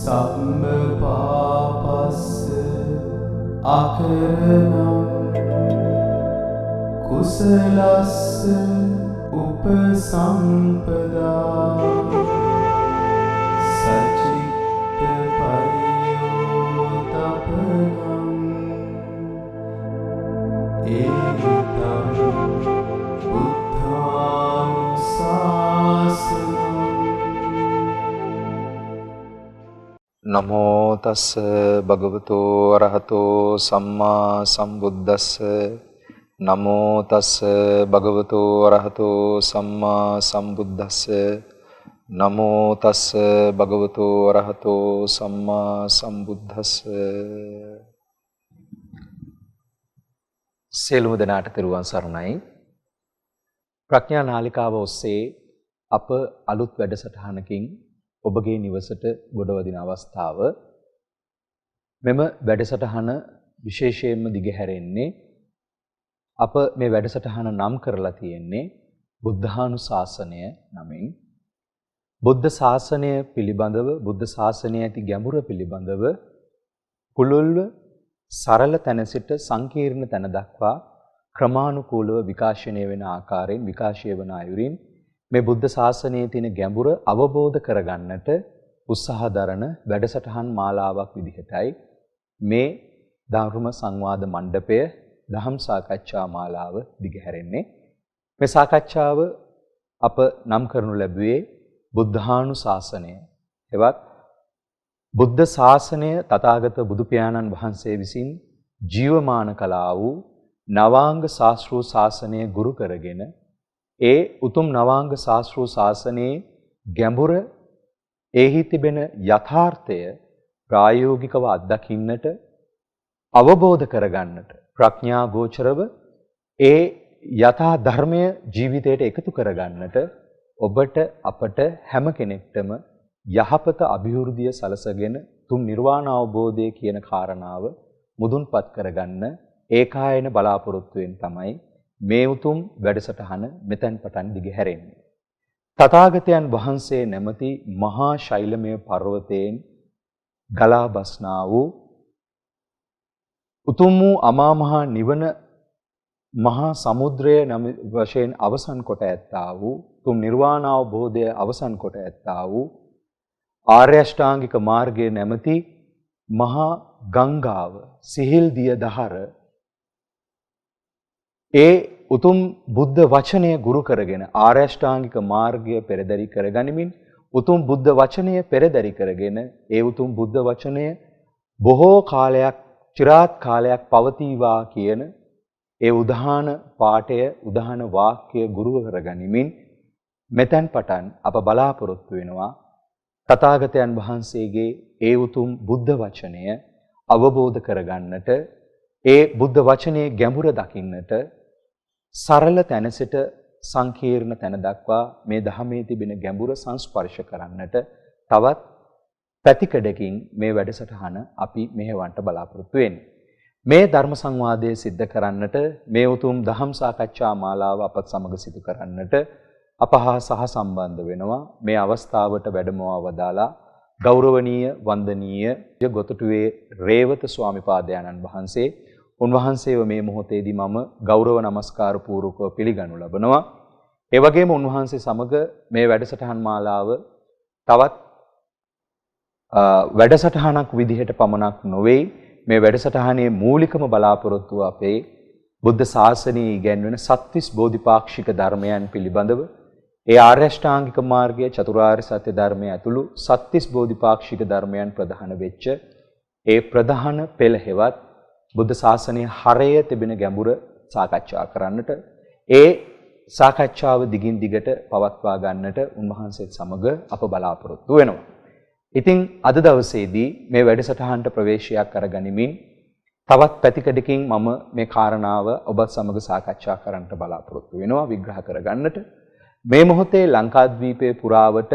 සම්පාපස්ස අකරණං කුසලස්ස උපසම්පදා සචිත්ත පරියෝතපනං ඒතං බුද්ධානුශාසනං. නමෝ තස්ස භගවතු අරහතෝ සම්මා සම්බුද්දස්ස. නමෝ තස්ස භගවතු අරහතෝ සම්මා සම්බුද්දස්ස. නමෝ තස්ස භගවතු අරහතෝ සම්මා සම්බුද්දස්ස. සියලුම දෙනාට තෙරුවන් සරණයි. ප්‍රඥා නාලිකාව ඔස්සේ අප අලුත් වැඩසටහනකින් ඔබගේ නිවසට ගොඩවදින අවස්ථාව. මෙම වැඩසටහන විශේෂයෙන්ම දිගහැරෙන්නේ අප මේ වැඩසටහන නම් කරලා තියෙන්නේ බුද්ධානුශාසනය නමින්. බුද්ධ ශාසනය පිළිබඳව, බුද්ධ ශාසනයේ ඇති ගැඹුර පිළිබඳව පුළුල්ව සරල තැන සිට සංකීර්ණ තැන දක්වා ක්‍රමානුකූලව විකාශනය වෙන ආකාරයෙන් විකාශය වන අයුරින් මේ බුද්ධ ශාසනයේ තියෙන ගැඹුර අවබෝධ කරගන්නට උත්සාහ දරන වැඩසටහන් මාලාවක් විදිහටයි මේ ධර්ම සංවාද මණ්ඩපය දහම් සාකච්ඡා මාලාව දිගහැරෙන්නේ. මේ සාකච්ඡාව අප නම් කරනු ලැබුවේ බුද්ධානුශාසනය. එවත් බුද්ධ ශාසනය තථාගත බුදු පියාණන් වහන්සේ විසින් ජීවමාන කළා වූ නවාංග ශාස්ත්‍රූ ශාසනය ගුරු කරගෙන ඒ උතුම් නවාංග ශාස්ත්‍රූ ශාසනයේ ගැඹුර එහි තිබෙන යථාර්ථය ප්‍රායෝගිකව අත්දකින්නට අවබෝධ කරගන්නට ප්‍රඥා ගෝචරව ඒ යථා ධර්මය ජීවිතයට එකතු කරගන්නට ඔබට අපට හැම කෙනෙක්ටම යහපත අභිවෘද්ධිය සලසගෙන තුම් නිර්වාණ අවබෝධය කියන කාරණාව මුදුන්පත් කරගන්න ඒකායන බලාපොරොත්තුවෙන් තමයි මේ උතුම් වැඩසටහන මෙතෙන් පටන් දිගහැරෙන්නේ. තථාගතයන් වහන්සේ නැමැති මහා ශෛලමය පර්වතයෙන් ගලා බස්නා වූ උතුම් වූ අමා මහ නිවන මහා සමුද්‍රය නම් වශයෙන් අවසන් කොට ඇත්තා වූ තුම් නිර්වාණ අවබෝධය අවසන් කොට ඇත්තා වූ ආර්ය අෂ්ටාංගික මාර්ගයේ නැමැති මහා ගංගාව සිහිල් දිය දහර ඒ උතුම් බුද්ධ වචනය ගුරු කරගෙන ආර්ය අෂ්ටාංගික මාර්ගය පෙරදරි කරගනිමින් උතුම් බුද්ධ වචනය පෙරදරි කරගෙන ඒ උතුම් බුද්ධ වචනය බොහෝ කාලයක් চিරාත් කාලයක් පවතිවා කියන ඒ උදාහන පාඨය උදාහන වාක්‍ය ගුරු කරගනිමින් මෙතෙන් පටන් අප බලාපොරොත්තු වෙනවා තථාගතයන් වහන්සේගේ ඒ උතුම් බුද්ධ වචනය අවබෝධ කරගන්නට ඒ බුද්ධ වචනේ ගැඹුර දකින්නට සරල තැන සිට සංකීර්ණ තැන දක්වා මේ ධර්මයේ තිබෙන ගැඹුර සංස්පර්ශ කරන්නට තවත් පැතිකඩකින් මේ වැඩසටහන අපි මෙහෙවන්ට බලාපොරොත්තු වෙන්නේ. මේ ධර්ම සංවාදයේ සිද්ධ කරන්නට මේ උතුම් ධම් සාකච්ඡා මාලාව අපත් සමග සිදු කරන්නට අප හා සහ සම්බන්ධ වෙනවා. මේ අවස්ථාවට වැඩමවා වදාලා ගෞරවනීය වන්දනීය ගොතටුවේ රේවත ස්වාමිපාදයන්න් වහන්සේ. උන්වහන්සේව මේ මොහොතේදී මම ගෞරව නමස්කාර පූර්වකව පිළිගනු ලබනවා. ඒ වගේම උන්වහන්සේ සමග මේ වැඩසටහන් මාලාව තවත් වැඩසටහනක් විදිහට පමණක් නොවේ. මේ වැඩසටහනේ මූලිකම බලාපොරොත්තුව අපේ බුද්ධ ශාසනයේ ඉගැන්වෙන සත්‍විස් බෝධිපාක්ෂික ධර්මයන් පිළිබඳව ඒ ආර්ය අෂ්ටාංගික මාර්ගය චතුරාර්ය සත්‍ය ධර්මයේ ඇතුළු සත්‍විස් බෝධිපාක්ෂික ධර්මයන් ප්‍රධාන වෙච්ච ඒ ප්‍රධාන පෙළ හෙවත් බුද්ධ ශාසනයේ හරය තිබෙන ගැඹුර සාකච්ඡා කරන්නට ඒ සාකච්ඡාව දිගින් දිගට පවත්වා ගන්නට උන්වහන්සේත් සමග අප බලාපොරොත්තු වෙනවා. ඉතින් අද දවසේදී මේ වැඩසටහනට ප්‍රවේශයක් කරගනිමින් තවත් පැතිකඩකින් මම මේ කාරණාව ඔබත් සමග සාකච්ඡා කරන්නට බලාපොරොත්තු වෙනවා විග්‍රහ කරගන්නට. මේ මොහොතේ ලංකාද්වීපයේ පුරාවට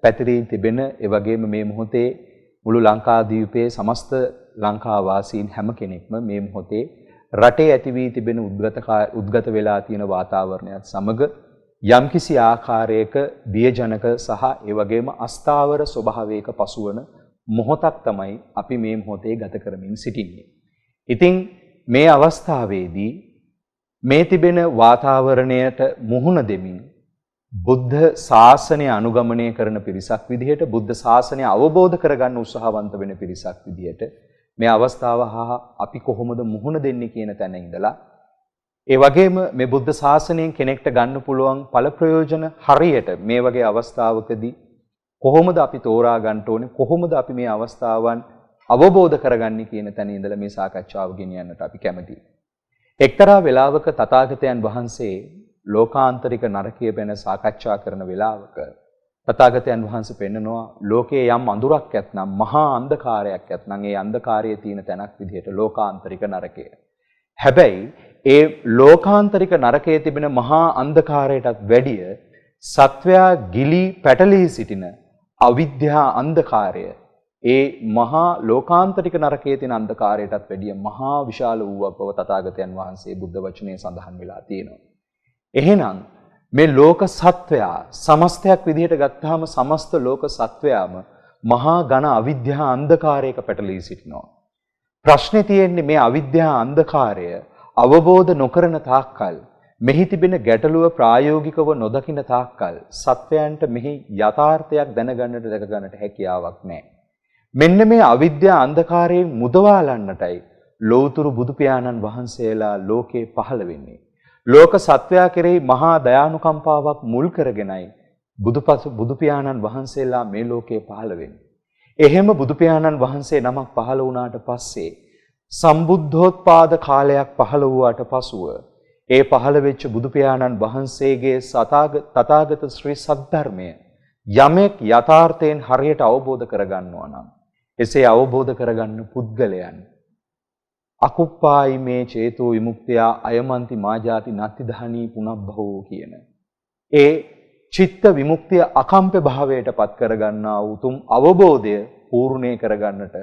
පැතිරී තිබෙන ඒ වගේම මේ මොහොතේ මුළු ලංකාද්වීපයේ සමස්ත ලංකා වාසීන් හැම කෙනෙක්ම මේ මොහොතේ රටේ ඇති වී තිබෙන උද්ගත වෙලා තියෙන වාතාවරණයත් සමග යම්කිසි ආකාරයක බියජනක සහ ඒ වගේම අස්ථාවර ස්වභාවයක පසුවන මොහොතක් තමයි අපි මේ මොහොතේ ගත කරමින් සිටින්නේ. ඉතින් මේ අවස්ථාවේදී මේ තිබෙන වාතාවරණයට මුහුණ දෙමින් බුද්ධ ශාසනය අනුගමනය කරන පිරිසක් විදිහට බුද්ධ ශාසනය අවබෝධ කරගන්න උත්සාහවන්ත වෙන පිරිසක් විදිහට මේ අවස්ථාව හා අපි කොහොමද මුහුණ දෙන්නේ කියන තැන ඉඳලා ඒ වගේම මේ බුද්ධ ශාසනයෙන් කෙනෙක්ට ගන්න පුළුවන් ඵල ප්‍රයෝජන හරියට මේ වගේ අවස්ථාවකදී කොහොමද අපි තෝරා ගන්න ඕනේ කොහොමද අපි මේ අවස්ථාවන් අවබෝධ කරගන්නේ කියන තැන ඉඳලා මේ සාකච්ඡාව ගෙනියන්නට අපි කැමතියි. එක්තරා වෙලාවක තථාගතයන් වහන්සේ ලෝකාන්තරික නරකය ගැන සාකච්ඡා කරන වෙලාවක තථාගතයන් වහන්සේ පෙන්නනවා ලෝකයේ යම් අඳුරක් ඇත්නම් මහා අන්ධකාරයක් ඇත්නම් ඒ අන්ධකාරයේ තියෙන තැනක් විදිහට ලෝකාන්තරික නරකය. හැබැයි ඒ ලෝකාන්තරික නරකයේ තිබෙන මහා අන්ධකාරයටත් වැඩිය සත්වයා ගිලී පැටලී සිටින අවිද්‍යා අන්ධකාරය ඒ මහා ලෝකාන්තරික නරකයේ තියෙන අන්ධකාරයටත් වැඩිය මහා විශාල වූ බව තථාගතයන් වහන්සේ බුද්ධ වචනේ සඳහන් වෙලා තියෙනවා. එහෙනම් මේ ලෝක සත්වයා සමස්තයක් විදිහට ගත්තාම සමස්ත ලෝක සත්වයාම මහා ඝන අවිද්‍යා අන්ධකාරයක පැටලී සිටිනවා. ප්‍රශ්නේ තියෙන්නේ මේ අවිද්‍යා අන්ධකාරය අවබෝධ නොකරන තාක්කල් මෙහි තිබෙන ගැටලුව ප්‍රායෝගිකව නොදකින තාක්කල් සත්වයන්ට මෙහි යථාර්ථයක් දැනගන්නට දැක ගන්නට හැකියාවක් නැහැ. මෙන්න මේ අවිද්‍යා අන්ධකාරයෙන් මුදවාලන්නටයි ලෝතුරු බුදු පියාණන් වහන්සේලා ලෝකේ පහළ වෙන්නේ. ලෝක සත්වයා කෙරෙහි මහා දයානුකම්පාවක් මුල් කරගෙනයි බුදු පියාණන් වහන්සේලා මේ ලෝකේ පහළ වෙන්නේ. එහෙම බුදු පියාණන් වහන්සේ නමක් පහළ වුණාට පස්සේ සම්බුද්ධෝත්පාද කාලයක් පහළ වූාට පසුව ඒ පහළ වෙච්ච බුදු පියාණන් වහන්සේගේ තථාගත ශ්‍රී සද්ධර්මය යමෙක් යථාර්ථයෙන් හරියට අවබෝධ කරගන්නවා නම් එසේ අවබෝධ කරගන්න පුද්ගලයන් අකුප්පායි මේ චේතෝ විමුක්තිය අයමන්ති මාජාති නත්ති දහනී පුනබ්බහෝ කියන ඒ චිත්ත විමුක්තිය අකම්පේ භාවයට පත් කරගන්නා උතුම් අවබෝධය පූර්ණේ කරගන්නට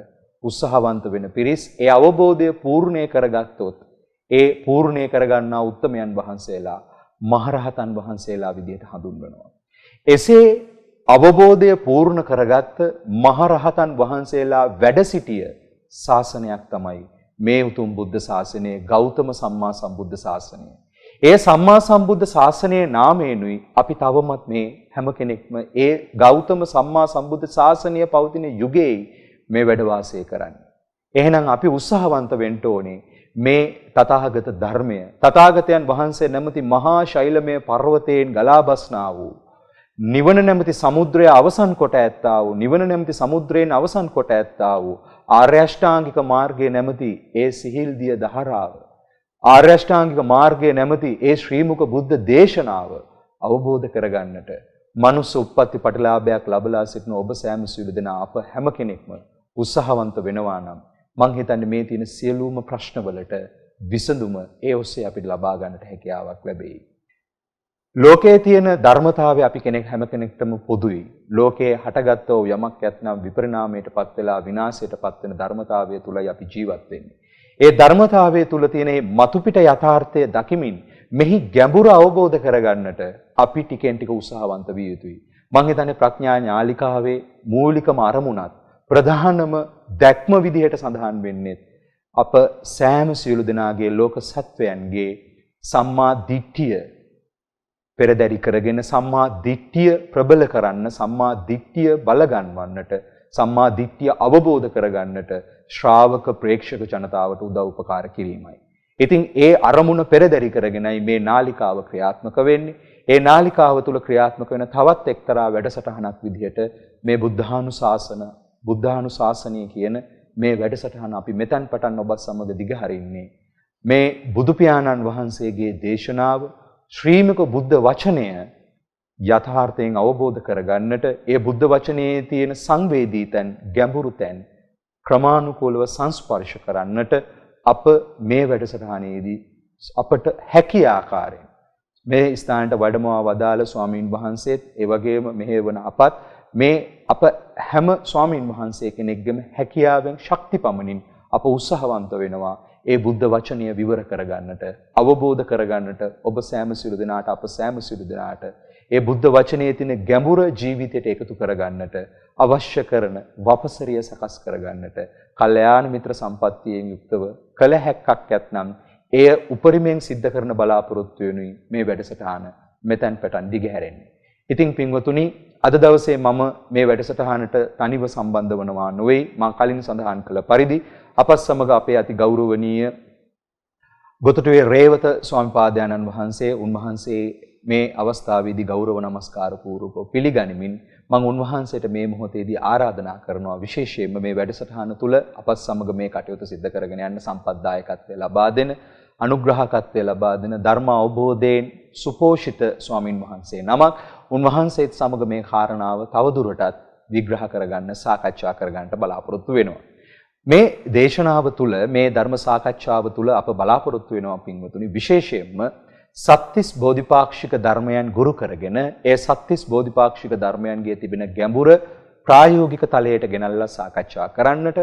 උත්සාහවන්ත වෙන පිරිස් ඒ අවබෝධය පූර්ණේ කරගත්තොත් ඒ පූර්ණේ කරගන්නා උත්තමයන් වහන්සේලා මහරහතන් වහන්සේලා විදිහට හඳුන්වනවා. එසේ අවබෝධය පූර්ණ කරගත්ත මහරහතන් වහන්සේලා වැඩ සිටිය ශාසනයක් තමයි මේ උතුම් බුද්ධ ශාසනය ගෞතම සම්මා සම්බුද්ධ ශාසනය. ඒ සම්මා සම්බුද්ධ ශාසනයේ නාමයෙන්ුයි අපි තවමත් මේ හැම කෙනෙක්ම ඒ ගෞතම සම්මා සම්බුද්ධ ශාසනය පවතින යුගයේ මේ වැඩ වාසය කරන්නේ. එහෙනම් අපි උත්සාහවන්ත වෙන්න ඕනේ මේ තථාගත ධර්මය තථාගතයන් වහන්සේ නැමැති මහා ශෛලමය පර්වතයෙන් ගලා බස්නා වූ නිවන නැමැති සමුද්‍රය අවසන් කොට ඇත්තා වූ නිවන නැමැති සමුද්‍රයෙන් අවසන් කොට ඇත්තා වූ ආර්ය අෂ්ටාංගික මාර්ගයේ නැමැති ඒ සිහිල් දිය දහරාව ආර්ය අෂ්ටාංගික මාර්ගයේ නැමැති ඒ ශ්‍රීමුක බුද්ධ දේශනාව අවබෝධ කරගන්නට මනුස්ස උප්පත්ති ප්‍රතිලාභයක් ලැබලා සිටින ඔබ සෑම සියලු දෙනා අප හැම කෙනෙක්ම උත්සාහවන්ත වෙනවා නම් මං හිතන්නේ මේ තියෙන සියලුම ප්‍රශ්නවලට විසඳුම ඒ ඔස්සේ අපිට ලබා ගන්නට හැකියාවක් ලැබෙයි. ලෝකයේ තියෙන ධර්මතාවය අපි හැම කෙනෙක්ටම පොදුයි. ලෝකයේ හටගත්තෝ යමක් ඇතනම් විපරිණාමයටපත් වෙලා විනාශයටපත් වෙන ධර්මතාවය තුලයි අපි ජීවත් වෙන්නේ. ඒ ධර්මතාවය තුල තියෙන මතුපිට යථාර්ථය දකිමින් මෙහි ගැඹුර අවබෝධ කරගන්නට අපි ටිකෙන් ටික උත්සාහවන්ත විය යුතුයි. මං හිතන්නේ ප්‍රඥා ඥාලිකාවේ මූලිකම අරමුණත් ප්‍රධානම දැක්ම විදිහට සඳහන් වෙන්නේ අප සෑම සියලු දෙනාගේ ලෝක සත්වයන්ගේ සම්මා දිට්ඨිය පෙරදරි කරගෙන සම්මා දිට්ඨිය ප්‍රබල කරන්න සම්මා දිට්ඨිය බලගන්වන්නට සම්මා දිට්ඨිය අවබෝධ කරගන්නට ශ්‍රාවක ප්‍රේක්ෂක ජනතාවට උදව් උපකාර කිරීමයි. ඉතින් ඒ අරමුණ පෙරදරි කරගෙනයි මේ නාලිකාව ක්‍රියාත්මක වෙන්නේ. ඒ නාලිකාව තුල ක්‍රියාත්මක වෙන තවත් එක්තරා වැඩසටහනක් විදිහට මේ බුද්ධානුශාසනය කියන මේ වැඩසටහන අපි මෙතෙන් පටන් ඔබත් සමග දිගහරින්නේ. මේ බුදු පියාණන් වහන්සේගේ දේශනාව ශ්‍රීමක බුද්ධ වචනය යථාර්ථයෙන් අවබෝධ කරගන්නට ඒ බුද්ධ වචනයේ තියෙන සංවේදී තැන් ගැඹුරු තැන් ක්‍රමානුකූලව සංස්පර්ශ කරන්නට අප මේ වැඩසටහනේදී අපට හැකි ආකාරයෙන් මේ ස්ථානට වැඩමවා වදාළ ස්වාමීන් වහන්සේත් ඒ වගේම මෙහෙවන අපත් මේ අප හැම ස්වාමීන් වහන්සේ කෙනෙක්ගේම හැකියාවෙන් ශක්තිපමණින් අප උත්සාහවන්ත වෙනවා ඒ බුද්ධ වචනය විවර කරගන්නට අවබෝධ කරගන්නට ඔබ සෑම සියලු දෙනාට අප සෑම සියලු දෙනාට ඒ බුද්ධ වචනේ තියෙන ගැඹුර ජීවිතයට එකතු කරගන්නට අවශ්‍ය කරන වපසරිය සකස් කරගන්නට කල්යාණ මිත්‍ර සම්පත්තියෙන් යුක්තව කළ හැක්කක් ඇතනම් එය උපරිමයෙන් සිද්ධ කරන බලාපොරොත්තු වෙනුයි මේ වැඩසටහන මෙතෙන් පටන් දිගහැරෙන්නේ. ඉතින් පින්වතුනි අද දවසේ මම මේ වැඩසටහනට තනිව සම්බන්ධ වනවා නොවේ. මම කලින් සඳහන් කළ පරිදි අපත් සමග අපේ අති ගෞරවනීය ගොතටුවේ රේවත ස්වාමිපාදයන්න් වහන්සේ උන්වහන්සේ මේ අවස්ථාවේදී ගෞරව නමස්කාර පූර්වකව පිළිගනිමින් මම උන්වහන්සේට මේ මොහොතේදී ආරාධනා කරනවා විශේෂයෙන්ම මේ වැඩසටහන තුල අපත් සමග මේ කටයුතු සිද්ධ කරගෙන යන්න සම්පත්දායකත්වය ලබා දෙන අනුග්‍රහකත්වය ලබා දෙන ධර්ම අවබෝධයෙන් සුපෝෂිත ස්වාමින් වහන්සේ නමක් උන්වහන්සේත් සමග මේ කාරණාව තවදුරටත් විග්‍රහ කරගන්න සාකච්ඡා කරගන්නට බලාපොරොත්තු වෙනවා. මේ දේශනාව තුළ මේ ධර්ම සාකච්ඡාව තුළ අප බලාපොරොත්තු වෙනවා පින්වතුනි විශේෂයෙන්ම සත්‍තිස් බෝධිපාක්ෂික ධර්මයන් ගුරු කරගෙන ඒ සත්‍තිස් බෝධිපාක්ෂික ධර්මයන්ගේ තිබෙන ගැඹුර ප්‍රායෝගික තලයට ගෙනල්ලා සාකච්ඡා කරන්නට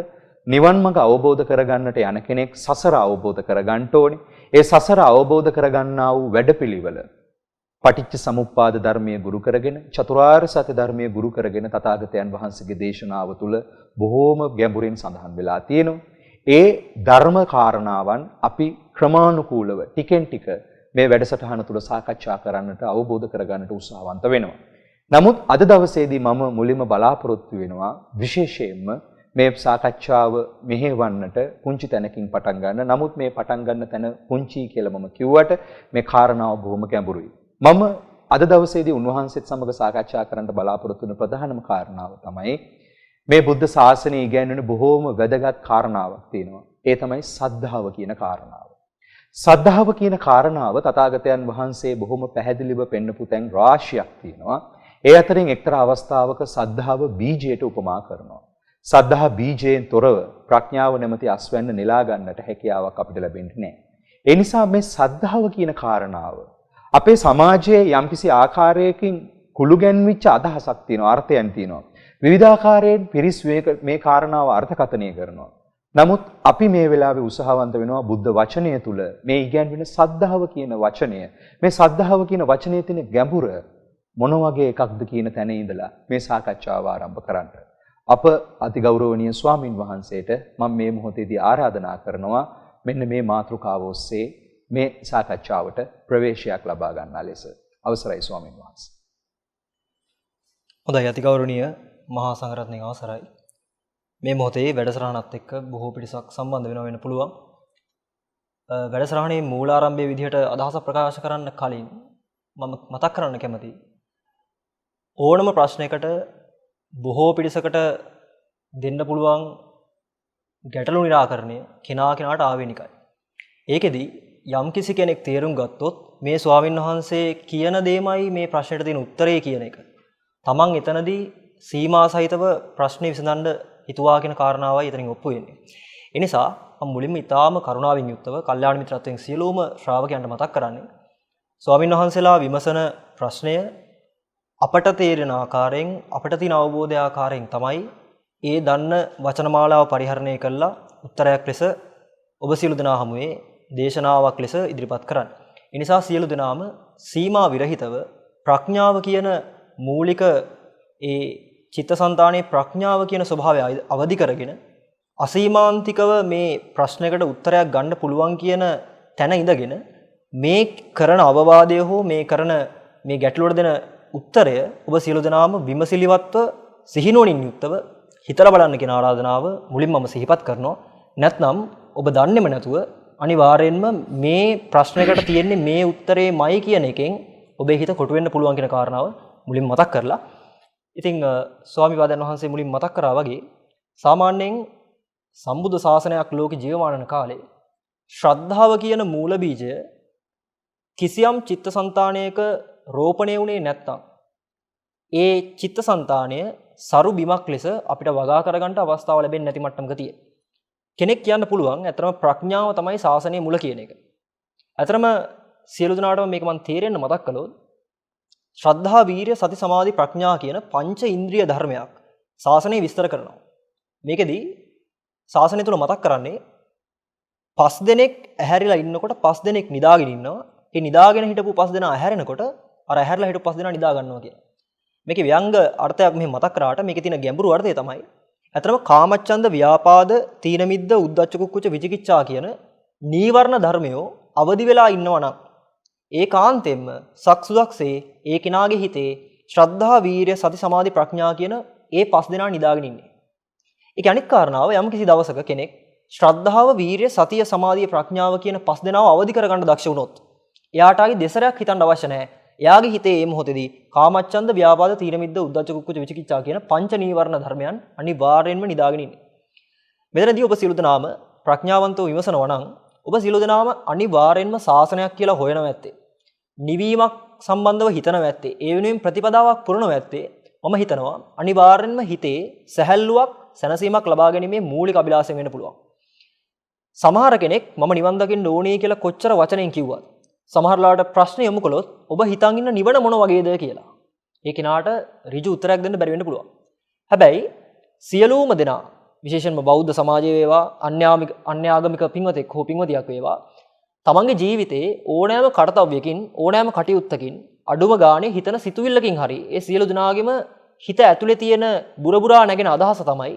නිවන් මඟ අවබෝධ කරගන්නට යන කෙනෙක් සසර අවබෝධ කරගන්න ඕනේ. ඒ සසර අවබෝධ කරගන්නා වූ වැඩපිළිවෙල පටිච්ච සමුප්පාද ධර්මයේ ගුරු කරගෙන චතුරාර්ය සත්‍ය ධර්මයේ ගුරු කරගෙන තථාගතයන් වහන්සේගේ දේශනාව තුළ බොහෝම ගැඹුරින් සඳහන් වෙලා තියෙනවා. ඒ ධර්ම කාරණාවන් අපි ක්‍රමානුකූලව ටිකෙන් ටික මේ වැඩසටහන තුළ සාකච්ඡා කරන්නට අවබෝධ කරගන්නට උත්සාහවන්ත වෙනවා. නමුත් අද දවසේදී මම මුලින්ම බලාපොරොත්තු වෙනවා විශේෂයෙන්ම මේ සාකච්ඡාව මෙහෙවන්නට පුංචි තැනකින් පටන් ගන්න. නමුත් මේ පටන් ගන්න තැන පුංචි කියලා මම කිව්වට මේ කාරණාව බොහොම ගැඹුරුයි. මම අද දවසේදී උන්වහන්සේත් සමග සාකච්ඡා කරන්න බලාපොරොත්තු වෙන ප්‍රධානම කාරණාව තමයි මේ බුද්ධ ශාසනය ඉගැන්වෙන බොහෝම වැදගත් කාරණාවක් තියෙනවා. ඒ තමයි සද්ධාව කියන කාරණාව. සද්ධාව කියන කාරණාව තථාගතයන් වහන්සේ බොහොම පැහැදිලිව පෙන්වපු තැන් රාශියක් තියෙනවා. ඒ අතරින් එක්තරා අවස්ථාවක සද්ධාව බීජයට උපමා කරනවා. සද්ධා බීජයෙන් තොරව ප්‍රඥාව නැමැති අස්වැන්න නෙලා ගන්නට හැකියාවක් අපිට ලැබෙන්නේ නැහැ. ඒ නිසා මේ සද්ධාව කියන කාරණාව අපේ සමාජයේ යම්කිසි ආකාරයකින් කුළු ගැන්විච්ච අදහසක් තියෙනවා, අර්ථයන් තියෙනවා. විවිධාකාරයෙන් පිරිස් මේ කාරණාව අර්ථකථනය කරනවා. නමුත් අපි මේ වෙලාවේ උත්සාහවන්ත වෙනවා බුද්ධ වචනය තුල මේ ඉගැන්වෙන සද්ධාව කියන වචනය, මේ සද්ධාව කියන වචනේ තියෙන ගැඹුර මොන වගේ එකක්ද කියන තැන ඉඳලා මේ සාකච්ඡාව ආරම්භ කරන්න. අප අතිගෞරවනීය ස්වාමින් වහන්සේට මම මේ මොහොතේදී ආරාධනා කරනවා මෙන්න මේ මාතෘකාව ඔස්සේ මේ සාකච්ඡාවට ප්‍රවේශයක් ලබා ගන්නා ලෙස. අවසරයි ස්වාමින් වහන්සේ. හොඳයි අතිගෞරවනීය මහා සංඝරත්නයේ අවසරයි. මේ මොහොතේ වැඩසටහනත් එක්ක බොහෝ පිරිසක් සම්බන්ධ වෙන්න පුළුවන්. වැඩසටහනේ මූලාරම්භයේ විදිහට අදහස ප්‍රකාශ කරන්න කලින් මම මතක් කරන්න කැමතියි. ඕනම ප්‍රශ්නයකට බොහෝ පිරිසකට දෙන්න පුළුවන් ගැටලු निराකරණය කෙනා කෙනාට ආවේනිකයි. ඒකෙදි යම් කිසි කෙනෙක් තේරුම් ගත්තොත් මේ ස්වාමින් වහන්සේ කියන දෙයමයි මේ ප්‍රශ්නෙට දෙන උත්තරේ කියන එක. තමන් එතනදී සීමා සහිතව ප්‍රශ්නේ විසඳන්න හිතුවා කියන කාරණාවයි එතනින් ඔප්පු වෙන්නේ. ඒ නිසා මම මුලින්ම ඊටාම කරුණාවෙන් යුක්තව කල්යාණ මිත්‍රත්වයෙන් සියලුම ශ්‍රාවකයන්ට මතක් කරන්නේ ස්වාමින් වහන්සේලා විමසන ප්‍රශ්නය අපට තේරෙන ආකාරයෙන් අපට තියෙන අවබෝධය ආකාරයෙන් තමයි ඒ දන්න වචනමාලාව පරිහරණය කළා උත්තරයක් ලෙස ඔබ සියලු දෙනා හමුවේ දේශනාවක් ලෙස ඉදිරිපත් කරන්න. ඒ නිසා සියලු දෙනාම සීමා විරහිතව ප්‍රඥාව කියන මූලික ඒ චිත්තසංතානයේ ප්‍රඥාව කියන ස්වභාවය අවදි කරගෙන අසීමාන්තිකව මේ ප්‍රශ්නයකට උත්තරයක් ගන්න පුළුවන් කියන තැන ඉඳගෙන මේ කරන අවවාදය හෝ මේ කරන මේ ගැටලුවට දෙන උත්තරය ඔබ සියලු දෙනාම විමසිලිවත්ව සිහිනුවණින් යුක්තව හිතලා බලන්න කියන ආරාධනාව මුලින්ම මම සිහිපත් කරනවා. නැත්නම් ඔබ දන්නේම නැතුව අනිවාර්යෙන්ම මේ ප්‍රශ්නයකට තියෙන්නේ මේ උත්තරේමයි කියන එකෙන් ඔබේ හිත කොටු වෙන්න පුළුවන් කියන කාරණාව මුලින්ම මතක් කරලා ඉතින් ස්වාමි පාදයන් වහන්සේ මුලින් මතක් කරා වගේ සාමාන්‍යයෙන් සම්බුද්ධ ශාසනයක් ලෝකේ ජීවමාන වන කාලේ ශ්‍රද්ධාව කියන මූල බීජය කිසියම් චිත්තසංතානයක රෝපණය වුණේ නැත්තම් ඒ චිත්තසංතානය සරු බිමක් ලෙස අපිට වගා කරගන්න අවස්ථාව ලැබෙන්නේ නැති මට්ටමක තියෙන. කෙනෙක් කියන්න පුළුවන් ඇත්තම ප්‍රඥාව තමයි ශාසනයේ මුල කියන එක. ඇත්තම සියලු දෙනාටම මේක මම තේරෙන්න මතක් කළොත් ශ්‍රද්ධා, වීරිය, සති, සමාධි, ප්‍රඥා කියන පංච ඉන්ද්‍රිය ධර්මයක් ශාසනය විස්තර කරනවා. මේකෙදි ශාසනය තුල මතක් කරන්නේ 5 දෙනෙක් ඇහැරිලා ඉන්නකොට 5 දෙනෙක් නිදාගෙන ඉන්නවා. ඒ නිදාගෙන හිටපු 5 දෙනා ඇහැරෙනකොට අර ඇහැරලා හිටපු 5 දෙනා නිදා ගන්නවා කියලා. මේකේ ව්‍යංග අර්ථයක් මෙහි මතක් කරාට මේකේ තියෙන ගැඹුරු අර්ථය තමයි ඇත්තටම කාමච්ඡන්ද ව්‍යාපාද තීන මිද්ද උද්ධච්ච කුක්කුච්ච විචිකිච්ඡා කියන නීවරණ ධර්මයෝ අවදි වෙලා ඉන්නවා නම් ඒකාන්තයෙන්ම සක්සුදක්සේ ඒ කෙනාගේ හිතේ ශ්‍රද්ධා වීරිය සති සමාධි ප්‍රඥා කියන ඒ 5 දෙනා නිදාගෙන ඉන්නේ. ඒක අනික් කාරණාව යම් කිසි දවසක කෙනෙක් ශ්‍රද්ධාව වීරිය සතිය සමාධිය ප්‍රඥාව කියන 5 දෙනාව අවදි කරගන්න දක්ෂ වුණොත් එයාට ආගේ දෙසරයක් හිතන්න අවශ්‍ය නැහැ. එයාගේ හිතේ මේ මොහොතේදී කාමච්ඡන්ද ව්‍යාපාද තීන මිද්ද උද්ධච්ච කුක්කුච්ච විචිකිච්ඡා කියන පංච නීවරණ ධර්මයන් අනිවාර්යෙන්ම නිදාගෙන ඉන්නේ. මෙතනදී ඔබ සියලු දෙනාම ප්‍රඥාවන්තව විමසනවා නම් ඔබ සියලු දෙනාම අනිවාර්යෙන්ම ශාසනයක් කියලා හොයනවා ඇත්තේ. නිවීමක් සම්බන්ධව හිතනවා ඇත්තේ. ඒ වෙනුවෙන් ප්‍රතිපදාවක් පුරනවා ඇත්තේ. මම හිතනවා අනිවාර්යෙන්ම හිතේ සැහැල්ලුවක් සැනසීමක් ලබා ගැනීමේ මූලික අභිලාෂයෙන් වෙන්න පුළුවන්. සමහර කෙනෙක් මම නිවන් දකින්න ඕනේ කියලා කොච්චර වචනෙන් කිව්වත් සමහරලාට ප්‍රශ්න යොමු කළොත් ඔබ හිතන් ඉන්න නිවන මොන වගේද කියලා. ඒ කෙනාට ඍජු උත්තරයක් දෙන්න බැරි වෙන්න පුළුවන්. හැබැයි සියලුම දෙනා විශේෂයෙන්ම බෞද්ධ සමාජයේ වේවා අන්‍යාගමික පින්වතෙක් හෝ පින්වතියක් වේවා තමන්ගේ ජීවිතේ ඕනෑම කර්තව්‍යකින් ඕනෑම කටයුත්තකින් අඩුම ගානේ හිතන සිතුවිල්ලකින් හරි ඒ සියලු දෙනාගේම හිත ඇතුලේ තියෙන බුරබුරා නැගෙන අදහස තමයි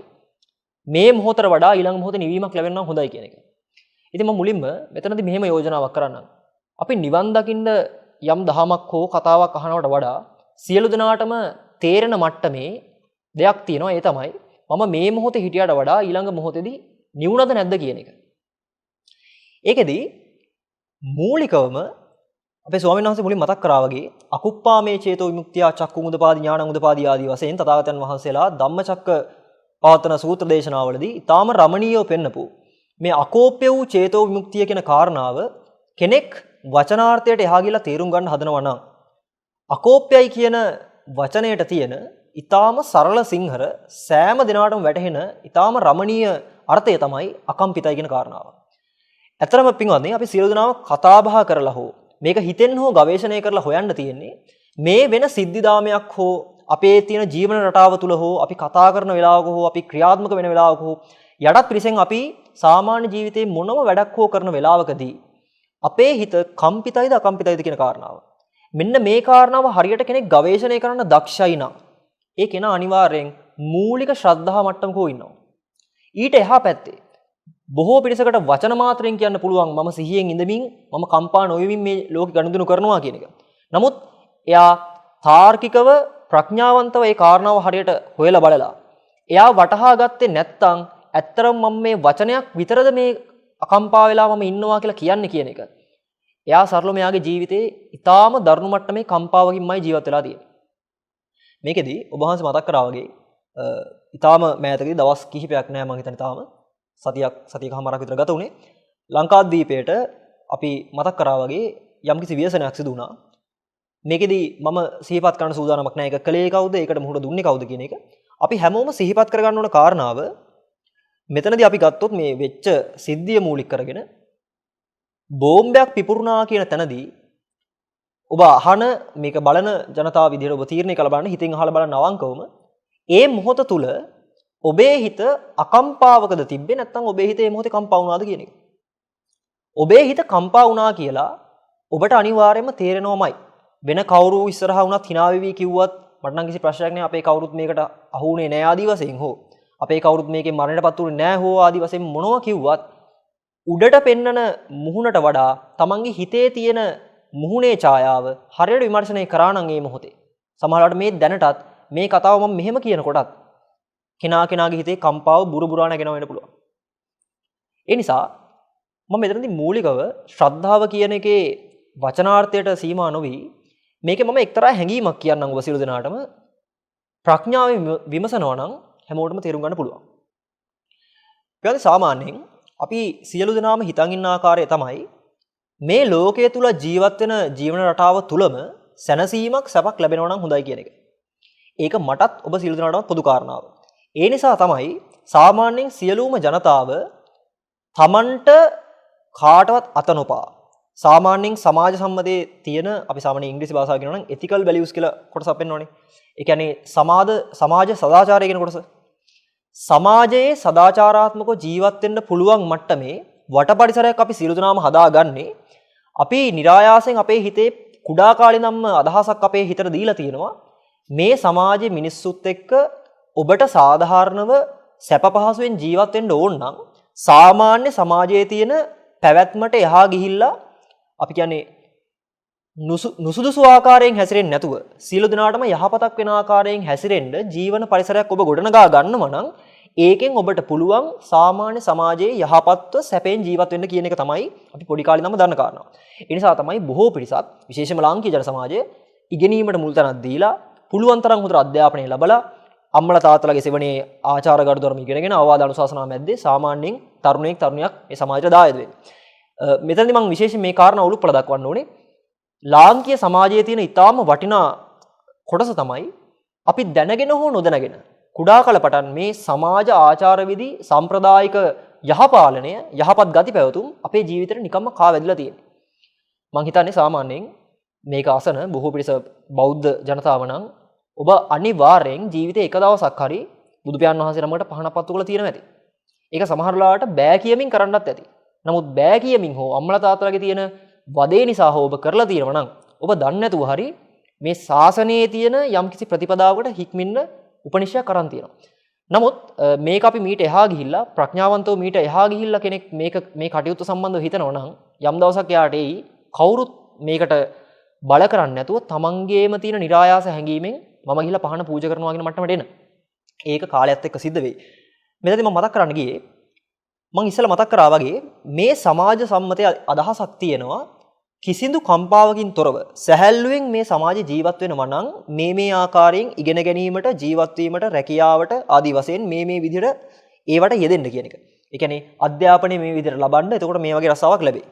මේ මොහොතට වඩා ඊළඟ මොහොතේ නිවීමක් ලැබෙන්න නම් හොඳයි කියන එක. ඉතින් මම මුලින්ම මෙතනදී මෙහෙම යෝජනාවක් කරන්නම්. අපි නිවන් දකින්න යම් දහමක් හෝ කතාවක් අහනවට වඩා සියලු දෙනාටම තේරෙන මට්ටමේ දෙයක් තියෙනවා. ඒ තමයි මම මේ මොහොතේ හිටියට වඩා ඊළඟ මොහොතේදී නිවුණද නැද්ද කියන එක. ඒකෙදී මූලිකවම අපේ ස්වාමීන් වහන්සේ මුලින් මතක් කරා වගේ අකුප්පාමේ චේතෝ විමුක්තිය චක්කුං උදපාදි ඥානං උදපාදි ආදී වශයෙන් තථාගතයන් වහන්සේලා ධම්මචක්ක පවත්වන සූත්‍ර දේශනාවලදී ඊටාම රමණීයව පෙන්නපු මේ අකෝප්‍ය වූ චේතෝ විමුක්තිය කියන කාරණාව කෙනෙක් වචනාර්ථයට එහා ගිහලා තේරුම් ගන්න හදනවා නම් අකෝප්‍යයි කියන වචනයට තියෙන ඊටාම සරල සිංහර සෑම දිනාටම වැටහෙන ඊටාම රමණීය අර්ථය තමයි අකම්පිතයි කියන කාරණාව. ඇත්තරම පින්වත්නි අපි සියලු දෙනාම කතා බහ කරලා හෝ මේක හිතෙන් හෝ ගවේෂණය කරලා හොයන්න තියෙන්නේ මේ වෙන සිද්ධිදාමයක් හෝ අපේ තියෙන ජීවන රටාව තුල හෝ අපි කතා කරන වෙලාවක හෝ අපි ක්‍රියාත්මක වෙන වෙලාවක හෝ යටත් පිළිසෙන් අපි සාමාන්‍ය ජීවිතේ මොනම වැඩක් හෝ කරන වෙලාවකදී අපේ හිත කම්පිතයිද අකම්පිතයිද කියන කාරණාව. මෙන්න මේ කාරණාව හරියට කෙනෙක් ගවේෂණය කරන්න දක්ෂයි නම් ඒ කෙනා අනිවාර්යෙන් මූලික ශ්‍රද්ධා මට්ටමක ඉන්නවා. ඊට එහා පැත්තේ බොහෝ පිරිසකට වචන මාත්‍රයෙන් කියන්න පුළුවන් මම සිහියෙන් ඉඳමින් මම කම්පා නොවෙමින් මේ ලෝකෙ ගනුදෙනු කරනවා කියන එක. නමුත් එයා තාර්කිකව ප්‍රඥාවන්තව ඒ කාරණාව හරියට හොයලා බලලා එයා වටහා ගත්තේ නැත්නම් ඇත්තරම මම මේ වචනයක් විතරද මේ අකම්පා වෙලා මම ඉන්නවා කියලා කියන්නේ කියන එක. එයා සරලවම එයාගේ ජීවිතේ ඊටාම දරුණු මට්ටමේ කම්පාවකින්මයි ජීවත් වෙලා තියෙන්නේ. මේකෙදී ඔබ වහන්සේ මතක් කරා වගේ ඊටාම මෑතකදී දවස් කිහිපයක් නෑ මම හිතන්නේ තාම සතියකමාරක් විතර ගත උනේ ලංකාද්වීපයට අපි මතක් කරා වගේ යම්කිසි ව්‍යසනයක් සිදු වුණා. මේකෙදී මම සිහිපත් කරන්න සූදානමක් නැහැ. ඒක කලේ කවුද? ඒකට මුහුණ දුන්නේ කවුද කියන එක. අපි හැමෝම සිහිපත් කරගන්න ඕන කාරණාව මෙතනදී අපි ගත්තොත් මේ වෙච්ච සිද්ධිය මූලික කරගෙන බෝම්බයක් පිපුරුණා කියන තැනදී ඔබ අහන මේක බලන ජනතාව විදිහට ඔබ තීරණය කළ බලන්න හිතින් අහලා බලන්න අවංකවම ඒ මොහොත තුල ඔබේ හිත අකම්පාවකද තිබ්බේ නැත්නම් ඔබේ හිත මේ මොහොතේ කම්පා වුණාද කියන එක. ඔබේ හිත කම්පා වුණා කියලා ඔබට අනිවාර්යයෙන්ම තේරෙනවමයි. වෙන කවුරු ඉස්සරහා වුණත් hina වෙවි කිව්වත් මට නම් කිසි ප්‍රශ්නයක් නෑ. අපේ කවුරුත් මේකට අහුුනේ නෑ ආදි වශයෙන් හෝ අපේ කවුරුත් මේකේ මරණයටපත් වුනේ නෑ හෝ ආදි වශයෙන් මොනවා කිව්වත් උඩට පෙන්නන මුහුණට වඩා තමන්ගේ හිතේ තියෙන මුහුණේ ඡායාව හරියට විමර්ශනය කරා නම් මේ මොහොතේ සමහරවිට මේ දැනටත් මේ කතාව මම මෙහෙම කියනකොටත් කෙනාගේ හිතේ කම්පාව බුරුබුරා නැගෙනව වෙන්න පුළුවන්. ඒ නිසා මම මෙතනදී මූලිකව ශ්‍රද්ධාව කියන එකේ වචනාර්ථයට සීමා නොවි මේකේ මම එක්තරා හැඟීමක් කියන්නම් ඔබ සියලු දෙනාටම ප්‍රඥාවෙන් විමසනවා නම් හැමෝටම තේරුම් ගන්න පුළුවන්. ඊට සාමාන්‍යයෙන් අපි සියලු දෙනාම හිතන් ඉන්න ආකාරය තමයි මේ ලෝකයේ තුල ජීවත් වෙන ජීවන රටාව තුලම සැනසීමක් සැපක් ලැබෙනවා නම් හොඳයි කියන එක. ඒක මටත් ඔබ සියලු දෙනාටම පොදු කාරණාවක්. ඒ නිසා තමයි සාමාන්‍යයෙන් සියලුම ජනතාව තමන්ට කාටවත් අත නොපා සාමාන්‍යයෙන් සමාජ සම්මතයේ තියෙන අපි සාමාන්‍ය ඉංග්‍රීසි භාෂාව කියනවා නම් ethical values කියලා කොටසක් පෙන්වන්නේ. ඒ කියන්නේ සමාජ සදාචාරය කියන කොටස. සමාජයේ සදාචාරාත්මකව ජීවත් වෙන්න පුළුවන් මට්ටමේ වටපරිසරයක් අපි සියලු දෙනාම හදාගන්නේ අපි નિરાයාසයෙන් අපේ හිතේ කුඩා කාලේ නම් අදහසක් අපේ හිතට දීලා තියෙනවා මේ සමාජයේ මිනිස්සුත් එක්ක ඔබට සාධාරණව සැප පහසුවෙන් ජීවත් වෙන්න ඕන නම් සාමාන්‍ය සමාජයේ තියෙන පැවැත්මට එහා ගිහිල්ලා අපි කියන්නේ නුසුදුසු ආකාරයෙන් හැසිරෙන්නේ නැතුව සියලු දෙනාටම යහපතක් වෙන ආකාරයෙන් හැසිරෙන්න ජීවන පරිසරයක් ඔබ ගොඩනගා ගන්නවා නම් ඒකෙන් ඔබට පුළුවන් සාමාන්‍ය සමාජයේ යහපත්ව සැපෙන් ජීවත් වෙන්න කියන එක තමයි අපි පොඩි කාලේ ඉඳන්ම දන්න කාරණා. ඒ නිසා තමයි බොහෝ පිරිසක් විශේෂයෙන්ම ලාංකික ජන සමාජයේ ඉගෙනීමට මුල් තැනක් දීලා පුළුවන් තරම් හොඳට අධ්‍යාපනය ලැබලා අම්මලා තාත්තලාගේ සෙවණේ ආචාර ගරු ධර්ම ඉගෙනගෙන අවවාද අනුශාසනා මැද්දේ සාමාන්‍යයෙන් තරුණයෙක් තරුණියක් මේ සමාජයට දායද වෙන්නේ. මෙතනදී මම විශේෂයෙන් මේ කාරණා උලුප්පල දක්වන්න ඕනේ. ලාංකීය සමාජයේ තියෙන ඊටාම වටිනා කොටස තමයි අපි දැනගෙන හෝ නොදැනගෙන කුඩා කල පටන් මේ සමාජ ආචාර විදි සම්ප්‍රදායික යහපාලනය යහපත් ගති පැවතුම් අපේ ජීවිතේට නිකම්ම කාවැදිලා තියෙනවා. මං හිතන්නේ සාමාන්‍යයෙන් මේක අසන බොහෝ පිරිස බෞද්ධ ජනතාව නම් ඔබ අනිවාර්යෙන් ජීවිතේ එක දවසක් හරි බුදු පියාණන් වහන්සේ නමකට පහනක් පත්තු කරලා තියෙනවා ඇති. ඒක සමහර වෙලාවට බෑ කියමින් කරන්නත් ඇති. නමුත් බෑ කියමින් හෝ අම්මලා තාත්තලාගේ තියෙන වදේ නිසා හෝ ඔබ කරලා තියෙනවා නම් ඔබ දන්නේ නැතුව හරි මේ ශාසනයේ තියෙන යම්කිසි ප්‍රතිපදාවකට හික්මින්න උපනිෂයක් කරන් තියෙනවා. නමුත් මේක අපි මීට එහා ගිහිල්ලා ප්‍රඥාවන්තව මීට එහා ගිහිල්ලා කෙනෙක් මේ කටයුත්ත සම්බන්ධව හිතනවා නම් යම් දවසක් යාට එයි කවුරුත් මේකට බල කරන්නේ නැතුව තමන්ගේම තියෙන નિરાයාස හැඟීමෙන් මම ගිහිල්ලා පහන පූජා කරනවා කියන මට්ටමට එන. ඒක කාලයත් එක්ක සිද්ධ වෙයි. මෙතනදී මම මතක් කරන්න ගියේ මම ඉස්සෙල්ලා මතක් කරා වගේ මේ සමාජ සම්මතය අදහසක් තියෙනවා කිසිදු කම්පාවකින් තොරව සැහැල්ලුවෙන් මේ සමාජයේ ජීවත් වෙනවා නම් මේ ආකාරයෙන් ඉගෙන ගැනීමට ජීවත් වීමට රැකියාවට ආදී වශයෙන් මේ විදිහට ඒවට යෙදෙන්න කියන එක. ඒ කියන්නේ අධ්‍යාපනය මේ විදිහට ලබන්න එතකොට මේ වගේ රසාවක් ලැබෙයි.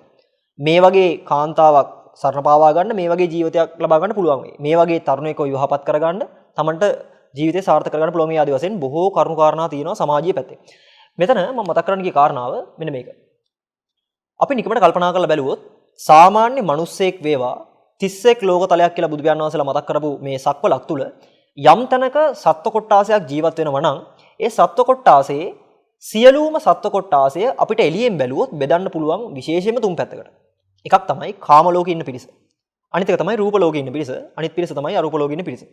මේ වගේ කාන්තාවක් සරණ පාවා ගන්න මේ වගේ ජීවිතයක් ලබා ගන්න පුළුවන් වෙයි. මේ වගේ තරුණයෙක්ව විවාහපත් කරගන්න තමන්ට ජීවිතේ සාර්ථක කරගන්න පුළුවන් මේ ආදී වශයෙන් බොහෝ කරුණු කාරණා තියෙනවා සමාජීය පැත්තේ. මෙතන මම මතක් කරන්න ගිය කාරණාව මෙන්න මේක. අපි නිකමට කල්පනා කරලා බැලුවොත් සාමාන්‍ය මිනිස්සෙක් වේවා 31 ලෝක තලයක් කියලා බුදු පියාණන් වහන්සේලා මතක් කරපු මේ සක්වලක් තුල යම් තැනක සත්ව කොට්ටාසයක් ජීවත් වෙනවා නම් ඒ සත්ව කොට්ටාසයේ සියලුම සත්ව කොට්ටාසය අපිට එළියෙන් බැලුවොත් බෙදන්න පුළුවන් විශේෂයෙන්ම තුන් පැත්තකට. එකක් තමයි කාම ලෝකේ ඉන්න පිරිස. අනිත් එක තමයි රූප ලෝකේ ඉන්න පිරිස. අනිත් පිරිස තමයි අරූප ලෝකේ ඉන්න පිරිස.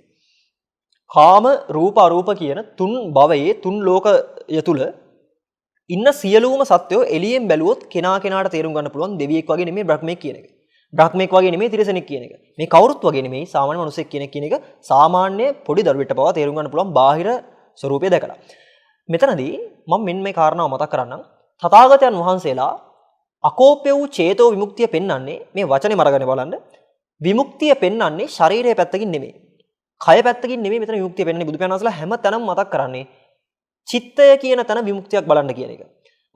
කාම රූප අරූප කියන තුන් භවයේ තුන් ලෝකය තුල ඉන්න සියලුම සත්වෝ එළියෙන් බැලුවොත් කෙනාට තේරුම් ගන්න පුළුවන් දෙවියෙක් වගේ නෙමෙයි බ්‍රහ්මෙක් කියන එක. බ්‍රහ්මෙක් වගේ නෙමෙයි තිරිසනෙක් කියන එක. මේ කවුරුත් වගේ නෙමෙයි සාමාන්‍ය මිනිසෙක් කියන එක සාමාන්‍ය පොඩි දරුවෙක්ට පවා තේරුම් ගන්න පුළුවන් බාහිර ස්වරූපය දැකලා. මෙතනදී මම මෙන්න මේ කාරණාව මතක් කරන්නම්. තථාගතයන් වහන්සේලා අකෝප්‍ය වූ චේතෝ විමුක්තිය පෙන්වන්නේ මේ වචනේ මරගෙන බලන්න. විමුක්තිය පෙන්වන්නේ ශරීරයේ පැත්තකින් නෙමෙයි. කය පැත්තකින් නෙමෙයි මෙතන විමුක්තිය පෙන්වන්නේ බුදු පියාණන් වහන්සේලා හැම තැනම මතක් කරන්නේ චිත්තය කියන තැන විමුක්තියක් බලන්න කියන එක.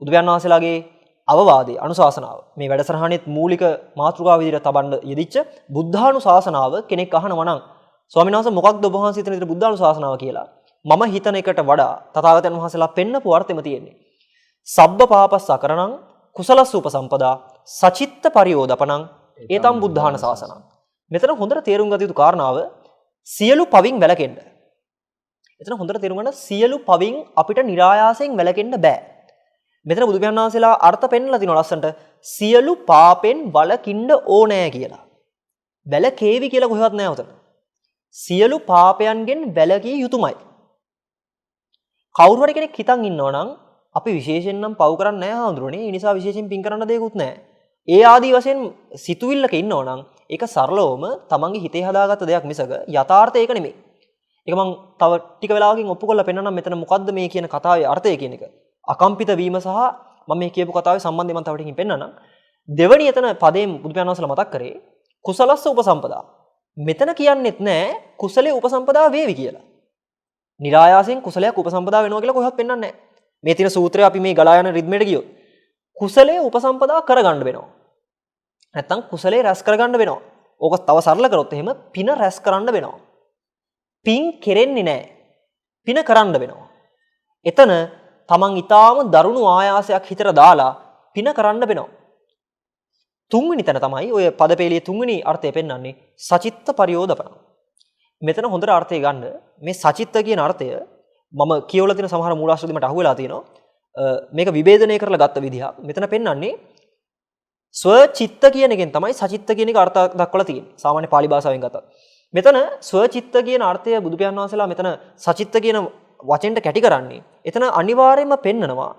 බුදු පියාණන් වහන්සේලාගේ අවවාදයේ අනුශාසනාව මේ වැඩසටහනෙත් මූලික මාතෘකාව විදිහට තබන්න යෙදිච්ච බුද්ධානුශාසනාව කෙනෙක් අහනවා නම් ස්වාමීන් වහන්සේ මොකක්ද ඔබ වහන්සේ හිතන විදිහට බුද්ධානුශාසනාව කියලා මම හිතන එකට වඩා තථාගතයන් වහන්සේලා පෙන්නපු අර්ථෙම තියෙන්නේ. සබ්බ පාපස්සකරණං කුසලස්ස උපසම්පදා සචිත්ත පරියෝදපණං ඒතම් බුද්ධානුශාසනං. මෙතන හොඳට තේරුම් ගත යුතු කාරණාව සියලු පවින් වැළකෙන්න. එතන හොඳට තේරුම් ගන්න සියලු පවින් අපිට નિરાයාසයෙන් වැළකෙන්න බෑ. මෙතන බුදු පියාණන් වහන්සේලා අර්ථ පෙන්නලා තිනවා ලස්සන්ට සියලු පාපෙන් වළකින්න ඕනෑ කියලා. වැළකේවි කියලා කොහෙවත් නෑ උතන. සියලු පාපයන්ගෙන් වැළකී යුතුමයි. කවුරු හරි කෙනෙක් හිතන් ඉන්නවා නම් අපි විශේෂයෙන් නම් පව් කරන්නේ නැහැ හඳුරන්නේ. ඒ නිසා විශේෂයෙන් පින් කරන්න දෙයක්වත් නැහැ. ඒ ආදී වශයෙන් සිතුවිල්ලක ඉන්නවා නම් ඒක සරලවම තමන්ගේ හිතේ හදාගත්ත දෙයක් මිසක යථාර්ථය ඒක නෙමෙයි. ඒක මම තව ටික වෙලාවකින් ඔප්පු කරලා පෙන්නන්නම් මෙතන මොකද්ද මේ කියන කතාවේ අර්ථය කියන එක. අකම්පිත වීම සහ මම මේ කියපු කතාවේ සම්බන්ධය මම තව ටිකකින් පෙන්නන්නම්. දෙවැනි එතන පදයෙන් බුදු පියාණන් වහන්සේලා මතක් කරේ කුසලස්ස උපසම්පදා. මෙතන කියන්නෙත් නෑ කුසලයේ උපසම්පදා වේවි කියලා. නිරායාසයෙන් කුසලයක් උපසම්පදා වෙනවා කියලා කොහොමවත් පෙන්වන්නේ නෑ. මේ තියෙන සූත්‍රය අපි මේ ගලා යන රිද්මයට ගියොත් කුසලයේ උපසම්පදා කරගන්න වෙනවා. නැත්තම් කුසලයේ රැස් කරගන්න වෙනවා. ඕක තව සරල කරොත් එහෙම පින රැස් කරන්න වෙනවා. පින් කෙරෙන්නේ නැහැ. පින කරන්න වෙනවා. එතන තමන් ඊටාම දරුණු ආයාසයක් හිතට දාලා පින කරන්න වෙනවා. තුන්වෙනි තැන තමයි ඔය පදපේලියේ තුන්වෙනි අර්ථය පෙන්වන්නේ සචිත්ත පරියෝදපණ. මෙතන හොඳට අර්ථය ගන්න මේ සචිත්ත කියන අර්ථය මම කියවලා තියෙන සමහර මූලාශ්‍ර දෙමට අහුවෙලා තියෙනවා. මේක විභේදනය කරලා ගත්ත විදිහ. මෙතන පෙන්වන්නේ ස්වචිත්ත කියන එකෙන් තමයි සචිත්ත කියන එක අර්ථ දක්වලා තියෙන්නේ. සාමාන්‍ය පාලි භාෂාවෙන් ගත්තත්. මෙතන ස්වචිත්ත කියන අර්ථය බුදු පියාණන් වහන්සේලා මෙතන සචිත්ත කියන වචෙන්ට කැටි කරන්නේ. එතන අනිවාර්යයෙන්ම පෙන්නනවා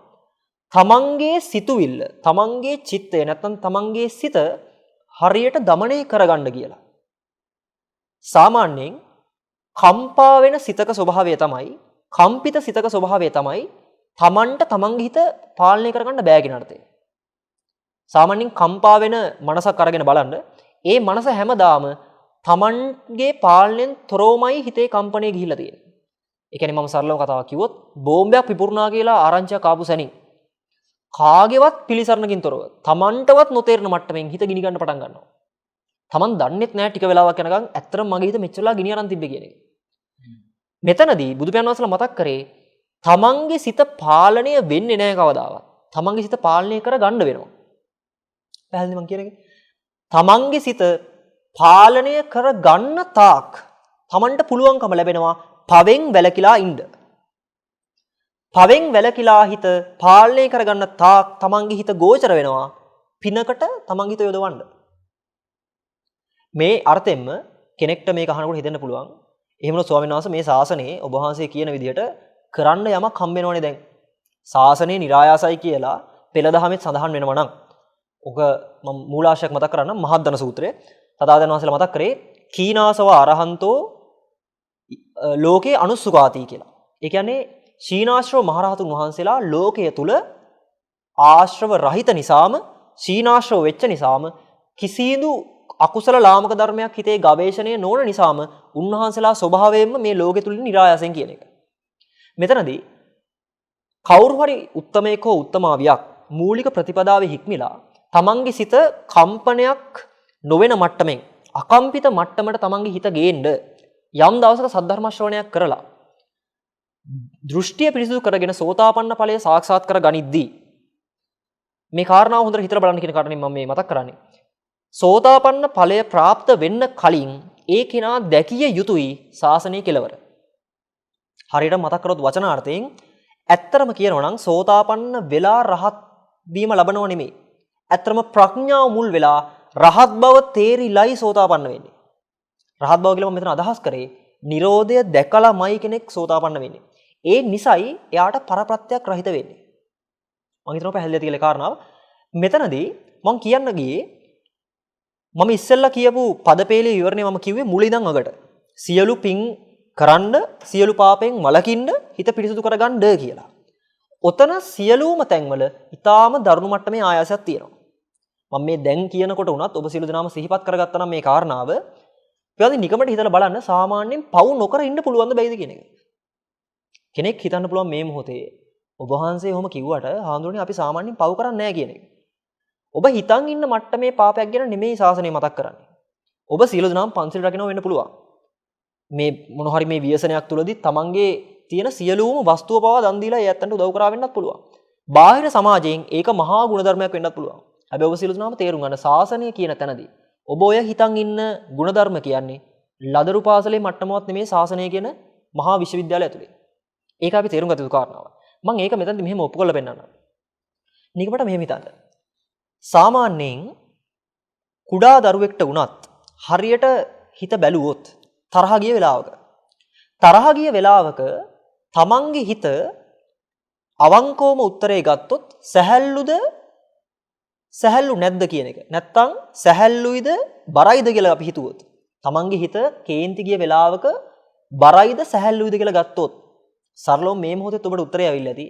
තමන්ගේ සිතුවිල්ල, තමන්ගේ චිත්තය නැත්නම් තමන්ගේ සිත හරියට দমনය කරගන්න කියලා. සාමාන්‍යයෙන් කම්පා වෙන සිතක ස්වභාවය තමයි, කම්පිත සිතක ස්වභාවය තමයි තමන්ට තමන්ගේ හිත පාලනය කරගන්න බෑ කියන අර්ථය. සාමාන්‍යයෙන් කම්පා වෙන මනසක් අරගෙන බලන්න, ඒ මනස හැමදාම තමන්ගේ පාලනයෙන් තොරවමයි හිතේ කම්පණය ගිහිල්ලා තියෙන්නේ. ඒ කියන්නේ මම සරලව කතාවක් කිව්වොත් බෝම්බයක් පිපුරුණා කියලා ආරංචියක් ආපු සැනින් කාගේවත් පිළිසරණකින් තොරව තමන්ටවත් නොතේරෙන මට්ටමින් හිත ගිනි ගන්න පටන් ගන්නවා. තමන් දන්නෙත් නැහැ ටික වෙලාවක් යනකම් ඇත්තටම මගේ හිත මෙච්චරලා ගිනි අරන් තිබ්බේ කියන එක. මෙතනදී බුදු පියාණන් වහන්සේලා මතක් කරේ තමන්ගේ සිත පාලනය වෙන්නේ නැහැ කවදාවත්. තමන්ගේ සිත පාලනය කර ගන්න වෙනවා. පැහැදිලිද මං කියන්නේ? තමන්ගේ සිත පාලනය කර ගන්න තාක් තමන්ට පුළුවන්කම ලැබෙනවා පවෙන් වැළකීලා ඉන්න. පවෙන් වැළකීලා හිත පාලනය කරගන්න තාක් තමන්ගේ හිත ගෝචර වෙනවා පිනකට තමන්ගේ හිත යොදවන්න. මේ අර්ථයෙන්ම කෙනෙක්ට මේක අහනකොට හිතෙන්න පුළුවන් එහෙමනොත් ස්වාමීන් වහන්සේ මේ ශාසනයේ ඔබ වහන්සේ කියන විදිහට කරන්න යමක් හම්බ වෙනවනේ දැන්. ශාසනයේ નિરાයාසයි කියලා පෙළ දහමෙත් සඳහන් වෙනවා නම් ඔක මම මූලාශ්‍රයක් මතක් කරන්න මහද්දන සූත්‍රයේ තථාගතයන් වහන්සේලා මතක් කරේ කීනාසව අරහන්තෝ ලෝකේ අනුස්සුකාති කියලා. ඒ කියන්නේ ශීනාශ්‍රව මහරහතුන් වහන්සේලා ලෝකයේ තුල ආශ්‍රව රහිත නිසාම ශීනාශ්‍රව වෙච්ච නිසාම කිසිදු අකුසල ලාමක ධර්මයක් හිතේ ගවේෂණය නොවන නිසාම උන්වහන්සේලා ස්වභාවයෙන්ම මේ ලෝකෙ තුලින් નિરાයාසයෙන් කියන එක. මෙතනදී කවුරු හරි උත්තමයෙක් හෝ උත්තමාවියක් මූලික ප්‍රතිපදාවේ හික්මිලා තමන්ගේ සිත කම්පනයක් නොවන මට්ටමින් අකම්පිත මට්ටමට තමන්ගේ හිත ගේන්න යම් දවසක සද්ධර්ම ශ්‍රවණයක් කරලා දෘෂ්ටිය පිරිසිදු කරගෙන සෝතාපන්න ඵලය සාක්ෂාත් කර ගනිද්දී මේ කාරණාව හොඳට හිතලා බලන්න කියන කාරණේ මම මේ මතක් කරන්නේ. සෝතාපන්න ඵලය પ્રાપ્ત වෙන්න කලින් ඒ කෙනා දැකිය යුතුයි ශාසනයේ කෙලවර. හරියට මතක් කරොත් වචනාර්ථයෙන් ඇත්තරම කියනවා නම් සෝතාපන්න වෙලා රහත් වීම ලබනව නෙමෙයි. ඇත්තරම ප්‍රඥාව මුල් වෙලා රහත් බව තේරිලයි සෝතාපන්න වෙන්නේ. රහත් බව කියලා මම මෙතන අදහස් කරේ නිරෝධය දැකලාමයි කෙනෙක් සෝතාපන්න වෙන්නේ. ඒ නිසයි එයාට පරප්‍රත්‍යක් රහිත වෙන්නේ. මම හිතනවා පැහැදිලිද කියලා කාරණාව. මෙතනදී මම කියන්න ගියේ මම ඉස්සෙල්ලා කියපු පදපේලේ විවරණය මම කිව්වේ මුල ඉඳන් අගට. සියලු පින් කරන්න සියලු පාපෙන් වළකින්න හිත පිරිසුදු කරගන්න කියලා. ඔතන සියලුම තැන්වල ඊටාම දරුණු මට්ටමේ ආයාසයක් තියෙනවා. මම මේ දැන් කියනකොට උනත් ඔබ සියලු දෙනාම සිහිපත් කරගත්තා නම් මේ කාරණාව ඊපස්සේ නිකමට හිතලා බලන්න සාමාන්‍යයෙන් පව් නොකර ඉන්න පුළුවන්ද බැයිද කියන එක. කෙනෙක් හිතන්න පුළුවන් මේ මොහොතේ ඔබ වහන්සේ ඔහොම කිව්වට හාමුදුරනේ අපි සාමාන්‍යයෙන් පව් කරන්නේ නැහැ කියන එක. ඔබ හිතන් ඉන්න මට්ටමේ පාපයක් ගැන නෙමෙයි ශාසනය මතක් කරන්නේ. ඔබ සියලු දෙනාම පන්සිල් රකින්න වෙන්න පුළුවන්. මේ මොන හරි මේ ව්‍යසනයක් තුලදී තමන්ගේ තියෙන සියලුම වස්තුව පවා දන් දීලා ඒ ඇත්තන්ට උදව් කරා වෙන්නත් පුළුවන්. බාහිර සමාජයෙන් ඒක මහා ගුණධර්මයක් වෙන්නත් පුළුවන්. හැබැයි ඔබ සියලු දෙනාම තේරුම් ගන්න ශාසනය කියන තැනදී ඔබ ඔය හිතන් ඉන්න ගුණධර්ම කියන්නේ ලදරු පාසලේ මට්ටමවත් නෙමෙයි ශාසනය කියන මහා විශ්වවිද්‍යාලය ඇතුලේ. ඒක අපි තේරුම් ගත යුතු කාරණාවක්. මම ඒක මෙතනදී මෙහෙම ඔප්පු කරලා පෙන්නන්නම්. නිකමට මෙහෙම හිතන්න. සාමාන්‍යයෙන් කුඩා දරුවෙක්ට වුණත් හරියට හිත බැලුවොත් තරහ ගිය වෙලාවක තමන්ගේ හිත අවංකවම උත්තරේ ගත්තොත් සැහැල්ලු නැද්ද කියන එක. නැත්තම් සැහැල්ලුයිද බරයිද කියලා අපි හිතුවොත්. තමන්ගේ හිත කේන්ති ගිය වෙලාවක බරයිද සැහැල්ලුයිද කියලා ගත්තොත් සරලව මේ මොහොතේ ඔබට උත්තරය ඇවිල්ලා ඇති.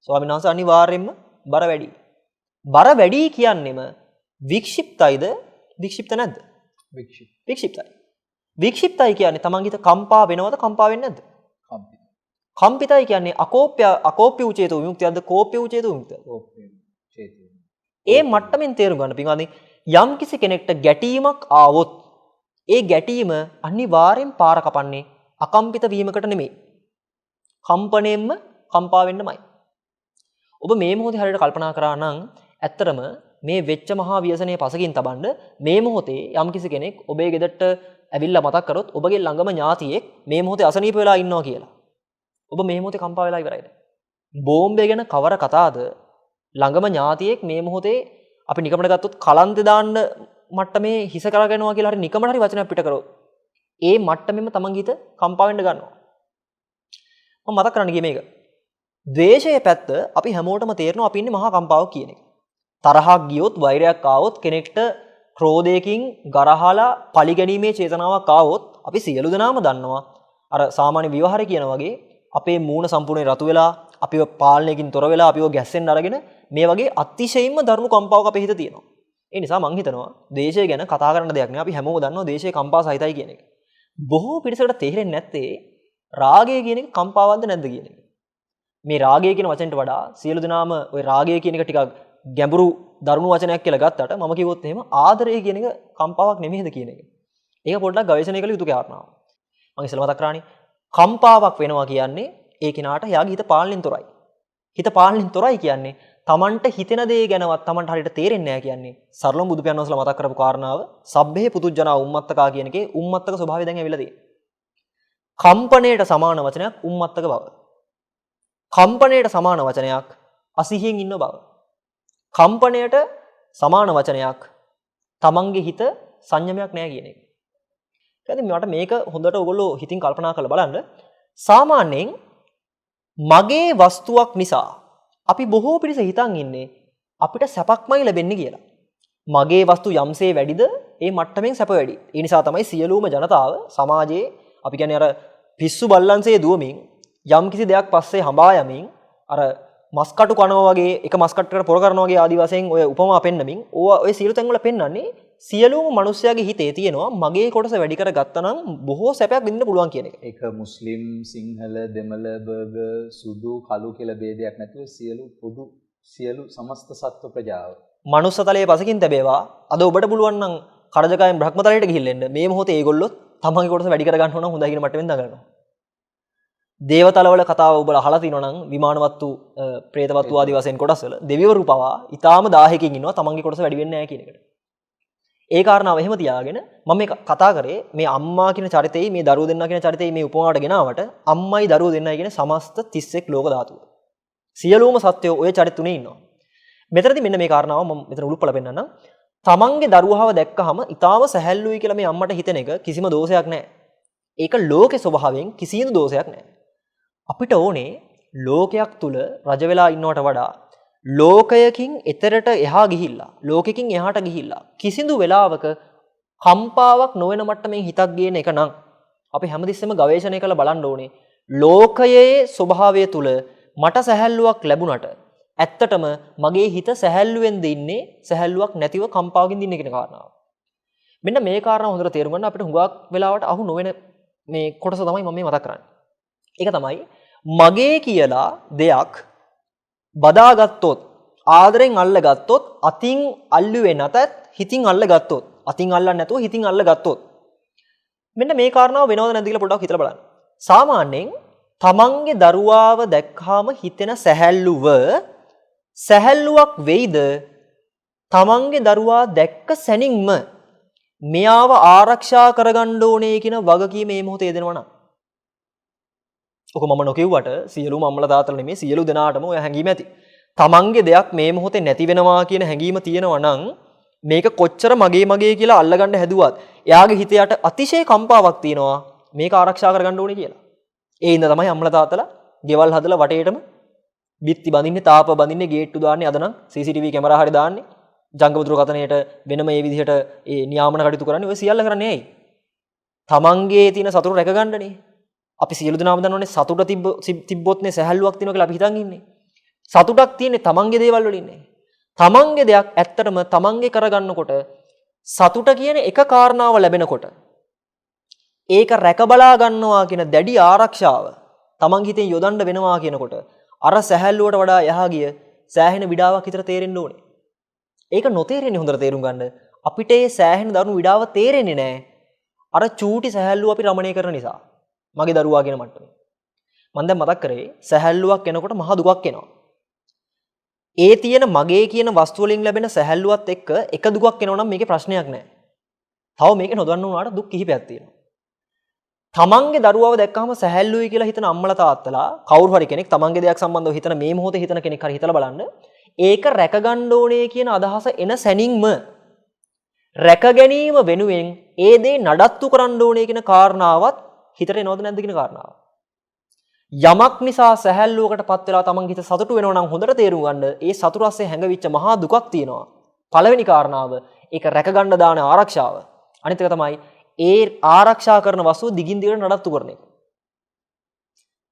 ස්වාමීන් වහන්සේ අනිවාර්යයෙන්ම බර වැඩි. බර වැඩි කියන්නේම වික්ෂිප්තයිද වික්ෂිප්ත නැද්ද? වික්ෂිප්තයි. වික්ෂිප්තයි කියන්නේ තමන්ගේ හිත කම්පා වෙනවද කම්පා වෙන්නේ නැද්ද? කම්පිතයි කියන්නේ අකෝප්‍ය උචේතෝ විමුක්තියක්ද කෝප්‍ය උචේතෝ විමුක්තියක්ද? ඒ මට්ටමින් තේරුම් ගන්න පින්වත්නි යම් කිසි කෙනෙක්ට ගැටීමක් ආවොත් ඒ ගැටීම අනිවාර්යෙන් පාර කපන්නේ අකම්පිත වීමකට නෙමෙයි. කම්පණයෙන්ම කම්පා වෙන්නමයි. ඔබ මේ මොහොතේ හරියට කල්පනා කරා නම් ඇත්තටම මේ වෙච්ච මහා ව්‍යසනයේ පසකින් තබන්න මේ මොහොතේ යම් කිසි කෙනෙක් ඔබේ ගෙදරට ඇවිල්ලා මතක් කරොත් ඔබගේ ළඟම ඥාතියෙක් මේ මොහොතේ අසනීප වෙලා ඉන්නවා කියලා. ඔබ මේ මොහොතේ කම්පා වෙලා ඉවරයිද? බෝම්බේ ගැන කවර කතාවද ළඟම ඥාතියෙක් මේ මොහොතේ අපි නිකමට ගත්තොත් කලන්තේ දාන්න මට්ටමේ හිස කරගෙනවා කියලා හරි නිකමට හරි වචනයක් පිට කරොත් ඒ මට්ටමෙම තමන්ගේ හිත කම්පා වෙන්න ගන්නවා. මම මතක් කරන්න ගියේ මේක. ද්වේෂයේ පැත්ත අපි හැමෝටම තේරෙනවා අපි ඉන්නේ මහා කම්පාවක් කියන එක. තරහක් ගියොත් වෛරයක් ආවොත් කෙනෙක්ට ක්‍රෝධයකින් ගරහලා පරිගැනීමේ චේතනාවක් ආවොත් අපි සියලු දෙනාම දන්නවා අර සාමාන්‍ය විවහාරය කියන වගේ අපේ මූණ සම්පූර්ණයෙන් රතු වෙලා අපිව පාලනයකින් තොර වෙලා අපිව ගැස්සෙන්න අරගෙන මේ වගේ අතිශයින්ම දරුණු කම්පාවක් අපේ හිත තියෙනවා. ඒ නිසා මං හිතනවා දේශය ගැන කතා කරන්න දෙයක් නෑ. අපි හැමෝම දන්නවා දේශය කම්පා සහිතයි කියන එක. බොහෝ පිරිසකට තේරෙන්නේ නැත්තේ රාගය කියන එක කම්පාවක්ද නැද්ද කියන එක. මේ රාගය කියන වචනට වඩා සියලු දෙනාම ওই රාගය කියන එක ටිකක් ගැඹුරු දරුණු වචනයක් කියලා ගත්තට මම කිව්වොත් එහෙම ආදරය කියන එක කම්පාවක් නෙමෙයිද කියන එක. ඒක පොඩ්ඩක් ගවේෂණය කළ යුතු කාරණාවක්. මම ඉස්සෙල්ලා මතක් කරානේ කම්පාවක් වෙනවා කියන්නේ ඒ කෙනාට යාගේ හිත පාලනයෙන් තොරයි. හිත පාලනයෙන් තොරයි කියන්නේ තමන්ට හිතෙන දේ ගැනවත් තමන්ට හරියට තේරෙන්නේ නැහැ කියන්නේ. සරලම බුදු පියාණන් වහන්සේලා මතක් කරපු කාරණාව සබ්බේ පුතුජනා උම්මත්තකා කියන එකේ උම්මත්තක ස්වභාවය දැන් ඇවිල්ලා තියෙනවා. කම්පණයට සමාන වචනයක් උම්මත්තක බව. කම්පණයට සමාන වචනයක් අසිහියෙන් ඉන්න බව. කම්පණයට සමාන වචනයක් තමන්ගේ හිත සංයමයක් නැහැ කියන එක. ඉතින් මට මේක හොඳට ඔයගොල්ලෝ හිතින් කල්පනා කරලා බලන්න. සාමාන්‍යයෙන් මගේ වස්තුවක් නිසා අපි බොහෝ පිරිස හිතන් ඉන්නේ අපිට සැපක්මයි ලැබෙන්නේ කියලා. මගේ වස්තු යම්සේ වැඩිද ඒ මට්ටමින් සැප වැඩි. ඒ නිසා තමයි සියලුම ජනතාව සමාජයේ අපි කියන්නේ අර පිස්සු බල්ලන්සේ දුවමින් යම් කිසි දෙයක් පස්සේ හඹා යමින් අර මස්කටු කනවා වගේ එක මස්කට්ටකට පොර කරනවා වගේ ආදි වශයෙන් ඔය උපමා පෙන්නමින් ඕවා ඔය සියලු තැන් වල පෙන්වන්නේ සියලුම මිනිස්යාගේ හිතේ තියෙනවා මගේ කොටස වැඩි කරගත්තා නම් බොහෝ සැපයක් විඳින්න පුළුවන් කියන එක. ඒක මුස්ලිම්, සිංහල, දෙමළ, බර්ගර්, සුදු, කළු කියලා ભેදයක් නැතුව සියලු සමස්ත සත්ව ප්‍රජාව. මනුස්ස තලයේ පසකින් තැබේවා. අද ඔබට පුළුවන් නම් කඩජකායෙන් බ්‍රහ්ම තලයට ගිහිල්ලා එන්න. මේ මොහොතේ ඒගොල්ලෝ තමන්ගේ කොටස වැඩි කර ගන්න ඕන හොඳයි කියන මට්ටමින් දඟලනවා. දේවතලවල කතාව ඔබලා අහලා තිනවා නම් විමානවත්තු, പ്രേතවත්තු ආදී වශයෙන් කොටස්වල දෙවිවරු පවා ඊටාම 1000කින් ඉන්නවා තමන්ගේ කොටස වැඩි වෙන්නේ නැහැ කියන එකට. ඒ කාරණාව එහෙම තියාගෙන මම මේ කතා කරේ මේ අම්මා කියන චරිතයයි මේ දරුවෝ දෙන්නා කියන චරිතයයි මේ උපමාවට ගෙනාවට අම්මයි දරුවෝ දෙන්නයි කියන සමස්ත 31 ලෝක ධාතුව. සියලුම සත්වෝ ওই චරිත තුනේ ඉන්නවා. මෙතනදී මෙන්න මේ කාරණාව මම මෙතන උලුප්පල පෙන්නන්නම්. තමන්ගේ දරුවහව දැක්කහම ඊටාම සැහැල්ලුයි කියලා මේ අම්මට හිතෙන එක කිසිම දෝෂයක් නැහැ. ඒක ලෝකේ ස්වභාවයෙන් කිසිම දෝෂයක් නැහැ. අපිට ඕනේ ලෝකයක් තුල රජ වෙලා ඉන්නවට වඩා ලෝකයකින් එතරට එහා ගිහිල්ලා ලෝකෙකින් එහාට ගිහිල්ලා කිසිදු වෙලාවක කම්පාවක් නොවන මට්ටමින් හිතක් ගේන එක නම් අපි හැමතිස්සෙම ගවේෂණය කරලා බලන්න ඕනේ ලෝකයේ ස්වභාවය තුල මට සැහැල්ලුවක් ලැබුණට ඇත්තටම මගේ හිත සැහැල්ලුවෙන්ද ඉන්නේ සැහැල්ලුවක් නැතිව කම්පාවකින් ඉන්නේ කියන කාරණාව. මෙන්න මේ කාරණාව හොඳට තේරුම් ගන්න අපිට හුඟක් වෙලාවට අහු නොවන මේ කොටස තමයි මම මේ මතක් කරන්නේ. ඒක තමයි මගේ කියලා දෙයක් බදාගත්තොත් ආදරෙන් අල්ලගත්තොත් අතින් අල්ලුවේ නැතත් හිතින් අල්ලගත්තොත් අතින් අල්ලන්නේ නැතුව හිතින් අල්ලගත්තොත් මෙන්න මේ කාරණාව වෙනවද නැද්ද කියලා පොඩ්ඩක් හිතලා බලන්න. සාමාන්‍යයෙන් තමන්ගේ දරුවාව දැක්කාම හිතෙන සැහැල්ලුවක් වෙයිද තමන්ගේ දරුවා දැක්ක සැනින්ම මෙයාව ආරක්ෂා කරගන්න ඕනේ කියන වගකීම මේ මොහොතේ දෙනවා නම් ඔක මම නොකියුවට සියලුම අම්මලා තාත්තලා නෙමෙයි සියලු දෙනාටම ඔය හැඟීම ඇති. තමන්ගේ දෙයක් මේ මොහොතේ නැති වෙනවා කියන හැඟීම තියෙනවා නම් මේක කොච්චර මගේ කියලා අල්ලගන්න හැදුවත් එයාගේ හිත යට අතිශය කම්පාවක් තියෙනවා මේක ආරක්ෂා කරගන්න ඕනේ කියලා. ඒ ඉඳ තමයි අම්මලා තාත්තලා ගෙවල් හදලා වටේටම බිත්ති බඳින්නේ, තාප බඳින්නේ, ගේට්ටු දාන්නේ, අද නම් CCTV කැමරා හරි දාන්නේ, ජංගම දුරකථනයට වෙනම මේ විදිහට ඒ නියාමන කටයුතු කරන්නේ ඔය සියල්ල කරන්නේ ඇයි? තමන්ගේ තියෙන සතුට රැක ගන්නනේ. අපි සියලු දෙනාම දන්නවනේ සතුට තිබ්බොත්නේ සැහැල්ලුවක් තියෙනවා කියලා අපි හිතන් ඉන්නේ. සතුටක් තියෙන්නේ තමන්ගේ දේවල් වල ඉන්නේ. තමන්ගේ දෙයක් ඇත්තටම තමන්ගේ කරගන්නකොට සතුට කියන එක කාරණාව ලැබෙනකොට ඒක රැක බලා ගන්නවා කියන දැඩි ආරක්ෂාව තමන්ගේ හිතෙන් යොදන්න වෙනවා කියනකොට අර සැහැල්ලුවට වඩා යහා ගිය සෑහෙන විඩාවක් විතර තේරෙන්න ඕනේ. ඒක නොතේරෙන්නේ හොඳට තේරුම් ගන්න. අපිට ඒ සෑහෙන දරුණු විඩාව තේරෙන්නේ නැහැ. අර චූටි සැහැල්ලුව අපි රමණය කරන නිසා. මගේ දරුවා කියන මට්ටමේ. මම දැන් මතක් කරේ සැහැල්ලුවක් එනකොට මහ දුකක් එනවා. ඒ තියෙන මගේ කියන වස්තු වලින් ලැබෙන සැහැල්ලුවත් එක්ක එක දුකක් එනවා නම් මේකේ ප්‍රශ්නයක් නැහැ. තව මේක නොදන්න උනාට දුක් කිහිපයක් තියෙනවා. තමන්ගේ දරුවව දැක්කම සැහැල්ලුයි කියලා හිතන අම්මලා තාත්තලා කවුරු හරි කෙනෙක් තමන්ගේ දෙයක් සම්බන්ධව හිතන මේ මොහොතේ හිතන කෙනෙක් හරි හිතලා බලන්න. ඒක රැක ගන්න ඕනේ කියන අදහස එන සැනින්ම රැක ගැනීම වෙනුවෙන් ඒ දේ නඩත්තු කරන්න ඕනේ කියන කාරණාවත් හිතට එනවද නැද්ද කියන කාරණාව. යමක් නිසා සැහැල්ලුවකටපත් වෙලා තමන්ගේ හිත සතුටු වෙනවා නම් හොඳට තේරුම් ගන්න ඒ සතුට රසයෙන් හැඟවිච්ච මහා දුකක් තියෙනවා. පළවෙනි කාරණාව ඒක රැක ගන්න දාන ආරක්ෂාව. අනිත් එක තමයි ඒ ආරක්ෂා කරන වස්තුව දිගින් දිගට නඩත්තු කරන එක.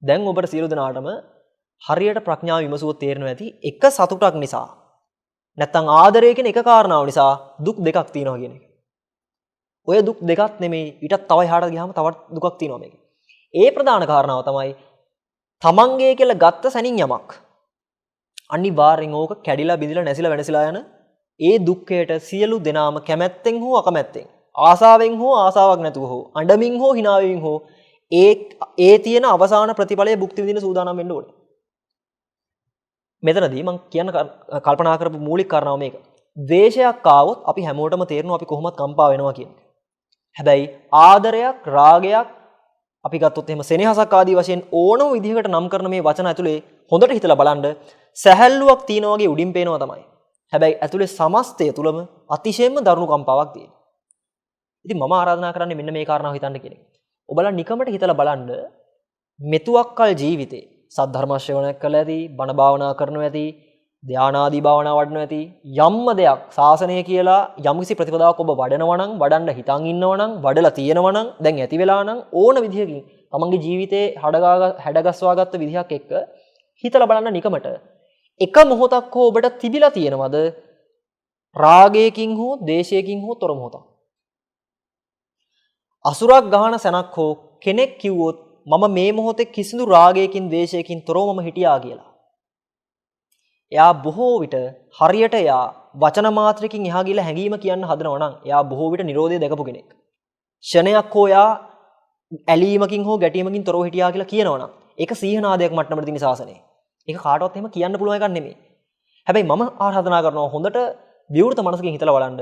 දැන් ඔබට සියලු දෙනාටම හරියට ප්‍රඥාව විමසුවොත් තේරෙනවා ඇති එක සතුටක් නිසා නැත්තම් ආදරය කියන එක කාරණාව නිසා දුක් දෙකක් තියෙනවා කියන එක. ඔය දුක් දෙකක් නෙමෙයි ඊටත් තව එහාට ගියාම තවත් දුකක් තියෙනවා මේකේ. ඒ ප්‍රධාන කාරණාව තමයි තමන්ගේ කියලා ගත්ත සැනින් යමක් අනිවාර්යෙන් ඕක කැඩිලා බිඳිලා නැසිලා වෙනසිලා යන ඒ දුක්ඛයට සියලු දෙනාම කැමැත්තෙන් හෝ අකමැත්තෙන් ආසාවෙන් හෝ ආසාවක් නැතුව හෝ අඬමින් හෝ hina වෙමින් හෝ ඒ තියෙන අවසාන ප්‍රතිඵලය භුක්ති විඳින සූදානම් වෙන්න ඕනේ. මෙතනදී මම කියන්න කල්පනා කරපු මූලික කාරණාව මේක. ද්වේෂයක් ආවොත් අපි හැමෝටම තේරෙනවා අපි කොහොමද කම්පා වෙනවා කියන එක. හැබැයි ආදරයක් රාගයක් අපි ගත්තොත් එහෙම සෙනෙහසක් ආදී වශයෙන් ඕනම විදිහකට නම් කරන මේ වචන ඇතුලේ හොඳට හිතලා බලන්න සැහැල්ලුවක් තියෙනවා වගේ උඩින් පේනවා තමයි. හැබැයි ඇතුලේ සමස්තය තුලම අතිශයින්ම දරුණු කම්පාවක් තියෙනවා. ඉතින් මම ආරාධනා කරන්නේ මෙන්න මේ කාරණාව හිතන්න කියන එක. ඔබලා නිකමට හිතලා බලන්න මෙතුවක්කල් ජීවිතේ සද්ධර්ම ශ්‍රවණය කළ ඇති, බණ භාවනා කරනවා ඇති, ධානාදී භාවනා වඩනවා ඇති යම්ම දෙයක් ශාසනය කියලා යම්කිසි ප්‍රතිපදාවක් ඔබ වඩනවා නම්, වඩන්න හිතන් ඉන්නවා නම්, වඩලා තියෙනවා නම්, දැන් ඇති වෙලා නම් ඕන විදිහකින් තමන්ගේ ජීවිතේ හැඩගස්වාගත්ත විදිහක් එක්ක හිතලා බලන්න නිකමට එක මොහොතක් හෝ ඔබට තිබිලා තියෙනවද රාගයකින් හෝ දේශයකින් හෝ තොර මොහොතක්? අසුරක් ගහන සැනක් හෝ කෙනෙක් කිව්වොත් මම මේ මොහොතේ කිසිදු රාගයකින් දේශයකින් තොරව මම හිටියා කියලා. එයා බොහෝ විට හරියට එයා වචන මාත්‍රකින් එහා ගිහලා හැඟීම කියන්න හදනවා නම් එයා බොහෝ විට Nirodhe දැකපු කෙනෙක්. ෂණයක් හෝ එයා ඇලීමකින් හෝ ගැටීමකින් තොරව හිටියා කියලා කියනවා නම් ඒක සීහනාදයක් මට්ටමට තියෙන ශාසනය. ඒක කාටවත් එහෙම කියන්න පුළුවන් එකක් නෙමෙයි. හැබැයි මම ආරාධනා කරනවා හොඳට විවෘත මනසකින් හිතලා බලන්න.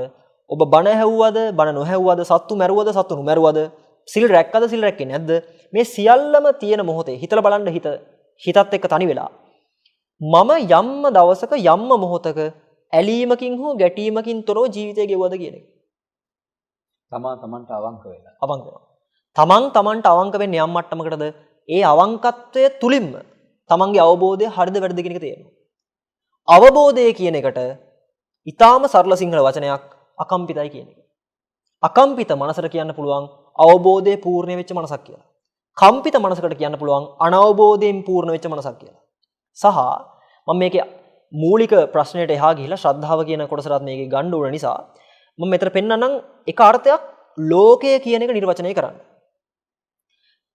ඔබ බණ ඇහුවද, බණ නොඇහුවද, සත්තු මැරුවද, සත්තු නොමැරුවද, සිල් රැක්කද, සිල් රැක්කේ නැද්ද? මේ සියල්ලම තියෙන මොහොතේ හිතලා බලන්න හිතත් එක්ක තනි වෙලා මම යම්ම දවසක යම්ම මොහොතක ඇලීමකින් හෝ ගැටීමකින් තොරව ජීවිතය ගෙවුවද කියන එක. තමන්ට අවංක වෙලා. අවංක වෙනවා. තමන්ට අවංක වෙන්නේ යම් මට්ටමකටද ඒ අවංකත්වය තුලින්ම තමන්ගේ අවබෝධය හරිද වැරදිද කියන එක තේරෙනවා. අවබෝධය කියන එකට ඊටාම සරල සිංහල වචනයක් අකම්පිතයි කියන එක. අකම්පිත මනසට කියන්න පුළුවන් අවබෝධයේ පූර්ණ වෙච්ච මනසක් කියලා. කම්පිත මනසකට කියන්න පුළුවන් අනවබෝධයෙන් පූර්ණ වෙච්ච මනසක් කියලා. සහ මම මේකේ මූලික ප්‍රශ්නයට එහා ගිහිලා ශ්‍රද්ධාව කියන කොටසට මේකේ ගන්න ඕන නිසා මම මෙතන පෙන්නන්නම් එක අර්ථයක් ලෝකය කියන එක නිර්වචනය කරන්න.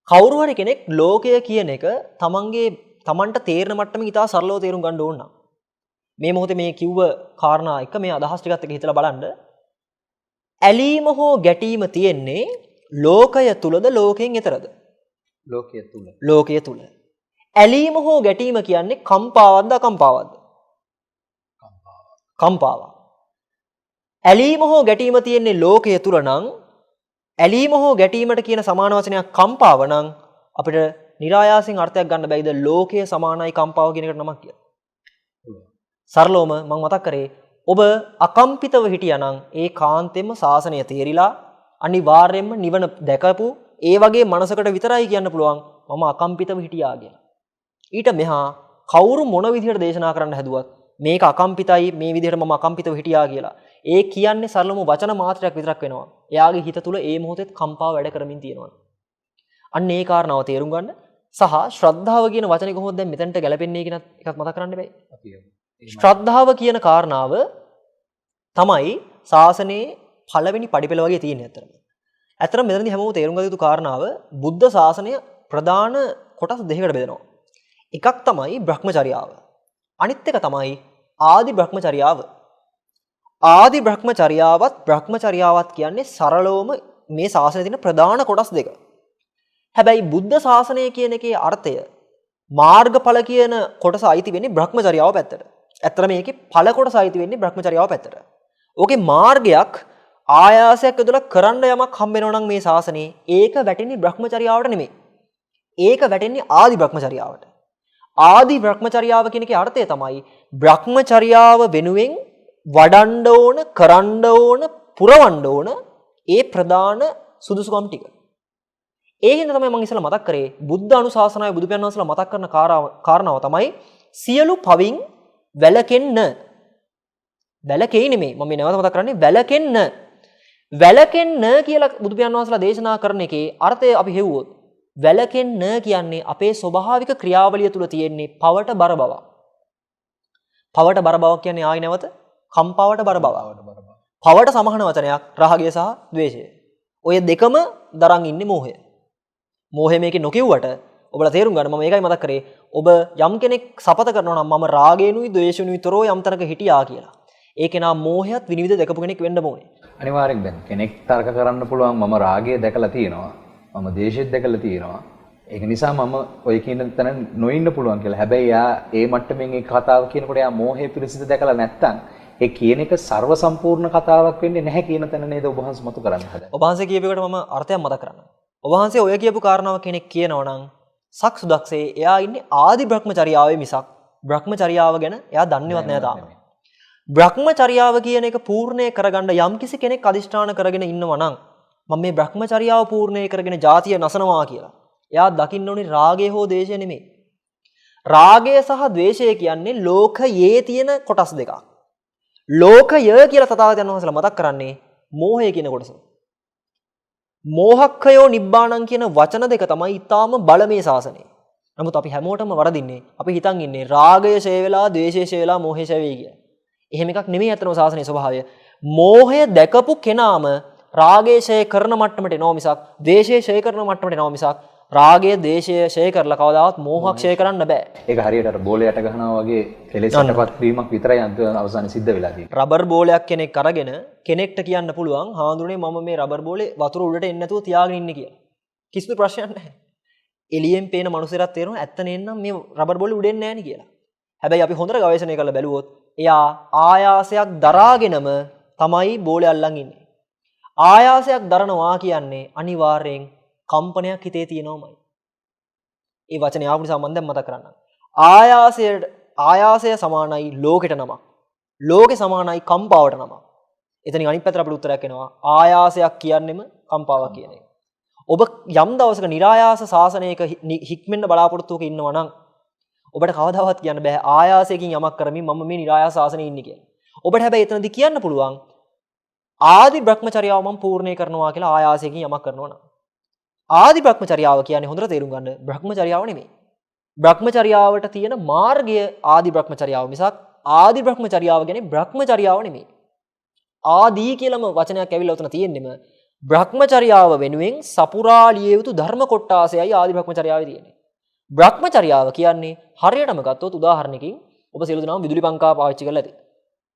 කවුරු හරි කෙනෙක් ලෝකය කියන එක තමන්ට තේරෙන මට්ටමින් ඉතා සරලව තේරුම් ගන්න ඕන නම් මේ මොහොතේ මේ කිව්ව කාරණා එක මේ අදහස් ටිකත් එක්ක හිතලා බලන්න. ඇලීම හෝ ගැටීම තියෙන්නේ ලෝකය තුලද ලෝකයෙන් එතරද? ලෝකය තුල. ඇලීම හෝ ගැටීම කියන්නේ කම්පාවක්ද අකම්පාවක්ද? කම්පාවක්. ඇලීම හෝ ගැටීම තියෙන්නේ ලෝකය තුල නම් ඇලීම හෝ ගැටීමට කියන සමාන වචනයක් කම්පාව නම් අපිට નિરાයාසයෙන් අර්ථයක් ගන්න බැයිද ලෝකය සමානයි කම්පාව කියන එකට නමක් කියලා. සරලවම මම මතක් කරේ ඔබ අකම්පිතව හිටියානම් ඒ කාන්තෙම ශාසනය තේරිලා අනිවාර්යයෙන්ම නිවන දැකපු ඒ වගේ මනසකට විතරයි කියන්න පුළුවන් මම අකම්පිතව හිටියා කියලා. ඊට මෙහා කවුරු මොන විදිහට දේශනා කරන්න හැදුවත් මේක අකම්පිතයි මේ විදිහට මම අකම්පිතව හිටියා කියලා. ඒ කියන්නේ සරලම වචන මාත්‍රයක් විතරක් වෙනවා. එයාගේ හිත තුල ඒ මොහොතේ කම්පාව වැඩ කරමින් තියෙනවා. අන්න ඒ කාරණාව තේරුම් ගන්න සහ ශ්‍රද්ධාව කියන වචනේ කොහොමද දැන් මෙතනට ගැලපෙන්නේ කියන එකත් මතක් කරන්න බෑ. ශ්‍රද්ධාව කියන කාරණාව තමයි ශාසනයේ පළවෙනි පඩිපෙළ වගේ තියෙන්නේ අතරම. අතරම මෙතනදී හැමෝම තේරුම් ගත යුතු කාරණාව බුද්ධ ශාසනය ප්‍රධාන කොටස් දෙකකට බෙදෙනවා. එකක් තමයි බ්‍රහ්මචර්යාව. අනිත් එක තමයි ආදි බ්‍රහ්මචර්යාව. ආදි බ්‍රහ්මචර්යාවත් කියන්නේ සරලවම මේ ශාසනයේ තියෙන ප්‍රධාන කොටස් දෙක. හැබැයි බුද්ධ ශාසනය කියන එකේ අර්ථය මාර්ගඵල කියන කොටස අයිති වෙන්නේ බ්‍රහ්මචර්යාව පැත්තට. ඇත්තට මේකේ ඵල කොටස අයිති වෙන්නේ බ්‍රහ්මචර්යාව පැත්තට. ඕකේ මාර්ගයක් ආයාසයක් යොදලා කරන්න යමක් හම්බ වෙනවා නම් මේ ශාසනයේ ඒක වැටෙන්නේ බ්‍රහ්මචර්යාවට නෙමෙයි. ඒක වැටෙන්නේ ආදි බ්‍රහ්මචර්යාවට. ආදි බ්‍රහ්මචර්යාව කියන එකේ අර්ථය තමයි බ්‍රහ්මචර්යාව වෙනුවෙන් වඩන්න ඕන, කරන්න ඕන, පුරවන්න ඕන ඒ ප්‍රධාන සුදුසුකම් ටික. ඒ හින්දා තමයි මම ඉස්සෙල්ලා මතක් කරේ බුද්ධ අනුශාසනාවේ බුදු පියාණන් වහන්සේලා මතක් කරන කාරණාව තමයි සියලු පවින් වැළකෙන්න. වැළකෙයි නෙමෙයි මම මේ නැවත මතක් කරන්නේ වැළකෙන්න. වැළකෙන්න කියලා බුදු පියාණන් වහන්සේලා දේශනා කරන එකේ අර්ථය අපි හෙව්වොත් වැළකෙන්න කියන්නේ අපේ ස්වභාවික ක්‍රියාවලිය තුල තියෙන්නේ පවට බර බව. පවට බර බව කියන්නේ ආයි නැවත කම්පාවට බර බව. පවට සමාන වචනයක් රාගය සහ ද්වේෂය. ඔය දෙකම දරන් ඉන්නේ මෝහය. මෝහය මේකේ නොකියුවට ඔබලා තේරුම් ගන්න මම මේකයි මතක් කරේ ඔබ යම් කෙනෙක් සපත කරනවා නම් මම රාගේනුයි ද්වේෂේනුයි තොරව යම් තරක හිටියා කියලා. ඒ කෙනා මෝහයත් විනිවිද දැකපු කෙනෙක් වෙන්න ඕනේ. අනිවාර්යෙන් දැන් කෙනෙක් තර්ක කරන්න පුළුවන් මම රාගය දැකලා තියෙනවා. මම ද්වේෂෙත් දැකලා තියෙනවා. ඒක නිසා මම ඔය කියන තැන නොඉන්න පුළුවන් කියලා. හැබැයි යා ඒ මට්ටමින් ඒ කතාව කියනකොට යා මෝහය පිරිසිදු දැකලා නැත්තම් ඒ කියන එක ਸਰව සම්පූර්ණ කතාවක් වෙන්නේ නැහැ කියන තැන නේද ඔබ වහන්සේ මතු කරන්න හදන්නේ. ඔබ වහන්සේ කියපු එකට මම අර්ථයක් මතක් කරන්නම්. ඔබ වහන්සේ ඔය කියපු කාරණාව කෙනෙක් කියනවා නම් සක්සුදක්සේ එයා ඉන්නේ ආදි බ්‍රහ්මචර්යාවේ මිසක් බ්‍රහ්මචර්යාව ගැන එයා දන්නේවත් නැහැ තාම. බ්‍රහ්මචර්යාව කියන එක පූර්ණේ කරගන්න යම්කිසි කෙනෙක් අදිෂ්ඨාන කරගෙන ඉන්නවා නම් මම මේ බ්‍රහ්මචර්යාව පූර්ණේ කරගෙන ජාතිය නසනවා කියලා. එයා දකින්න ඕනේ රාගය හෝ ද්වේෂය නෙමෙයි. රාගය සහ ද්වේෂය කියන්නේ ලෝකයේ තියෙන කොටස් දෙකක්. ලෝකය කියලා තථාගතයන් වහන්සේලා මතක් කරන්නේ මෝහය කියන කොටස. මෝහක්ඛයෝ නිබ්බාණං කියන වචන දෙක තමයි ඊටාම බලමේ ශාසනය. නමුත් අපි හැමෝටම වරදින්නේ අපි හිතන් ඉන්නේ රාගය ඡය වෙලා ද්වේෂය ඡය වෙලා මෝහය ඡය වෙයි කියලා. එහෙම එකක් නෙමෙයි අතනම ශාසනයේ ස්වභාවය. මෝහය දැකපු කෙනාම රාගය ඡය කරන මට්ටමට එනවා මිසක් ද්වේෂය ඡය කරන මට්ටමට එනවා මිසක් රාගය ද්වේෂය ඡය කරලා කවදාවත් මෝහක් ඡය කරන්න බෑ. ඒක හරියට අර බෝලයට ගහනවා වගේ කෙලෙසටපත් වීමක් විතරයි අවසානයේ සිද්ධ වෙලා තියෙන්නේ. රබර් බෝලයක් කෙනෙක් අරගෙන කෙනෙක්ට කියන්න පුළුවන් හාඳුනේ මම මේ රබර් බෝලේ වතුර උඩට එන්නේ නැතුව තියාගෙන ඉන්නේ කියලා. කිසිදු ප්‍රශ්නයක් නැහැ. එළියෙන් පේන මනුස්සයරත් තේරෙනවා ඇත්ත නේනම් මේ රබර් බෝලේ උඩ එන්නේ නැහැ නේ කියලා. හැබැයි අපි හොඳට ගවේෂණය කරලා බැලුවොත් එයා ආයාසයක් දරාගෙනම තමයි බෝලේ අල්ලන් ඉන්නේ. ආයාසයක් දරනවා කියන්නේ අනිවාර්යෙන් කම්පනයක් හිතේ තියෙනවමයි. ඒ වචනේ ආපු නිසා මම දැන් මතක් කරන්නම්. ආයාසය සමානයි ලෝකෙට නමක්. ලෝකේ සමානයි කම්පාවට නමක්. එතනින් අනිත් පැත්තට අපිට උත්තරයක් එනවා. ආයාසයක් කියන්නෙම කම්පාවක් කියන එක. ඔබ යම් දවසක નિરાයාස සාසනයක හික්මෙන්න බලාපොරොත්තුවක ඉන්නවා නම් ඔබට කවදාවත් කියන්න බෑ ආයාසයෙන් යමක් කරමින් මම මේ નિરાයාස සාසනයේ ඉන්නේ කියලා. ඔබට හැබැයි එතනදී කියන්න පුළුවන් ආදි බ්‍රහ්මචර්යාව මම පූර්ණේ කරනවා කියලා ආයාසයෙන් යමක් කරනවා නම්. ආදි බ්‍රහ්මචර්යාව කියන්නේ හොඳට තේරුම් ගන්න බ්‍රහ්මචර්යාව නෙමෙයි. බ්‍රහ්මචර්යාවට තියෙන මාර්ගය ආදි බ්‍රහ්මචර්යාව මිසක් ආදි බ්‍රහ්මචර්යාව කියන්නේ බ්‍රහ්මචර්යාව නෙමෙයි. ආදී කියලාම වචනයක් ඇවිල්ලා උතන තියෙන්නෙම බ්‍රහ්මචර්යාව වෙනුවෙන් සපුරාලිය යුතු ධර්ම කොටාසයයි ආදි බ්‍රහ්මචර්යාවේ තියෙන්නේ. බ්‍රහ්මචර්යාව කියන්නේ හරියටම ගත්තොත් උදාහරණයකින් ඔබ සියලු දෙනාම විදුලි පංකාව පාවිච්චි කරලා ඇති.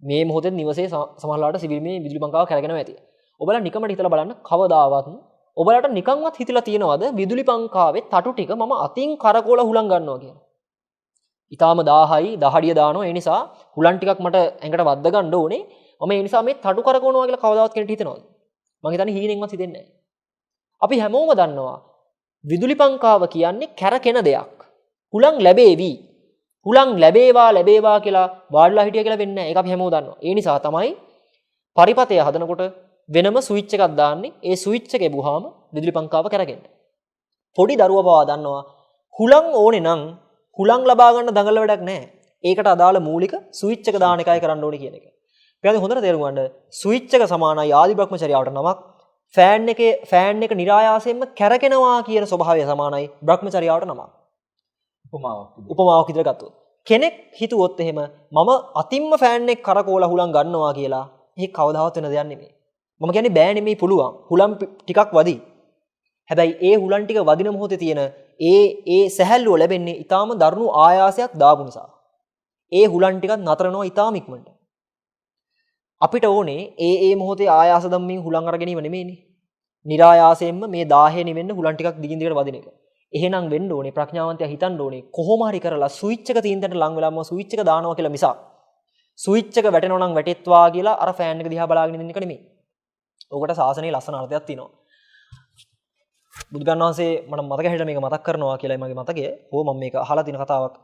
මේ මොහොතේ නිවසේ සමහරලාට සිවිල් මේ විදුලි පංකාව කරගෙනම ඇති. ඔබලා නිකමට හිතලා බලන්න කවදාවත් ඔබලාට නිකන්වත් හිතලා තියෙනවද විදුලි පංකාවේ තටු ටික මම අතින් කරකෝල හුලං ගන්නවා කියලා. ඊටාම 1000යි දහඩිය දානවා. ඒ නිසා හුලං ටිකක් මට ඇඟට වද්ද ගන්න ඕනේ. මම ඒ නිසා මේ තටු කරකවනවා කියලා කවදාවත් කෙනෙක් හිතනවද? මම හිතන්නේ හීනෙන්වත් හිතෙන්නේ නැහැ. අපි හැමෝම දන්නවා විදුලි පංකාව කියන්නේ කැරකෙන දෙයක්. හුලං ලැබේවි. හුලං ලැබේවා කියලා වාඩිලා හිටිය කියලා වෙන්නේ නැහැ. ඒක අපි හැමෝම දන්නවා. ඒ නිසා තමයි පරිපතය හදනකොට වෙනම ස්විච් එකක් දාන්නේ. ඒ ස්විච් එක එබුවාම විදුලි පංකාව කැරකෙන්න. පොඩි දරුවා පවා දන්නවා හුලං ඕනේ නම් හුලං ලබා ගන්න දඟල වැඩක් නැහැ. ඒකට අදාළ මූලික ස්විච් එක දාන එකයි කරන්න ඕනේ කියන එක. පියාදී හොඳට තේරුම් ගන්න ස්විච් එක සමානයි ආදි බ්‍රහ්මචර්යාවට නමක්. ෆෑන් එක નિરાයාසයෙන්ම කැරකෙනවා කියන ස්වභාවය සමානයි බ්‍රහ්මචර්යාවට නමක්. උපමාවක් විදිහට ගත්තොත් කෙනෙක් හිතුවොත් එහෙම මම අතින්ම ෆෑන් එක කරකෝලා හුලං ගන්නවා කියලා ඒක කවදාවත් වෙන දෙයක් නෙමෙයි. මම කියන්නේ බෑ නෙමෙයි පුළුවන්. හුලම් ටිකක් වදි. හැබැයි ඒ හුලම් ටික වදින මොහොතේ තියෙන ඒ සැහැල්ලුව ලැබෙන්නේ ඊටාම දරුණු ආයාසයක් දාපු නිසා. ඒ හුලම් ටිකක් නතර වෙනවා ඊටාම ඉක්මනට. අපිට ඕනේ ඒ මොහොතේ ආයාස ධම්මින් හුලං අරගෙනීම නෙමෙයිනේ. નિરાයාසයෙන්ම මේ 1000 නිවෙන්න හුලං ටිකක් දිගින් දිගට වදින එක. එහෙනම් වෙන්න ඕනේ ප්‍රඥාවන්තයා හිතන්න ඕනේ කොහොම හරි කරලා ස්විච් එක තියෙන තැනට ලං වෙලාම ස්විච් එක දානවා කියලා මිසක් ස්විච් එක වැටෙනවා නම් වැටෙත්වා කියලා අර ෆෑන් එක දිහා බලාගෙන ඉන්න එක නෙමෙයි. ඕකට සාසනයේ ලස්සන අර්ථයක් තියෙනවා. බුදුගන් වහන්සේ මට මතක හැටියට මේක මතක් කරනවා කියලා මගේ මතකය. මම මේක අහලා තියෙන කතාවක්.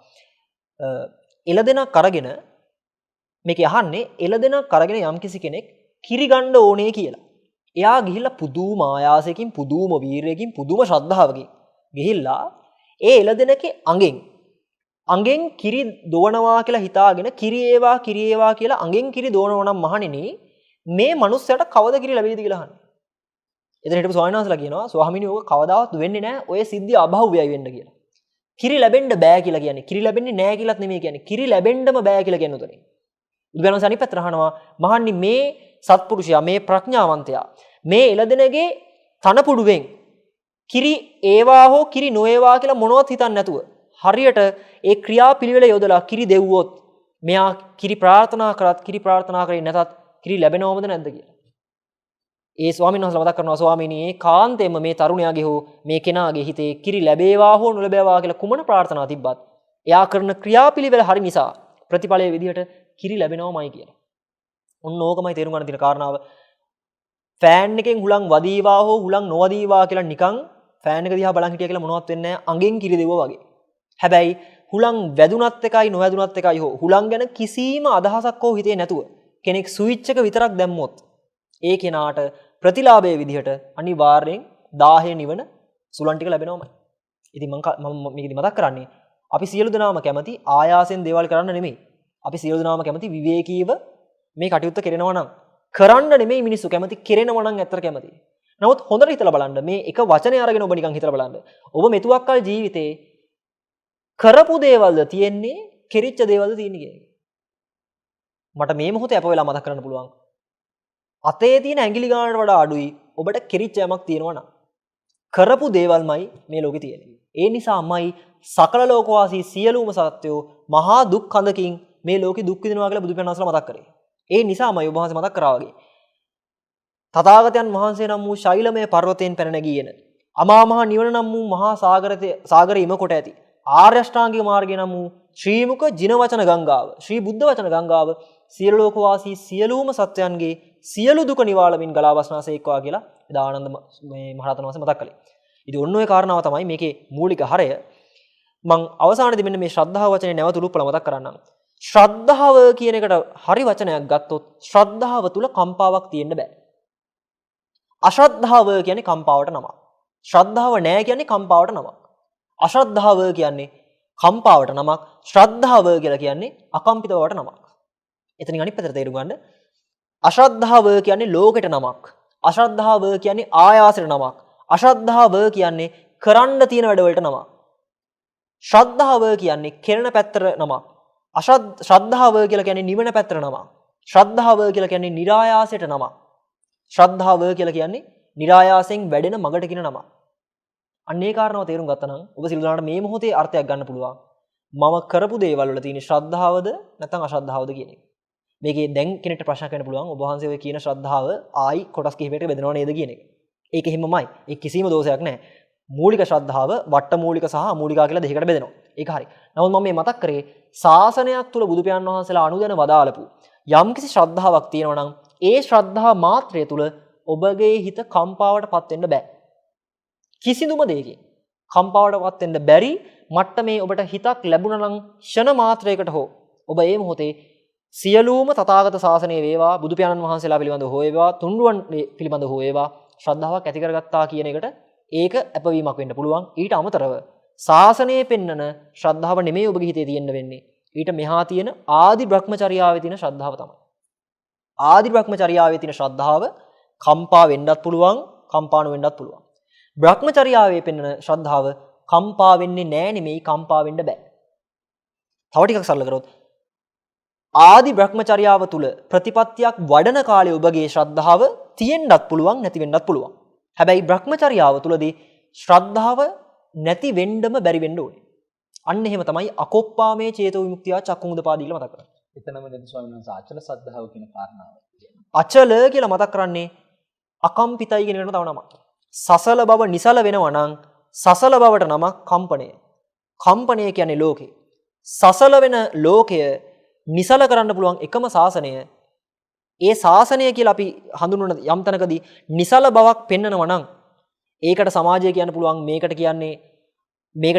එළදෙනක් අරගෙන මේක අහන්නේ එළදෙනක් අරගෙන යම්කිසි කෙනෙක් කිරි ගන්න ඕනේ කියලා. එයා ගිහිල්ලා පුදුම ආයාසයෙන් පුදුම වීරයකින් පුදුම ශ්‍රද්ධාවකින් ගිහිල්ලා ඒ එළදෙනකේ අඟෙන් කිරි දෝනවා කියලා හිතාගෙන කිරි ඒවා කියලා අඟෙන් කිරි දෝනවා නම් මහණෙනි මේ මනුස්සයාට කවද කිරි ලැබෙයිද කියලා අහන්නේ. එතන හිටපු ස්වාමීන් වහන්සේලා කියනවා ස්වාමීනි ඔය කවදාවත් වෙන්නේ නැහැ ඔය සිද්ධිය අභව්‍යයි වෙන්න කියලා. කිරි ලැබෙන්න බෑ කියලා කියන්නේ. කිරි ලැබෙන්නේ නැහැ කියලාත් නෙමෙයි කියන්නේ. කිරි ලැබෙන්නම බෑ කියලා කියන උතනේ. බුදුරජාණන් වහන්සේ අනිත් පැත්තට අහනවා මහන්නි මේ සත්පුරුෂයා මේ ප්‍රඥාවන්තයා මේ එළදෙනගේ තනපුඩුවෙන් කිරි ඒවා හෝ කිරි නොඒවා කියලා මොනවත් හිතන්නේ නැතුව හරියට ඒ ක්‍රියාපිළිවෙල යොදලා කිරි දෙව්වොත් මෙයා කිරි ප්‍රාර්ථනා කරත් කිරි ප්‍රාර්ථනා කරේ නැතත් කිරි ලැබෙනවමද නැද්ද කියලා. ඒ ස්වාමීන් වහන්සේ මතක් කරනවා ස්වාමීනි ඒ කාන්තේම මේ තරුණයාගේ හෝ මේ කෙනාගේ හිතේ කිරි ලැබේවා හෝ නොලැබේවා කියලා කුමන ප්‍රාර්ථනා තිබ්බත් එයා කරන ක්‍රියාපිළිවෙල හරි නිසා ප්‍රතිඵලයේ විදිහට කිරි ලැබෙනවමයි කියලා. ඔන්න ඕකමයි තේරුම් ගන්න තියෙන කාරණාව. ෆෑන් එකෙන් හුලං වදීවා හෝ හුලං නොවදීවා කියලා නිකන් ෆෑන් එක දිහා බලන් හිටියා කියලා මොනවත් වෙන්නේ නැහැ. අඟෙන් කිරි දෙවුවා වගේ. හැබැයි හුලං වැදුනත් එකයි නොවැදුනත් එකයි හෝ හුලං ගැන කිසිම අදහසක් හෝ හිතේ නැතුව කෙනෙක් ස්විච් එක විතරක් දැම්මොත් ඒ කෙනාට ප්‍රතිලාභයේ විදිහට අනිවාර්යෙන් 1000 නිවන සුලන් ටික ලැබෙනවමයි. ඉතින් මම මේකදී මතක් කරන්නේ අපි සියලු දෙනාම කැමති ආයාසෙන් දේවල් කරන්න නෙමෙයි. අපි සියලු දෙනාම කැමති විවේකීව මේ කටයුත්ත කරනවා නම් කරන්න නෙමෙයි මිනිස්සු කැමති කරනවා නම් ඇත්තට කැමති. නමුත් හොඳට හිතලා බලන්න මේ එක වචනය අරගෙන ඔබ නිකන් හිතලා බලන්න. ඔබ මෙතුවක්කල් ජීවිතේ කරපු දේවල්ද තියෙන්නේ කෙරිච්ච දේවල්ද තියෙන්නේ කියන එක. මට මේ මොහොතේ අප වෙලා මතක් කරන්න පුළුවන්. අතේ තියෙන ඇඟිලි ගානට වඩා අඩුයි ඔබට කෙරිච්ච යමක් තියෙනවා නම්. කරපු දේවල්මයි මේ ලෝකේ තියෙන්නේ. ඒ නිසාමයි සකල ලෝකවාසී සියලුම සත්වයෝ මහා දුක් කඳකින් මේ ලෝකේ දුක් විඳිනවා කියලා බුදු පියාණන් වහන්සේලා මතක් කරේ. ඒ නිසාමයි ඔබ වහන්සේ මතක් කරා වගේ. තථාගතයන් වහන්සේ නම් වූ ශෛලමය පර්වතයෙන් පැන නැගීගෙන අමා මහ නිවන නම් වූ මහා සාගරය ඉම කොට ඇති ආර්ය අෂ්ටාංගික මාර්ගය නම් වූ ශ්‍රී මුක ජින වචන ගංගාව ශ්‍රී බුද්ධ වචන ගංගාව සියලු ලෝකවාසී සියලුම සත්වයන්ගේ සියලු දුක නිවාලමින් ගලා වස්නාසේක්වා කියලා එදා ආනන්ද මේ මහරහතන් වහන්සේ මතක් කළේ. ඉතින් ඔන්න ඔය කාරණාව තමයි මේකේ මූලික හරය. මම අවසානයේදී මෙන්න මේ ශ්‍රද්ධාව වචනේ නැවත උලුප්පල මතක් කරන්නම්. ශ්‍රද්ධාව කියන එකට හරි වචනයක් ගත්තොත් ශ්‍රද්ධාව තුල කම්පාවක් තියෙන්න බෑ. අශ්‍රද්ධාව කියන්නේ කම්පාවට නමක්. ශ්‍රද්ධාව නැහැ කියන්නේ කම්පාවට නමක්. අශ්‍රද්ධාව කියන්නේ කම්පාවට නමක්. ශ්‍රද්ධාව කියලා කියන්නේ අකම්පිත බවට නමක්. එතනින් අනිත් පැත්තට තේරුම් ගන්න. අශ්‍රද්ධාව කියන්නේ ලෝකෙට නමක්. අශ්‍රද්ධාව කියන්නේ ආයාසයට නමක්. අශ්‍රද්ධාව කියන්නේ කරන්න තියෙන වැඩවලට නමක්. ශ්‍රද්ධාව කියන්නේ කෙරෙන පැත්තට නමක්. ශ්‍රද්ධාව කියලා කියන්නේ නිවන පැත්තට නමක්. ශ්‍රද්ධාව කියලා කියන්නේ නිරායාසයට නමක්. ශ්‍රද්ධාව කියලා කියන්නේ නිරායාසයෙන් වැඩෙන මගට කියන නමක්. අන්න ඒ කාරණාව තේරුම් ගත්තා නම් ඔබ සිල් දානට මේ මොහොතේ අර්ථයක් ගන්න පුළුවන්. මම කරපු දේවල් වල තියෙන ශ්‍රද්ධාවද නැත්නම් අශ්‍රද්ධාවද කියන එක. මේකේ දැන් කෙනෙක්ට ප්‍රශ්නයක් වෙන්න පුළුවන්. ඔබ වහන්සේ ඔය කියන ශ්‍රද්ධාව ආයි කොටස් කිහිපයකට බෙදනව නේද කියන එක. ඒක එහෙමමයි. ඒක කිසිම දෝෂයක් නැහැ. මූලික ශ්‍රද්ධාව වට මූලික සහ අමූලිකා කියලා දෙකකට බෙදෙනවා. ඒක හරි. නමුත් මම මේ මතක් කරේ ශාසනයක් තුල බුදු පියාණන් වහන්සේලා අනුදැන වදාළපු යම්කිසි ශ්‍රද්ධාවක් තියෙනවා නම් ඒ ශ්‍රද්ධා මාත්‍රය තුල ඔබගේ හිත කම්පාවටපත් වෙන්න බෑ. කිසිදුම දෙයකින් කම්පාවටපත් වෙන්න බැරි මට්ටමේ ඔබට හිතක් ලැබුණා නම් ෂණ මාත්‍රයකට හෝ ඔබ ඒ මොහොතේ සියලුම තථාගත ශාසනය වේවා බුදු පියාණන් වහන්සේලා පිළිබඳව හෝ වේවා තුන්රුවන් පිළිබඳව හෝ වේවා ශ්‍රද්ධාවක් ඇති කරගත්තා කියන එකට ඒක අපවීමක් වෙන්න පුළුවන්. ඊට අමතරව ශාසනයේ පෙන්නන ශ්‍රද්ධාව නෙමෙයි ඔබගේ හිතේ තියෙන්න වෙන්නේ. ඊට මෙහා තියෙන ආදි බ්‍රහ්මචර්යාවේ තියෙන ශ්‍රද්ධාව තමයි. ආදි බ්‍රහ්මචර්යාවේ තියෙන ශ්‍රද්ධාව කම්පා වෙන්නත් පුළුවන්, කම්පාණු වෙන්නත් පුළුවන්. බ්‍රහ්මචර්යාවේ පෙන්නන ශ්‍රද්ධාව කම්පා වෙන්නේ නැහැ නෙමෙයි කම්පා වෙන්න බෑ. තව ටිකක් සරල කරොත් ආදි බ්‍රහ්මචර්යාව තුල ප්‍රතිපත්තියක් වඩන කාලේ ඔබගේ ශ්‍රද්ධාව තියෙන්නත් පුළුවන් නැති වෙන්නත් පුළුවන්. හැබැයි බ්‍රහ්මචර්යාව තුලදී ශ්‍රද්ධාව නැති වෙන්නම බැරි වෙන්න ඕනේ. අන්න එහෙම තමයි අකොප්පාමේ චේතෝ විමුක්තිය චක්කුමුදපාදී කියලා මතක් කරන්නේ. එතනම නේද ස්වාමීන් වහන්සේ අචල සද්ධාව කියන කාරණාව. අචල කියලා මතක් කරන්නේ අකම්පිතයි කියන එකට තව නමක්. සසල බව නිසල වෙනවා නම් සසල බවට නමක් කම්පණය. කම්පණය කියන්නේ ලෝකේ. සසල වෙන ලෝකය නිසල කරන්න පුළුවන් එකම ශාසනය. ඒ ශාසනය කියලා අපි හඳුන්වන යම් තැනකදී නිසල බවක් පෙන්නනවා නම් ඒකට සමාජය කියන්න පුළුවන් මේකට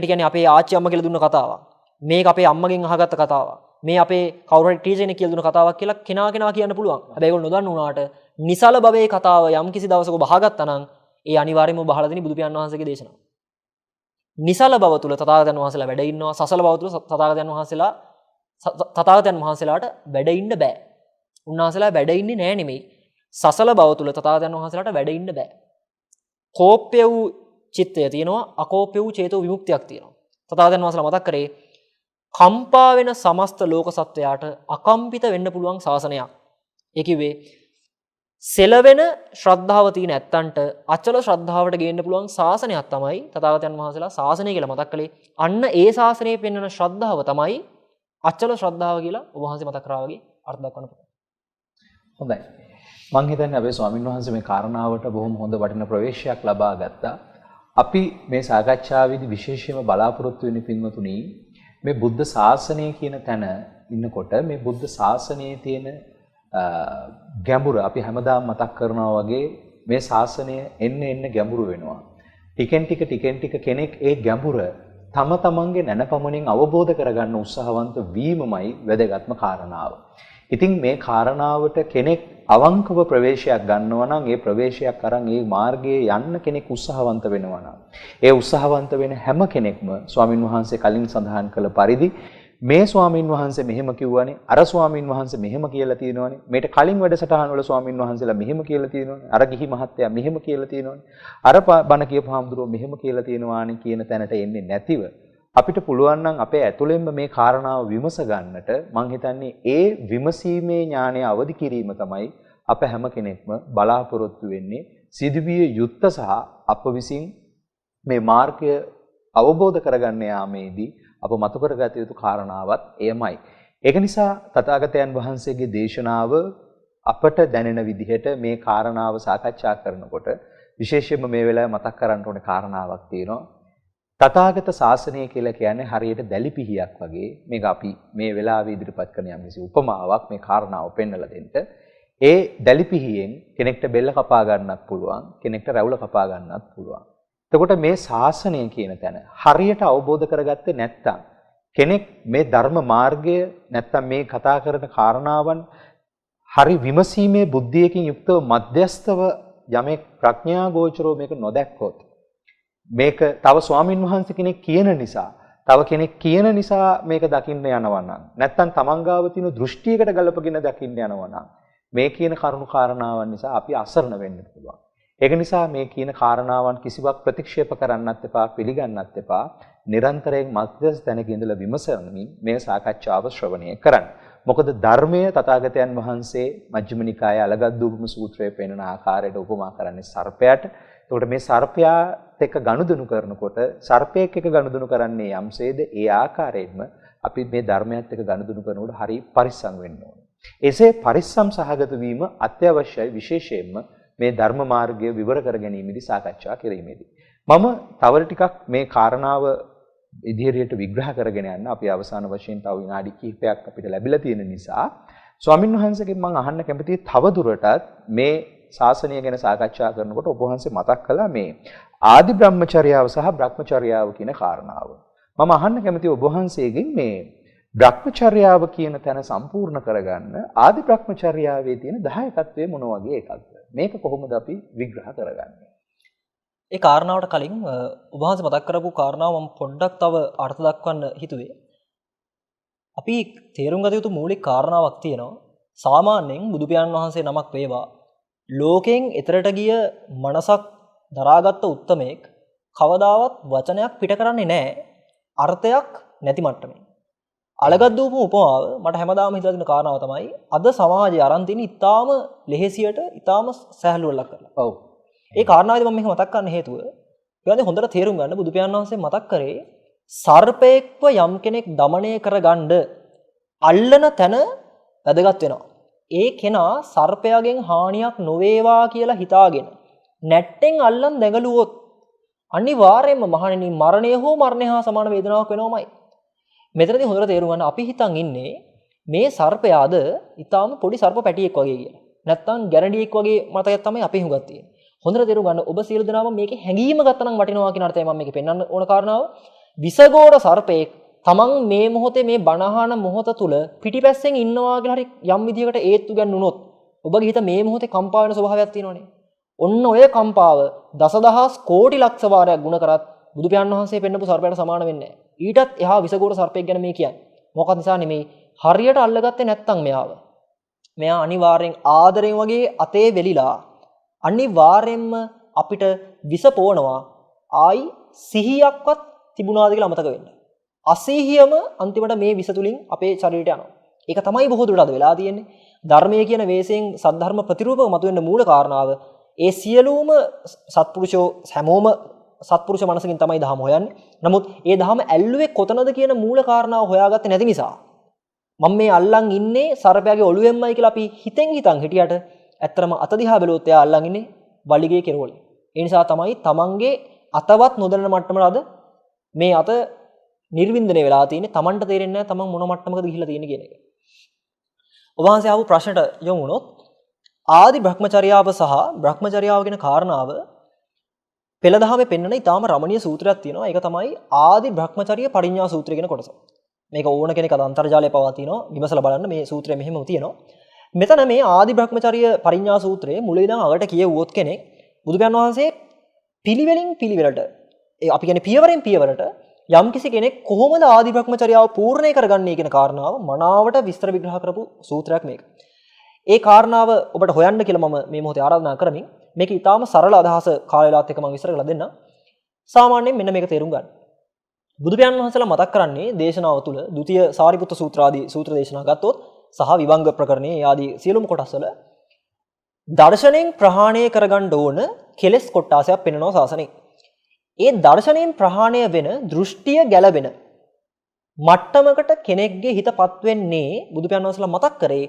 කියන්නේ අපේ ආච්චි අම්මා කියලා දුන්න කතාවක්. මේක අපේ අම්මගෙන් අහගත්ත කතාවක්. මේ අපේ කවුරු හරි ටීචර් කෙනෙක් කියලා දුන්න කතාවක් කියලා කෙනා කියන්න පුළුවන්. හැබැයි ඒගොල්ලෝ නොදන්න උනාට නිසල භවයේ කතාව යම් කිසි දවසක ඔබ අහගත්තා නම් ඒ අනිවාර්යයෙන්ම ඔබ අහලා තියෙන බුදු පියාණන් වහන්සේගේ දේශනාව. නිසල භව තුල තථාගතයන් වහන්සේලා වැඩ ඉන්නවා. සසල භව තුල තථාගතයන් වහන්සේලාට වැඩ ඉන්න බෑ. උන්වහන්සේලා වැඩ ඉන්නේ නෑ නෙමෙයි. සසල භව තුල තථාගතයන් වහන්සේලාට වැඩ ඉන්න බෑ. කෝප්‍ය වූ චිත්තය තියෙනවා, අකෝප්‍ය වූ චේතෝ විමුක්තියක් තියෙනවා. තථාගතයන් වහන්සේලා මතක් කරේ කම්පා වෙන සමස්ත ලෝක සත්වයාට අකම්පිත වෙන්න පුළුවන් ශාසනයක්. ඒ කිව්වේ සෙලවෙන ශ්‍රද්ධාව තියෙන ඇත්තන්ට අචල ශ්‍රද්ධාවට ගේන්න පුළුවන් ශාසනයක් තමයි තථාගතයන් වහන්සේලා ශාසනය කියලා මතක් කළේ. අන්න ඒ ශාසනයේ පෙන්වන ශ්‍රද්ධාව තමයි අචල ශ්‍රද්ධාව කියලා ඔබ වහන්සේ මතක් කරා වගේ අර්ථ දක්වන්න පුළුවන්. හොඳයි. මම හිතන්නේ අපේ ස්වාමින් වහන්සේ මේ කාරණාවට බොහොම හොඳ වටින ප්‍රවේශයක් ලබා ගත්තා. අපි මේ සාකච්ඡාවේදී විශේෂයෙන්ම බලාපොරොත්තු වෙන්නේ පින්වතුනි මේ බුද්ධ ශාසනය කියන තැන ඉන්නකොට මේ බුද්ධ ශාසනයේ තියෙන ගැඹුර අපි හැමදාම මතක් කරනවා වගේ මේ ශාසනය එන්න ගැඹුරු වෙනවා. ටිකෙන් ටික කෙනෙක් ඒ ගැඹුර තම තමන්ගේ නැනපමණින් අවබෝධ කරගන්න උත්සාහවන්ත වීමමයි වැදගත්ම කාරණාව. ඉතින් මේ කාරණාවට කෙනෙක් අවංකව ප්‍රවේශයක් ගන්නවා නම් ඒ ප්‍රවේශයක් අරන් ඒ මාර්ගයේ යන්න කෙනෙක් උත්සාහවන්ත වෙනවා නම් ඒ උත්සාහවන්ත වෙන හැම කෙනෙක්ම ස්වාමින් වහන්සේ කලින් සඳහන් කළ පරිදි මේ ස්වාමින් වහන්සේ මෙහෙම කිව්වනේ අර ස්වාමින් වහන්සේ මෙහෙම කියලා තියෙනවනේ මේට කලින් වැඩසටහන් වල ස්වාමින් වහන්සේලා මෙහෙම කියලා තියෙනවනේ අර ගිහි මහත්තයා මෙහෙම කියලා තියෙනවනේ අර බණ කියපු හාමුදුරුවෝ මෙහෙම කියලා තියෙනවානේ කියන තැනට එන්නේ නැතිව අපිට පුළුවන් නම් අපේ ඇතුළෙන්ම මේ කාරණාව විමස ගන්නට මම හිතන්නේ ඒ විමසීමේ ඥානය අවදි කිරීම තමයි අප හැම කෙනෙක්ම බලාපොරොත්තු වෙන්නේ සිදුවිය යුත්ත සහ අප විසින් මේ මාර්ගය අවබෝධ කරගන්න යාමේදී අප මතු කරගත යුතු කාරණාවත් එයමයි. ඒක නිසා තථාගතයන් වහන්සේගේ දේශනාව අපට දැනෙන විදිහට මේ කාරණාව සාකච්ඡා කරනකොට විශේෂයෙන්ම මේ වෙලාවේ මතක් කරගන්න ඕනේ කාරණාවක් තියෙනවා. තථාගත ශාසනය කියලා කියන්නේ හරියට දැලිපිහියක් වගේ. මේක අපි මේ වෙලාවේ ඉදිරිපත් කරන යම්කිසි උපමාවක් මේ කාරණාව පෙන්වලා දෙන්න. ඒ දැලිපිහියෙන් කෙනෙක්ට බෙල්ල කපා ගන්නත් පුළුවන්, කෙනෙක්ට රැවුල කපා ගන්නත් පුළුවන්. එතකොට මේ ශාසනය කියන තැන හරියට අවබෝධ කරගත්තේ නැත්නම් කෙනෙක් මේ ධර්ම මාර්ගය නැත්නම් මේ කතා කරන කාරණාවන් හරි විමසීමේ බුද්ධියකින් යුක්තව මධ්‍යස්තව යමෙක් ප්‍රඥා ගෝචරව මේක නොදැක්කොත් මේක තව ස්වාමින් වහන්සේ කෙනෙක් කියන නිසා තව කෙනෙක් කියන නිසා මේක දකින්න යනවා නම් නැත්නම් තමන් ගාව තියෙන දෘෂ්ටියකට ගලපගෙන දකින්න යනවා නම් මේ කියන කරුණු කාරණාවන් නිසා අපි අසරණ වෙන්න පුළුවන්. ඒක නිසා මේ කියන කාරණාවන් කිසිවක් ප්‍රතික්ෂේප කරන්නත් එපා පිළිගන්නත් එපා. නිරන්තරයෙන් මධ්‍යස්ථ තැනක ඉඳලා විමසමින් මේ සාකච්ඡාව ශ්‍රවණය කරන්න. මොකද ධර්මයේ තථාගතයන් වහන්සේ මජ්ක්‍ධිම නිකායේ අලගද්දූපම සූත්‍රයේ පෙන්වන ආකාරයට උපමා කරන්නේ සර්පයාට. එතකොට මේ සර්පයාත් එක්ක ගනුදෙනු කරනකොට සර්පයෙක් එක්ක ගනුදෙනු කරන්නේ යම්සේද ඒ ආකාරයෙන්ම අපි මේ ධර්මයත් එක්ක ගනුදෙනු කරනකොට හරි පරිස්සම් වෙන්න ඕනේ. එසේ පරිස්සම් සහගත වීම අත්‍යවශ්‍යයි විශේෂයෙන්ම මේ ධර්ම මාර්ගය විවර කර ගැනීමේදී සාකච්ඡා කිරීමේදී. මම තව ටිකක් මේ කාරණාව ඉදිරියට විග්‍රහ කරගෙන යන්න අපි අවසාන වශයෙන් තව විනාඩි කිහිපයක් අපිට ලැබිලා තියෙන නිසා ස්වාමින් වහන්සේගෙන් මම අහන්න කැමතියි තව දුරටත් මේ ශාසනය ගැන සාකච්ඡා කරනකොට ඔබ වහන්සේ මතක් කළා මේ ආදි බ්‍රහ්මචර්යාව සහ බ්‍රහ්මචර්යාව කියන කාරණාව. මම අහන්න කැමතියි ඔබ වහන්සේගෙන් මේ බ්‍රහ්මචර්යාව කියන තැන සම්පූර්ණ කරගන්න ආදි බ්‍රහ්මචර්යාවේ තියෙන දායකත්වය මොන වගේ එකක්ද? මේක කොහොමද අපි විග්‍රහ කරගන්නේ? ඒ කාරණාවට කලින් ඔබ වහන්සේ මතක් කරපු කාරණාව මම පොඩ්ඩක් තව අර්ථ දක්වන්න හිතුවේ. අපි තේරුම් ගත යුතු මූලික කාරණාවක් තියෙනවා. සාමාන්‍යයෙන් බුදු පියාණන් වහන්සේ නමක් වේවා ලෝකයෙන් එතරට ගිය මනසක් දරාගත්ත උත්තමයෙක් කවදාවත් වචනයක් පිට කරන්නේ නැහැ අර්ථයක් නැති මට්ටමේ. අලගද්දූපම උපමාව මට හැමදාම හිතලා තියෙන කාරණාව තමයි අද සමාජයේ අරන් තියෙන ඊටාම ලෙහෙසියට ඊටාම සහැල්ලුවට ලක් කරලා. ඔව්. ඒ කාරණාවේදී මම මේක මතක් කරන්න හේතුව ඊළඟ හොඳට තේරුම් ගන්න බුදු පියාණන් වහන්සේ මතක් කරේ සර්පයෙක්ව යම් කෙනෙක් দমনය කරගන්න අල්ලන තැන වැදගත් වෙනවා. ඒ කෙනා සර්පයාගෙන් හානියක් නොවේවා කියලා හිතාගෙන නැට්ටෙන් අල්ලන් දැඟලුවොත් අනිවාර්යයෙන්ම මහණෙනි මරණය හෝ මරණය හා සමාන වේදනාවක් වෙනවමයි. මෙතනදී හොඳට තේරුම් ගන්න අපි හිතන් ඉන්නේ මේ සර්පයාද ඊටාම පොඩි සර්ප පැටියෙක් වගේ කියලා. නැත්තම් ගැරන්ඩියෙක් වගේ මතකයක් තමයි අපි හුඟක් තියෙන්නේ. හොඳට තේරුම් ගන්න ඔබ සියලු දෙනාම මේකේ හැඟීම ගත්තනම් වටිනවා කියන අර්ථය මම මේකේ පෙන්වන්න ඕන කාරණාව. විසගෝර සර්පයෙක් තමන් මේ මොහොතේ මේ බණහන මොහොත තුල පිටිපැස්සෙන් ඉන්නවා කියලා හරි යම් විදියකට ඒත්තු ගන්නුනොත් ඔබගේ හිත මේ මොහොතේ කම්පා වෙන ස්වභාවයක් තියෙනවනේ. ඔන්න ඔය කම්පාව දසදහස් කෝටි ලක්ෂ වාරයක් ගුණ කරත් බුදු පියාණන් වහන්සේ පෙන්නපු සර්පයට සමාන වෙන්නේ නැහැ. ඊටත් එහා විසගෝර සර්පෙක් ගැන මේ කියන්නේ. මොකක් නිසා නෙමෙයි හරියට අල්ලගත්තේ නැත්තම් මෙයා අනිවාර්යෙන් ආදරෙන් වගේ අතේ වෙලිලා අනිවාර්යෙන්ම අපිට විස පොවනවා. ආයි සිහියක්වත් තිබුණාද කියලා අමතක වෙන්න. අසීහියම අන්තිමට මේ විස තුලින් අපේ ශරීරයට යනවා. ඒක තමයි බොහෝ දුරට අද වෙලා තියෙන්නේ. ධර්මයේ කියන වේසයෙන් සද්ධර්ම ප්‍රතිරූපව මතුවෙන්න මූල කාරණාව ඒ සියලුම සත්පුරුෂෝ හැමෝම සත්පුරුෂ මනසකින් තමයි ධර්ම හොයන්නේ. නමුත් ඒ ධර්ම ඇල්ලුවේ කොතනද කියන මූල කාරණාව හොයාගත්තේ නැති නිසා මම මේ අල්ලන් ඉන්නේ සර්පයාගේ ඔළුවෙන්මයි කියලා අපි හිතෙන් හිටියට ඇත්තටම අත දිහා බැලුවොත් එයා අල්ලන් ඉන්නේ වලිගේ කෙරවලේ. ඒ නිසා තමයි තමන්ගේ අතවත් නොදැනෙන මට්ටමට අද මේ අත නිර්වින්දනය වෙලා තියෙන්නේ. තමන්ට තේරෙන්නේ නැහැ තමන් මොන මට්ටමකද ගිහිල්ලා තියෙන්නේ කියන එක. ඔබ වහන්සේ ආපු ප්‍රශ්නට යමු වුණොත් ආදි බ්‍රහ්මචර්යාව සහ බ්‍රහ්මචර්යාව කියන කාරණාව පෙළදහමේ පෙන්වන ඊටාම රමණීය සූත්‍රයක් තියෙනවා. ඒක තමයි ආදි බ්‍රහ්මචර්ය පරිඤ්ඤා සූත්‍රය කියන කොටස. මේක ඕන කෙනෙක් අද අන්තර්ජාලයේ පවා තියෙනවා. විමසලා බලන්න මේ සූත්‍රය මෙහෙම තියෙනවා. මෙතන මේ ආදි බ්‍රහ්මචර්ය පරිඤ්ඤා සූත්‍රයේ මුල ඉඳන් අගට කියවුවොත් කෙනෙක් බුදුපියාණන් වහන්සේ පිළිවෙලින් පිළිවෙලට අපි කියන්නේ පියවරෙන් පියවරට යම්කිසි කෙනෙක් කොහොමද ආදි බ්‍රහ්මචර්යාව පූර්ණේ කරගන්නේ කියන කාරණාව මනාවට විස්තර විග්‍රහ කරපු සූත්‍රයක් මේක. ඒ කාරණාව ඔබට හොයන්න කියලා මම මේ මොහොතේ ආරාධනා කරමින් මේක ඊටාම සරල අදහස කාලයලාත් එක්ක මම විස්තර කරලා දෙන්නම්. සාමාන්‍යයෙන් මෙන්න මේක තේරුම් ගන්න. බුදුපියාණන් වහන්සේලා මතක් කරන්නේ දේශනාව තුළ ဒုတိ ය සාරිපුත්ත සූත්‍ර ආදී සූත්‍ර දේශනා ගත්තොත් සහ විභංග ප්‍රකරණයේ ආදී සියලුම කොටස්වල දර්ශනයෙන් ප්‍රහාණය කරගන්න ඕන කෙලෙස් කොටාසයක් පෙන්වනවා සාසනේ. ඒ දර්ශනයෙන් ප්‍රහාණය වෙන දෘෂ්ටිය ගැලවෙන මට්ටමකට කෙනෙක්ගේ හිතපත් වෙන්නේ බුදුපියාණන් වහන්සේලා මතක් කරේ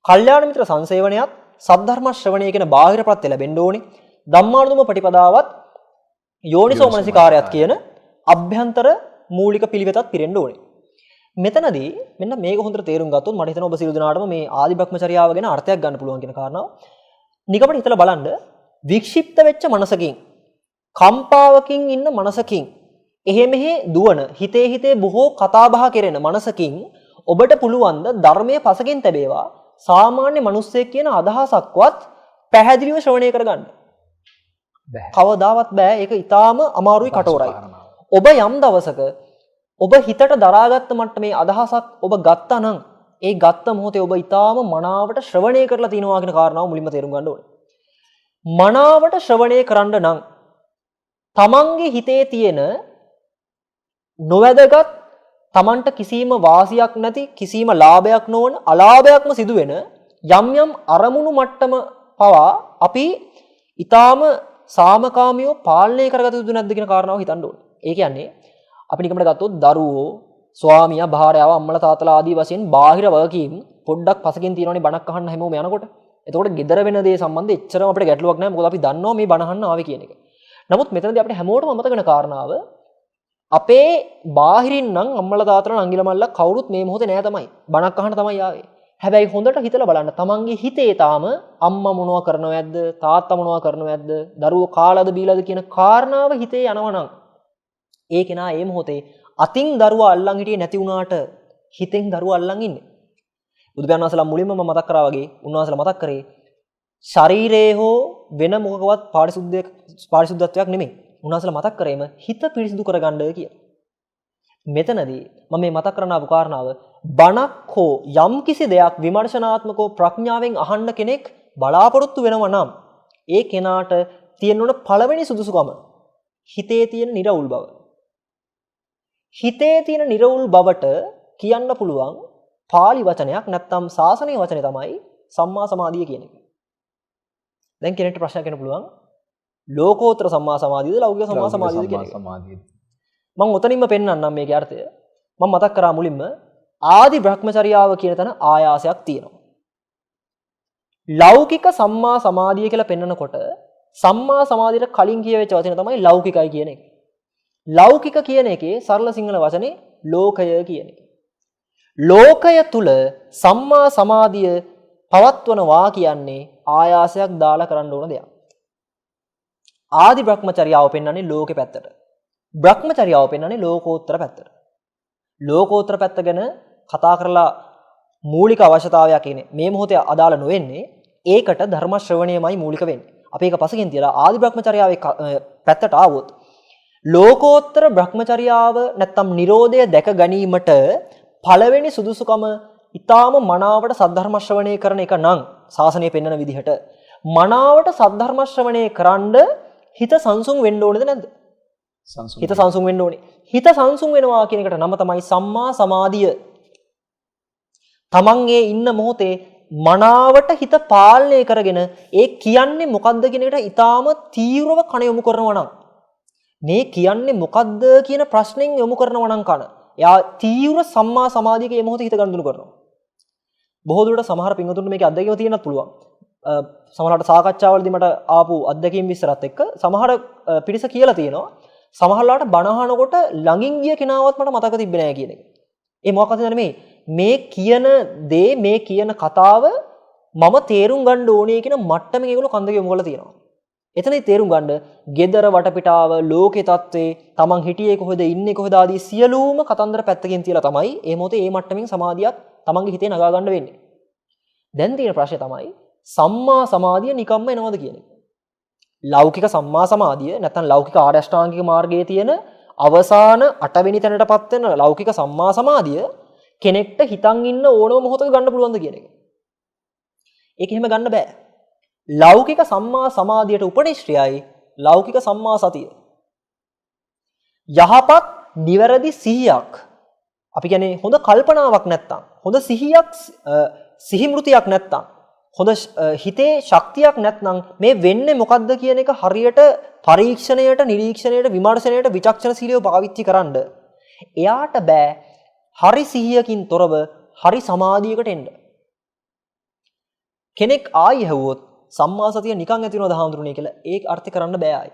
කල්යාණ මිත්‍ර සංසේවනයත් සද්ධර්ම ශ්‍රවණය කියන බාහිර ප්‍රත්‍ය ලැබෙන්න ඕනේ. ධම්මානුතුම ප්‍රතිපදාවත් යෝනිසෝ මනසිකාරයත් කියන අභ්‍යන්තර මූලික පිළිවෙතත් පිරෙන්න ඕනේ. මෙතනදී මෙන්න මේක හොඳට තේරුම් ගත්තොත් මට හිතෙනවා ඔබ සියලු දෙනාටම මේ ආදි බ්‍රහ්මචර්යාව ගැන අර්ථයක් ගන්න පුළුවන් කියන කාරණාව. නිකමට හිතලා බලන්න වික්ෂිප්ත වෙච්ච මනසකින් කම්පාවකින් ඉන්න මනසකින් එහෙ මෙහෙ දුවන හිතේ බොහෝ කතා බහ කෙරෙන මනසකින් ඔබට පුළුවන් ද ධර්මයේ පසකින් තැබේවා සාමාන්‍ය මිනිස්සෙක් කියන අදහසක්වත් පැහැදිලිව ශ්‍රවණය කරගන්න. කවදාවත් බෑ. ඒක ඊටාම අමාරුයි කටෝරයි. ඔබ යම් දවසක ඔබ හිතට දරාගත්ත මට්ටමේ අදහසක් ඔබ ගත්තා නම් ඒ ගත්ත මොහොතේ ඔබ ඊටාම මනාවට ශ්‍රවණය කරලා තිනවා කියන කාරණාව මුලින්ම තේරුම් ගන්න ඕනේ. මනාවට ශ්‍රවණය කරන්න නම් තමන්ගේ හිතේ තියෙන නොවැදගත් තමන්ට කිසිම වාසියක් නැති කිසිම ලාභයක් නොවන අලාභයක්ම සිදුවෙන යම් අරමුණු මට්ටම පවා අපි ඊටාම සාමකාමීව පාලනය කරගත යුතු නැද්ද කියන කාරණාව හිතන්න ඕනේ. ඒ කියන්නේ අපි නිකම්ම ගත්තොත් දරුවෝ, ස්වාමියා, භාර්යාව, අම්මලා තාත්තලා ආදී වශයෙන් බාහිර වගකීම් පොඩ්ඩක් පසකින් තියෙනවනේ බණක් අහන්න හැමෝම යනකොට. එතකොට gedara වෙන දේ සම්බන්ධයෙන් එච්චරම අපිට ගැටලුවක් නැහැ. මොකද අපි දන්නවා මේ බණ අහන්න ආවේ කියන එක. නමුත් මෙතනදී අපිට හැමෝටම මතක වෙන කාරණාව අපේ බාහිරින් නම් අම්මලා තාත්තලා නංගිලා මල්ලා කවුරුත් මේ මොහොතේ නෑ තමයි. බණක් අහන්න තමයි ආවේ. හැබැයි හොඳට හිතලා බලන්න තමන්ගේ හිතේ තාම අම්මා මොනවා කරනවද තාත්තා මොනවා කරනවද දරුවෝ කාලාද බීලාද කියන කාරණාව හිතේ යනවනම් ඒ කෙනා මේ මොහොතේ අතින් දරුවා අල්ලන් හිටියේ නැති වුණාට හිතෙන් දරුවා අල්ලන් ඉන්නේ. බුදුපියාණන් වහන්සේලා මුලින්ම මතක් කරා වගේ උන්වහන්සේලා මතක් කරේ ශරීරයේ හෝ වෙන මොකකවත් පාරිශුද්ධත්වයක් නෙමෙයි. උන්වහන්සේලා මතක් කරේම හිත පිරිසිදු කරගන්න කියලා. මෙතනදී මම මේ මතක් කරන ආපු කාරණාව බණක් හෝ යම් කිසි දෙයක් විමර්ශනාත්මකව ප්‍රඥාවෙන් අහන්න කෙනෙක් බලාපොරොත්තු වෙනවා නම් ඒ කෙනාට තියෙන උන පළවෙනි සුදුසුකම හිතේ තියෙන නිර්වුල් බව. හිතේ තියෙන නිර්වුල් බවට කියන්න පුළුවන් පාලි වචනයක් නැත්නම් ශාසනීය වචනේ තමයි සම්මා සමාධිය කියන එක. දැන් කෙනෙක්ට ප්‍රශ්නයක් එන්න පුළුවන් ලෝකෝත්තර සම්මා සමාධියද ලෞකික සම්මා සමාධියද කියන එක. මම උතනින්ම පෙන්නන්නම් මේකේ අර්ථය. මම මතක් කරා මුලින්ම ආදි බ්‍රහ්මචර්යාව කියන තැන ආයාසයක් තියෙනවා. ලෞකික සම්මා සමාධිය කියලා පෙන්නකොට සම්මා සමාධියට කලින් කියවෙච්ච වචන තමයි ලෞකිකයි කියන එක. ලෞකික කියන එකේ සරල සිංහල වචනේ ලෝකය කියන එක. ලෝකය තුල සම්මා සමාධිය පවත්වනවා කියන්නේ ආයාසයක් දාලා කරන්න ඕන දෙයක්. ආදි බ්‍රහ්මචර්යාව පෙන්වන්නේ ලෝකේ පැත්තට. බ්‍රහ්මචර්යාව පෙන්වන්නේ ලෝකෝත්තර පැත්තට. ලෝකෝත්තර පැත්ත ගැන කතා කරලා මූලික අවශ්‍යතාවයක් කියන්නේ මේ මොහොතේ අදාළ නොවෙන්නේ ඒකට ධර්ම ශ්‍රවණයමයි මූලික වෙන්නේ. අපි ඒක පසකින් තියලා ආදි බ්‍රහ්මචර්යාවේ පැත්තට ආවොත් ලෝකෝත්තර බ්‍රහ්මචර්යාව නැත්තම් Nirodha දැක ගැනීමට පළවෙනි සුදුසුකම ඊටාම මනාවට සද්ධර්ම ශ්‍රවණය කරන එක නම් ශාසනය පෙන්වන විදිහට මනාවට සද්ධර්ම ශ්‍රවණය කරන්ඩ හිත සංසුන් වෙන්න ඕනේද නැද්ද? හිත සංසුන් වෙන්න ඕනේ. හිත සංසුන් වෙනවා කියන එකට නම තමයි සම්මා සමාධිය. තමන්ගේ ඉන්න මොහොතේ මනාවට හිත පාලනය කරගෙන ඒ කියන්නේ මොකද්ද කියන එකට ඊටාම තීව්‍රව කණ යොමු කරනවා නම් මේ කියන්නේ මොකද්ද කියන ප්‍රශ්නෙන් යොමු කරනවා නම් කන එයා තීව්‍ර සම්මා සමාධියක මේ මොහොතේ හිත ගනුදෙනු කරනවා. බොහෝ දුරට සමහර පින්වතුන්ට මේකේ අත්දැකීම තියෙන්නත් පුළුවන්. සමහරවිට සාකච්ඡාවලදී මට ආපු අත්දැකීම් විස්තරات එක්ක සමහර පිරිස කියලා තියෙනවා. සමහරලාට බණහනකොට ළඟින් ගිය කෙනාවත් මට මතක තිබ්බේ නැහැ කියන එක. ඒ මොකක්ද මේ කියන දේ මේ කියන කතාව මම තේරුම් ගන්න ඕනේ කියන මට්ටමේ ඒගොල්ලෝ කන්දක යොමු කරලා තියෙනවා. එතනයි තේරුම් ගන්න gedara වටපිටාව ලෝකේ තත්ත්වේ තමන් හිටියේ කොහෙද ඉන්නේ කොහෙද ආදී සියලුම කතන්දර පැත්තකින් තියලා තමයි මේ මොහොතේ මේ මට්ටමින් සමාධියක් තමන්ගේ හිතේ නගා ගන්න වෙන්නේ. දැන් තියෙන ප්‍රශ්නේ තමයි සම්මා සමාධිය නිකම්ම එනවද කියන එක. ලෞකික සම්මා සමාධිය නැත්නම් ලෞකික ආර්ය අෂ්ටාංගික මාර්ගයේ තියෙන අවසාන 8 වෙනි තැනටපත් වෙන ලෞකික සම්මා සමාධිය කෙනෙක්ට හිතන් ඉන්න ඕනම මොහොතක ගන්න පුළුවන්ද කියන එක. ඒක එහෙම ගන්න බෑ. ලෞකික සම්මා සමාධියට උපනිශ්‍රයයි ලෞකික සම්මා සතිය. යහපත් නිවැරදි සිහියක් අපි කියන්නේ හොඳ කල්පනාවක් නැත්තම් හොඳ සිහියක් සිහිමෘතියක් නැත්තම් හොඳ හිතේ ශක්තියක් නැත්නම් මේ වෙන්නේ මොකද්ද කියන එක හරියට පරීක්ෂණයට නිරීක්ෂණයට විමර්ශනයට විචක්ෂණශීලීව පාවිච්චි කරන්න එයාට බෑ හරි සිහියකින් තොරව හරි සමාධියකට එන්න. කෙනෙක් ආයි හැවුවොත් සම්මා සතිය නිකන් ඇති වෙනවද හාමුදුරනේ කියලා ඒක අර්ථ කරන්න බෑ ආයි.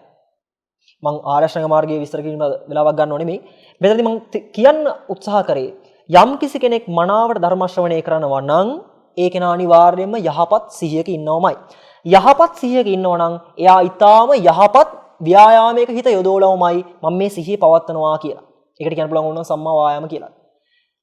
මං ආර්ය අෂ්ටාංග මාර්ගයේ විස්තර කිරීම වෙලාවක් ගන්නව නෙමෙයි. මෙතනදී මං කියන්න උත්සාහ කරේ යම් කිසි කෙනෙක් මනාවට ධර්ම ශ්‍රවණය කරනවා නම් ඒ කෙනා අනිවාර්යයෙන්ම යහපත් සිහියක ඉන්නවමයි. යහපත් සිහියක ඉන්නව නම් එයා ඊටාම යහපත් ව්‍යායාමයක හිත යොදවලවමයි මම මේ සිහිය පවත්නවා කියලා. ඒකට කියන්න පුළුවන් වුණා සම්මා වායාම කියලා.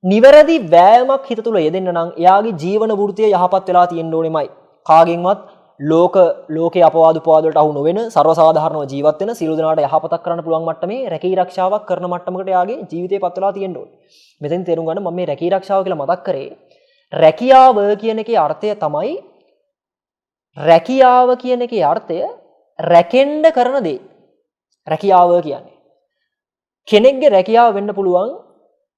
නිවැරදි වෑයමක් හිත තුළ යෙදෙන්න නම් එයාගේ ජීවන වෘත්තිය යහපත් වෙලා තියෙන්න ඕනෙමයි. කාගෙන්වත් ලෝකේ අපවාද උපවාද වලට අහු නොවන ਸਰව සාධාරණව ජීවත් වෙන සියලු දෙනාට යහපතක් කරන්න පුළුවන් මට්ටමේ රැකී ආරක්ෂාවක් කරන මට්ටමකට එයාගේ ජීවිතේ පත් වෙලා තියෙන්න ඕනේ. මෙතෙන් තේරුම් ගන්න මම මේ රැකී ආරක්ෂාව කියලා මතක් කරේ රැකියාව කියන එකේ අර්ථය තමයි රැකියාව කියන එකේ අර්ථය රැකෙන්න කරන දේ. රැකියාව කියන්නේ කෙනෙක්ගේ රැකියාව වෙන්න පුළුවන්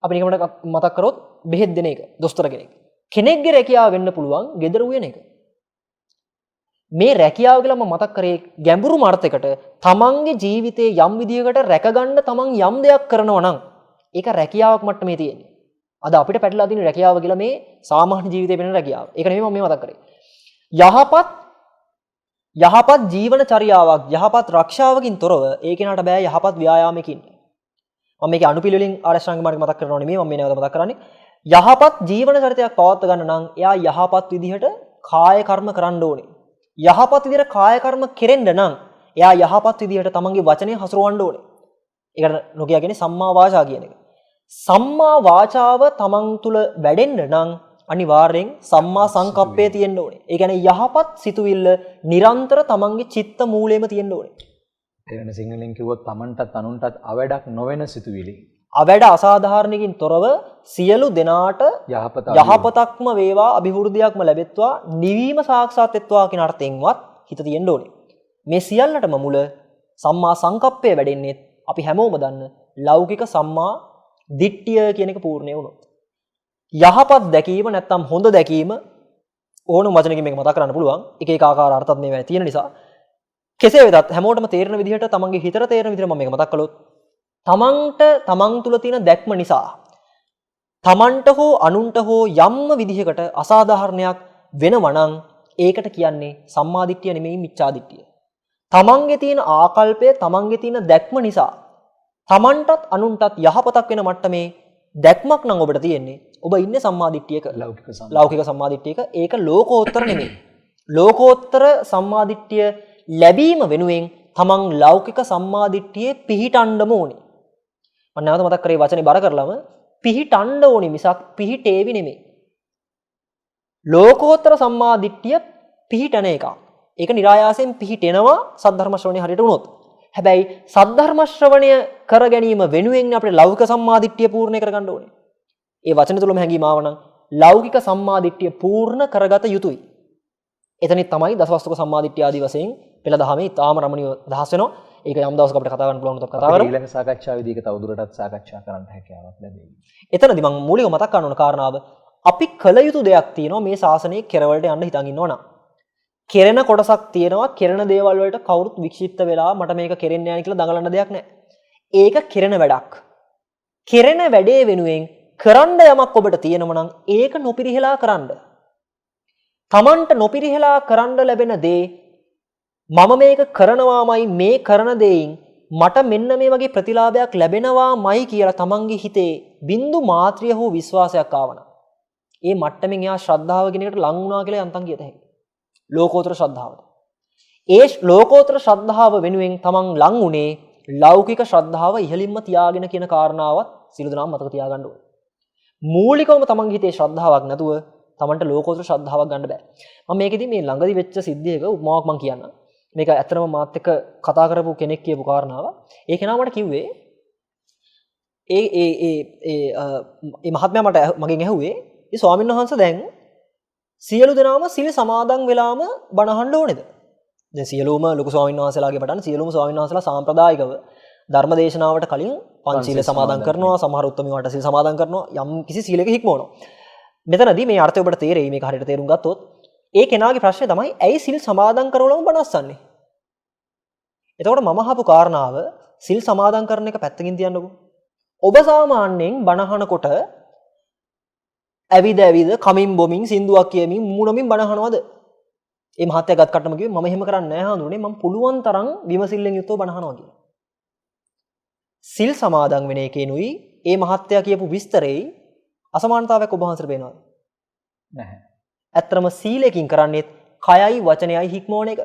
අපි නිකමට මතක් කරොත් බෙහෙත් දෙන එක දොස්තර කෙනෙක්. කෙනෙක්ගේ රැකියාව වෙන්න පුළුවන් ගෙදර උයන එක. මේ රැකියාව කියලා මම මතක් කරේ ගැඹුරු අර්ථයකට තමන්ගේ ජීවිතේ යම් විදියකට රැකගන්න තමන් යම් දෙයක් කරනවා නම් ඒක රැකියාවක් මට්ටමේ තියෙන්නේ. අද අපිට පැටලලා තියෙන රැකියාව කියලා මේ සාමාන්‍ය ජීවිතේ වෙන රැකියාව. ඒක නෙමෙයි මම මේ මතක් කරේ. යහපත් ජීවන චර්යාවක් යහපත් රක්ෂාවකින් තොරව ඒ කෙනාට බෑ යහපත් ව්‍යායාමයකින්. මම මේකේ අනුපිළිවෙලින් ආරෂ්ඨාංග මාර්ගය මතක් කරනවා නෙමෙයි මම මේ නැවත මතක් කරන්නේ. යහපත් ජීවන චරිතයක් පවත්ව ගන්න නම් එයා යහපත් විදිහට කාය කර්ම කරන්න ඕනේ. යහපත් විදිහට කාය කර්ම කෙරෙන්න නම් එයා යහපත් විදිහට තමන්ගේ වචනය හසුරවන්න ඕනේ. ඒකට නොකිය කියන්නේ සම්මා වාචා කියන එක. සම්මා වාචාව තමන් තුළ වැඩෙන්න නම් අනිවාර්යෙන් සම්මා සංකප්පය තියෙන්න ඕනේ. ඒ කියන්නේ යහපත් සිතුවිල්ල නිරන්තර තමන්ගේ චිත්ත මූලයේම තියෙන්න ඕනේ. ඒ වෙන සිංහලෙන් කිව්වොත් තමන්ටත් අනුන්ටත් අවඩක් නොවන සිතුවිලි. අවැඩ අසාධාරණකින් තොරව සියලු දෙනාට යහපතක්ම වේවා අභිවෘද්ධියක්ම ලැබෙත්වා නිවීම සාක්ෂාත් වෙත්වා කියන අර්ථයෙන්වත් හිත තියෙන්න ඕනේ. මේ සියල්ලටම මුල සම්මා සංකප්පය වැඩෙන්නේ අපි හැමෝම දන්න ලෞකික සම්මා දිට්ඨිය කියන එක පූර්ණේ වුණොත්. යහපත් දැකීම නැත්තම් හොඳ දැකීම ඕනම වචනකින් මේක මතක් කරන්න පුළුවන්. එක එක ආකාර අර්ථත් මේවා තියෙන නිසා කෙසේ වෙතත් හැමෝටම තේරෙන විදිහට තමන්ගේ හිතට තේරෙන විදිහට මම මේක මතක් කළොත් තමන් තුළ තියෙන දැක්ම නිසා තමන්ට හෝ අනුන්ට හෝ යම්ම විදිහකට අසාධාරණයක් වෙනවා නම් ඒකට කියන්නේ සම්මාදිට්ඨිය නෙමෙයි මිච්ඡාදිට්ඨිය. තමන්ගේ තියෙන ආකල්පය තමන්ගේ තියෙන දැක්ම නිසා තමන්ටත් අනුන්ටත් යහපතක් වෙන මට්ටමේ දැක්මක් නම් ඔබට තියෙන්නේ. ඔබ ඉන්නේ සම්මාදිට්ඨියක ලෞකික සම්මාදිට්ඨියක. ඒක ලෝකෝත්තර නෙමෙයි. ලෝකෝත්තර සම්මාදිට්ඨිය ලැබීම වෙනුවෙන් තමන් ලෞකික සම්මාදිට්ඨියේ පිහිටන්නම ඕනේ. මම නැවත මතක් කරේ වචනේ බර කරලම පිහිටන්න ඕනි මිසක් පිහිටේවි නෙමෙයි. ලෝකෝත්තර සම්මා දිට්ඨිය පිහිටන එක. ඒක નિરાයාසයෙන් පිහිටෙනවා සද්ධර්ම ශ්‍රවණය හරියට වුණොත්. හැබැයි සද්ධර්ම ශ්‍රවණය කර ගැනීම වෙනුවෙන් අපිට ලෞකික සම්මා දිට්ඨිය පූර්ණ කරගන්න ඕනේ. ඒ වචන තුලම හැංගීම ආවනම් ලෞකික සම්මා දිට්ඨිය පූර්ණ කරගත යුතුයි. එතනින් තමයි දසවස්තුක සම්මා දිට්ඨිය ආදී වශයෙන් පෙළ දහමේ ඊටාම රමණීය අදහස් වෙනවා. ඒක යම් දවසක අපිට කතා කරන්න පුළුවන් උතක් කතා කරමු. ඊළඟ සාකච්ඡාවේදී ඒක තවදුරටත් සාකච්ඡා කරන්න හැකියාවක් ලැබෙයි. එතනදී මම මූලිකව මතක් කරන්න ඕන කාරණාව අපි කළ යුතු දෙයක් තියෙනවා මේ ශාසනයේ කෙරවලට යන්න හිතන් ඉන්නවනම්. කෙරෙන කොටසක් තියෙනවා කෙරෙන දේවල් වලට කවුරුත් වික්ෂිප්ත වෙලා මට මේක කෙරෙන්න යන්නේ කියලා දඟලන්න දෙයක් නැහැ. ඒක කෙරෙන වැඩක්. කෙරෙන වැඩේ වෙනුවෙන් කරන්න යමක් ඔබට තියෙනවා නම් ඒක නොපිරිහෙලා කරන්න. Tamanට නොපිරිහෙලා කරන්න ලැබෙන දේ මම මේක කරනවාමයි මේ කරන දෙයින් මට මෙන්න මේ වගේ ප්‍රතිලාභයක් ලැබෙනවාමයි කියලා Tamanගේ හිතේ බින්දු මාත්‍රිය හෝ විශ්වාසයක් ආවනම් ඒ මට්ටමින් එයා ශ්‍රද්ධාව කියන එකට ලං වුණා කියලා යන්තම් කියත හැකියි. ලෝකෝත්තර ශ්‍රද්ධාවට. ඒ ලෝකෝත්තර ශ්‍රද්ධාව වෙනුවෙන් Taman ලං උනේ ලෞකික ශ්‍රද්ධාව ඉහළින්ම තියාගෙන කියන කාරණාවත් සියලු දෙනාම මතක තියාගන්න ඕනේ. මූලිකවම Tamanගේ හිතේ ශ්‍රද්ධාවක් නැතුව Tamanට ලෝකෝත්තර ශ්‍රද්ධාවක් ගන්න බෑ. මම මේකෙදි මේ ළඟදි වෙච්ච සිද්ධියක උපමාවක් මම කියන්නම්. මේක ඇත්තටම මාත් එක්ක කතා කරපු කෙනෙක් කියපු කාරණාව. ඒ කෙනා මට කිව්වේ ඒ මහත්මයා මට මගෙන් ඇහුවේ "ඒ ස්වාමීන් වහන්සේ දැන් සියලු දෙනාම සිල් සමාදන් වෙලාම බණ අහන්න ඕනේද?" දැන් සියලුම ලොකු ස්වාමීන් වහන්සේලාගේ පටන් සියලුම ස්වාමීන් වහන්සේලා සාම්ප්‍රදායිකව ධර්ම දේශනාවට කලින් පංචශීල සමාදන් කරනවා, සමහර උත්තමීන්ට සිල් සමාදන් කරනවා, යම් කිසි සීලයක හික්මවනවා. මෙතනදී මේ අර්ථය ඔබට තේරෙයි මේක හරියට තේරුම් ගත්තොත්. ඒ කෙනාගේ ප්‍රශ්නේ තමයි ඇයි සිල් සමාදන් කරවලම බණ අස්සන්නේ? එතකොට මම අහපු කාරණාව සිල් සමාදන් කරන එක පැත්තකින් තියන්නකෝ. ඔබ සාමාන්‍යයෙන් බණ අහනකොට ඇවිද කමින් බොමින් සින්දුවක් කියමින් මුණමින් බණ අහනවද? මේ මහත්තයා ගත් කට්ටම කිව්වේ මම එහෙම කරන්නේ නැහැ හඳුනේ මම පුළුවන් තරම් විමසිල්ලෙන් යුතුව බණ අහනවා කියලා. සිල් සමාදන් වෙන එකේනුයි මේ මහත්තයා කියපු විස්තරේ අසමානතාවයක් ඔබ වහන්සේට පේනවද? නැහැ. ඇත්තම සීලයෙන් කරන්නේ කයයි වචනයයි හික්මවන එක.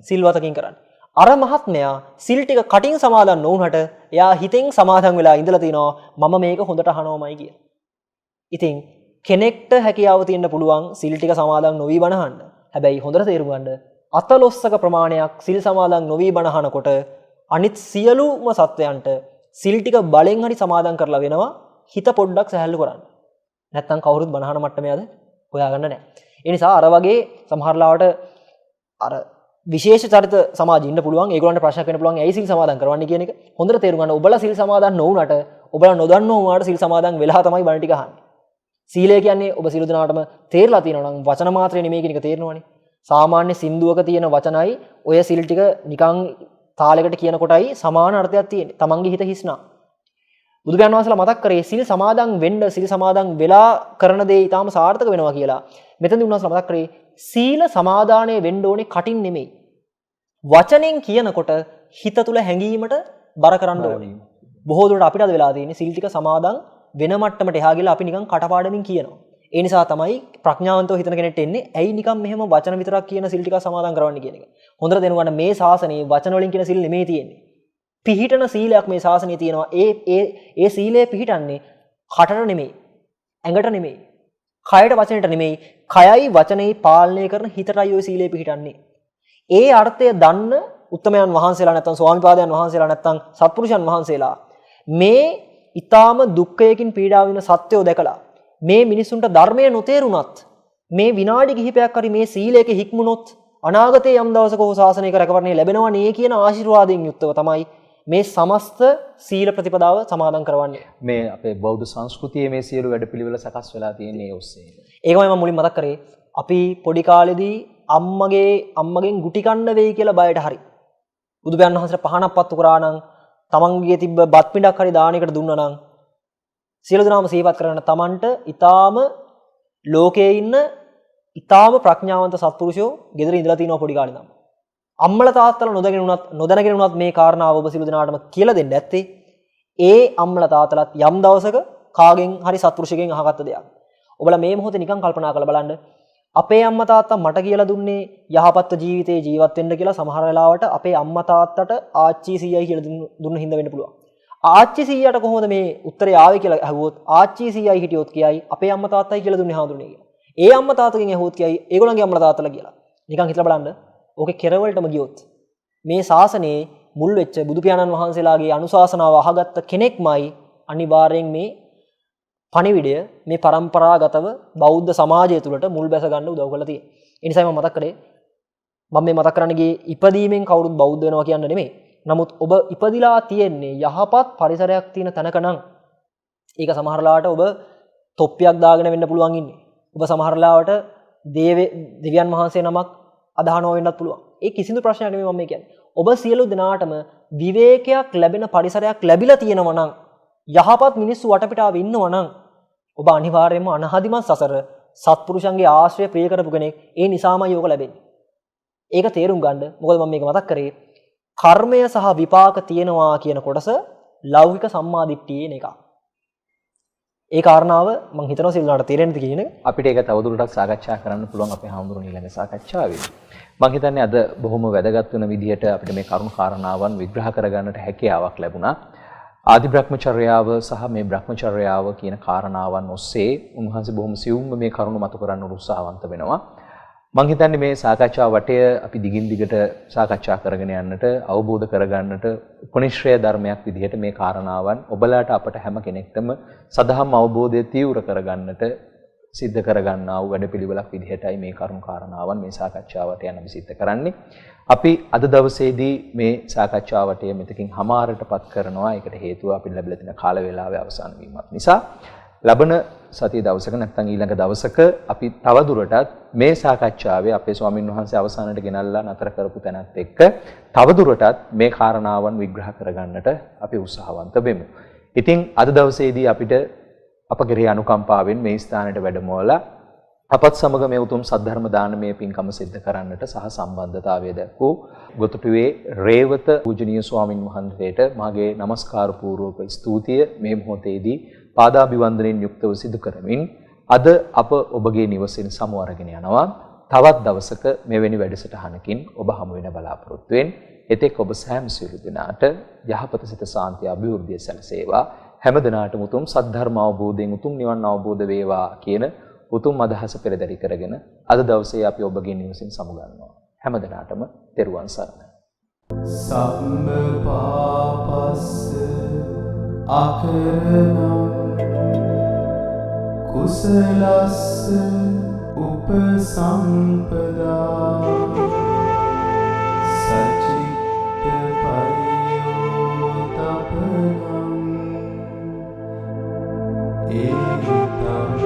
සිල්වතකින් කරන්නේ. අර මහත්මයා සිල් ටික කටින් සමාදන් නොවුනට එයා හිතෙන් සමාදන් වෙලා ඉඳලා තිනවා මම මේක හොඳට අහනවමයි කිය. ඉතින් කෙනෙක්ට හැකියාව තියෙන්න පුළුවන් සිල් ටික සමාදන් නොවි බණ අහන්න. හැබැයි හොඳට තේරුම් ගන්න අතලොස්සක ප්‍රමාණයක් සිල් සමාදන් නොවි බණ අහනකොට අනිත් සියලුම සත්වයන්ට සිල් ටික බලෙන් හරි සමාදන් කරලා වෙනවා හිත පොඩ්ඩක් සැහැල්ලු කරන්න. නැත්තම් කවුරුත් බණ අහන මට්ටමේද හොයාගන්න නැහැ. ඒ නිසා අර වගේ සමහරලාවට අර විශේෂ චරිත සමාජෙ ඉන්න පුළුවන්. ඒගොල්ලන්ට ප්‍රශ්නයක් වෙන්න පුළුවන් ඇයි සිල් සමාදන් කරවන්නේ කියන එක. හොඳට තේරුම් ගන්න. ඔබලා සිල් සමාදන් නොවුනට ඔබලා නොදන්නව වුණාට සිල් සමාදන් වෙලා තමයි බණ ටික අහන්නේ. සීලය කියන්නේ ඔබ සියලු දෙනාටම තේරලා තියෙනවා නම් වචන මාත්‍රේ නෙමෙයි කියන එක තේරෙනවනේ. සාමාන්‍ය සින්දුවක තියෙන වචනයි ඔය සිල් ටික නිකන් තාලයකට කියන කොටයි සමාන අර්ථයක් තියෙන්නේ. තමන්ගේ හිත හිස්නා. බුදුපියාණන් වහන්සේලා මතක් කරේ සිල් සමාදන් වෙන්න සිල් සමාදන් වෙලා කරන දේ ඊටාම සාර්ථක වෙනවා කියලා. මෙතනදී උන්වහන්සේලා මතක් කරේ සීල සමාදානයේ වෙන්න ඕනේ කටින් නෙමෙයි. වචනෙන් කියනකොට හිත තුල හැඟීමට බර කරන්න ඕනේ. බොහෝ දුරට අපිට අද වෙලා තියෙන්නේ සිල් ටික සමාදන් වෙන මට්ටමට එහා ගිහලා අපි නිකන් කටපාඩමින් කියනවා. ඒ නිසා තමයි ප්‍රඥාවන්තව හිතන කෙනෙක්ට එන්නේ ඇයි නිකන් මෙහෙම වචන විතරක් කියන සිල් ටික සමාදන් කරවන්නේ කියන එක. හොඳට දැනුම් ගන්න මේ ශාසනයේ වචන වලින් කියන සිල් නෙමෙයි තියෙන්නේ. පිහිටන සීලයක් මේ ශාසනයේ තියෙනවා. ඒ සීලය පිහිටන්නේ කටට නෙමෙයි. ඇඟට නෙමෙයි. කයට වචනෙට නෙමෙයි. කයයි වචනයයි පාලනය කරන හිතටයි ওই සීලය පිහිටන්නේ. ඒ අර්ථය දන්න උත්තමයන් වහන්සේලා නැත්නම් ස්වාමිපාදයන් වහන්සේලා නැත්නම් සත්පුරුෂයන් වහන්සේලා මේ ඊටාම දුක්ඛයකින් පීඩා විඳින සත්‍යෝ දැකලා මේ මිනිසුන්ට ධර්මය නොතේරුණත් මේ විනාඩි කිහිපයක් හරි මේ සීලයක හික්මුණොත් අනාගතයේ යම් දවසක ඕ ශාසනයක රැකවරණය ලැබෙනවා නේ කියන ආශිර්වාදයෙන් යුක්තව තමයි මේ සමස්ත සීල ප්‍රතිපදාව සමාදන් කරවන්නේ. මේ අපේ බෞද්ධ සංස්කෘතියේ මේ සියලු වැඩපිළිවෙල සකස් වෙලා තියෙන්නේ ඔස්සේ. ඒකමයි මම මුලින් මතක් කරේ. අපි පොඩි කාලේදී අම්මගෙන් ගුටි කන්න වෙයි කියලා බයට හරි. බුදුපියාණන් වහන්සේට පහනක් පත්තු කරා නම් තමන්ගේ තිබ්බ බත් පිඬක් හරි දානයකට දුන්නා නම් සියලු දෙනාම සිහිපත් කරගෙන තමන්ට ඊටාම ලෝකයේ ඉන්න ඊටාම ප්‍රඥාවන්ත සත්පුරුෂයෝ ගෙදර ඉඳලා තිනවා පොඩි කාලේ නම්. අම්මලා තාත්තලා නොදැනගෙන උනත් මේ කාරණාව ඔබ සියලු දෙනාටම කියලා දෙන්න ඇත්තේ ඒ අම්මලා තාත්තලාත් යම් දවසක කාගෙන් හරි සත්පුරුෂයෙක්ගෙන් අහගත්ත දෙයක්. ඔබලා මේ මොහොතේ නිකන් කල්පනා කරලා බලන්න අපේ අම්මා තාත්තා මට කියලා දුන්නේ යහපත් ජීවිතේ ජීවත් වෙන්න කියලා. සමහර වෙලාවට අපේ අම්මා තාත්තට ආච්චි සීයයි කියලා දුන්න හින්දා වෙන්න පුළුවන්. ආච්චි සීයාට කොහොමද මේ උත්තරය ආවේ කියලා අහුවොත් ආච්චි සීයයි හිටියොත් කියයි අපේ අම්මා තාත්තයි කියලා දුන්නේ හාමුදුරනේ කියලා. ඒ අම්මා තාත්තගෙන් ඇහුවොත් කියයි ඒගොල්ලන්ගේ අම්මලා තාත්තලා කියලා. නිකන් හිතලා බලන්න. ඕකේ කෙරවලටම ගියොත් මේ ශාසනයේ මුල් වෙච්ච බුදු පියාණන් වහන්සේලාගේ අනුශාසනාව අහගත්ත කෙනෙක්මයි අනිවාර්යෙන් මේ පණිවිඩය මේ પરම්පරාගතව බෞද්ධ සමාජය තුළට මුල් බැස ගන්න උදව් කරලා තියෙන්නේ. ඒ නිසායි මම මතක් කරේ මම මේ මතක් කරන්න ගියේ ඉපදීමෙන් කවුරුත් බෞද්ධ වෙනවා කියන්න නෙමෙයි. නමුත් ඔබ ඉපදිලා තියෙන්නේ යහපත් පරිසරයක් තියෙන තැනක නම් ඒක සමහරලාට ඔබ තොප්පියක් දාගෙන වෙන්න පුළුවන් ඉන්නේ. ඔබ සමහරලාට දෙවියන් වහන්සේ නමක් අදහනවා වෙන්නත් පුළුවන්. ඒ කිසිදු ප්‍රශ්නයක් නෙමෙයි මම කියන්නේ. ඔබ සියලු දෙනාටම විවේකයක් ලැබෙන පරිසරයක් ලැබිලා තියෙනවා නම් යහපත් මිනිස්සු වටපිටාවේ ඉන්නවා නම් ඔබ අනිවාර්යයෙන්ම අනහදිමත් සසර සත්පුරුෂයන්ගේ ආශ්‍රය ප්‍රිය කරපු කෙනෙක්. ඒ නිසාමයි යෝග ලැබෙන්නේ. ඒක තේරුම් ගන්න. මොකද මම මේක මතක් කරේ කර්මය සහ විපාක තියෙනවා කියන කොටස ලෞකික සම්මාදිට්ඨියේ එකක්. ඒ කාරණාව මම හිතනවා සිල්ලාට තේරෙන්නද කියන එක. අපිට ඒක තවදුරටත් සාකච්ඡා කරන්න පුළුවන් අපේ හාමුදුරුවෝ ඊළඟ සාකච්ඡාවේ. මම හිතන්නේ අද බොහොම වැදගත් වෙන විදිහට අපිට මේ කරුණු කාරණාවන් විග්‍රහ කරගන්නට හැකියාවක් ලැබුණා. ආදි බ්‍රහ්මචර්යාව සහ මේ බ්‍රහ්මචර්යාව කියන කාරණාවන් ඔස්සේ උන්වහන්සේ බොහොම සියුම්ව මේ කරුණු මතු කරන්න උත්සාහවන්ත වෙනවා. මම හිතන්නේ මේ සාකච්ඡා වටය අපි දිගින් දිගට සාකච්ඡා කරගෙන යන්නට අවබෝධ කරගන්නට උපනිශ්‍රය ධර්මයක් විදිහට මේ කාරණාවන් ඔබලාට අපට හැම කෙනෙක්ටම සදහම් අවබෝධය තීව්‍ර කරගන්නට සිද්ධ කරගන්නා වූ වැඩපිළිවෙලක් විදිහටයි මේ කරුණු කාරණාවන් මේ සාකච්ඡාවට යන අපි සිද්ධ කරන්නේ. අපි අද දවසේදී මේ සාකච්ඡාවටය මෙතකින් හමාරටපත් කරනවා. ඒකට හේතුව අපිට ලැබිලා තියෙන කාල වේලාවේ අවසන් වීමත් නිසා. ලබන සතිය දවසක නැත්නම් ඊළඟ දවසක අපි තවදුරටත් මේ සාකච්ඡාවේ අපේ ස්වාමින් වහන්සේ අවසානට ගෙනල්ලා නතර කරපු තැනත් එක්ක තවදුරටත් මේ කාරණාවන් විග්‍රහ කරගන්නට අපි උත්සාහවන්ත වෙමු. ඉතින් අද දවසේදී අපිට අප කෙරෙහි අනුකම්පාවෙන් මේ ස්ථානයට වැඩමවලා අපත් සමග මේ උතුම් සද්ධර්ම දානමය පින්කම සිද්ධ කරන්නට සහ සම්බන්ධතාවය දක්වූ ගොතුටුවේ රේවත පූජනීය ස්වාමින් වහන්සේට මාගේ নমස්කාර පූර්වක ස්තුතිය මේ මොහොතේදී පාදාභිවන්දනයෙන් යුක්තව සිදු කරමින් අද අප ඔබගේ නිවසෙන් සමු අරගෙන යනවා. තවත් දවසක මෙවැනි වැඩසටහනකින් ඔබ හමු වෙන බලාපොරොත්තු වෙන. එතෙක් ඔබ සෑම සියලු දෙනාට යහපත සිත සාන්තිය අභිවෘද්ධිය සැලසේවා. හැම දිනාටම උතුම් සද්ධර්ම අවබෝධයෙන් උතුම් නිවන් අවබෝධ වේවා කියන උතුම් අදහස පෙරදරි කරගෙන අද දවසේ අපි ඔබගේ නිවසින් සමුගන්නවා. හැම දිනාටම තෙරුවන් සරණයි. සම්ම පාපස්ස අකරණං කුසලස්ස උපසම්පදා සචිත්ත පරියෝතපනං ඒතං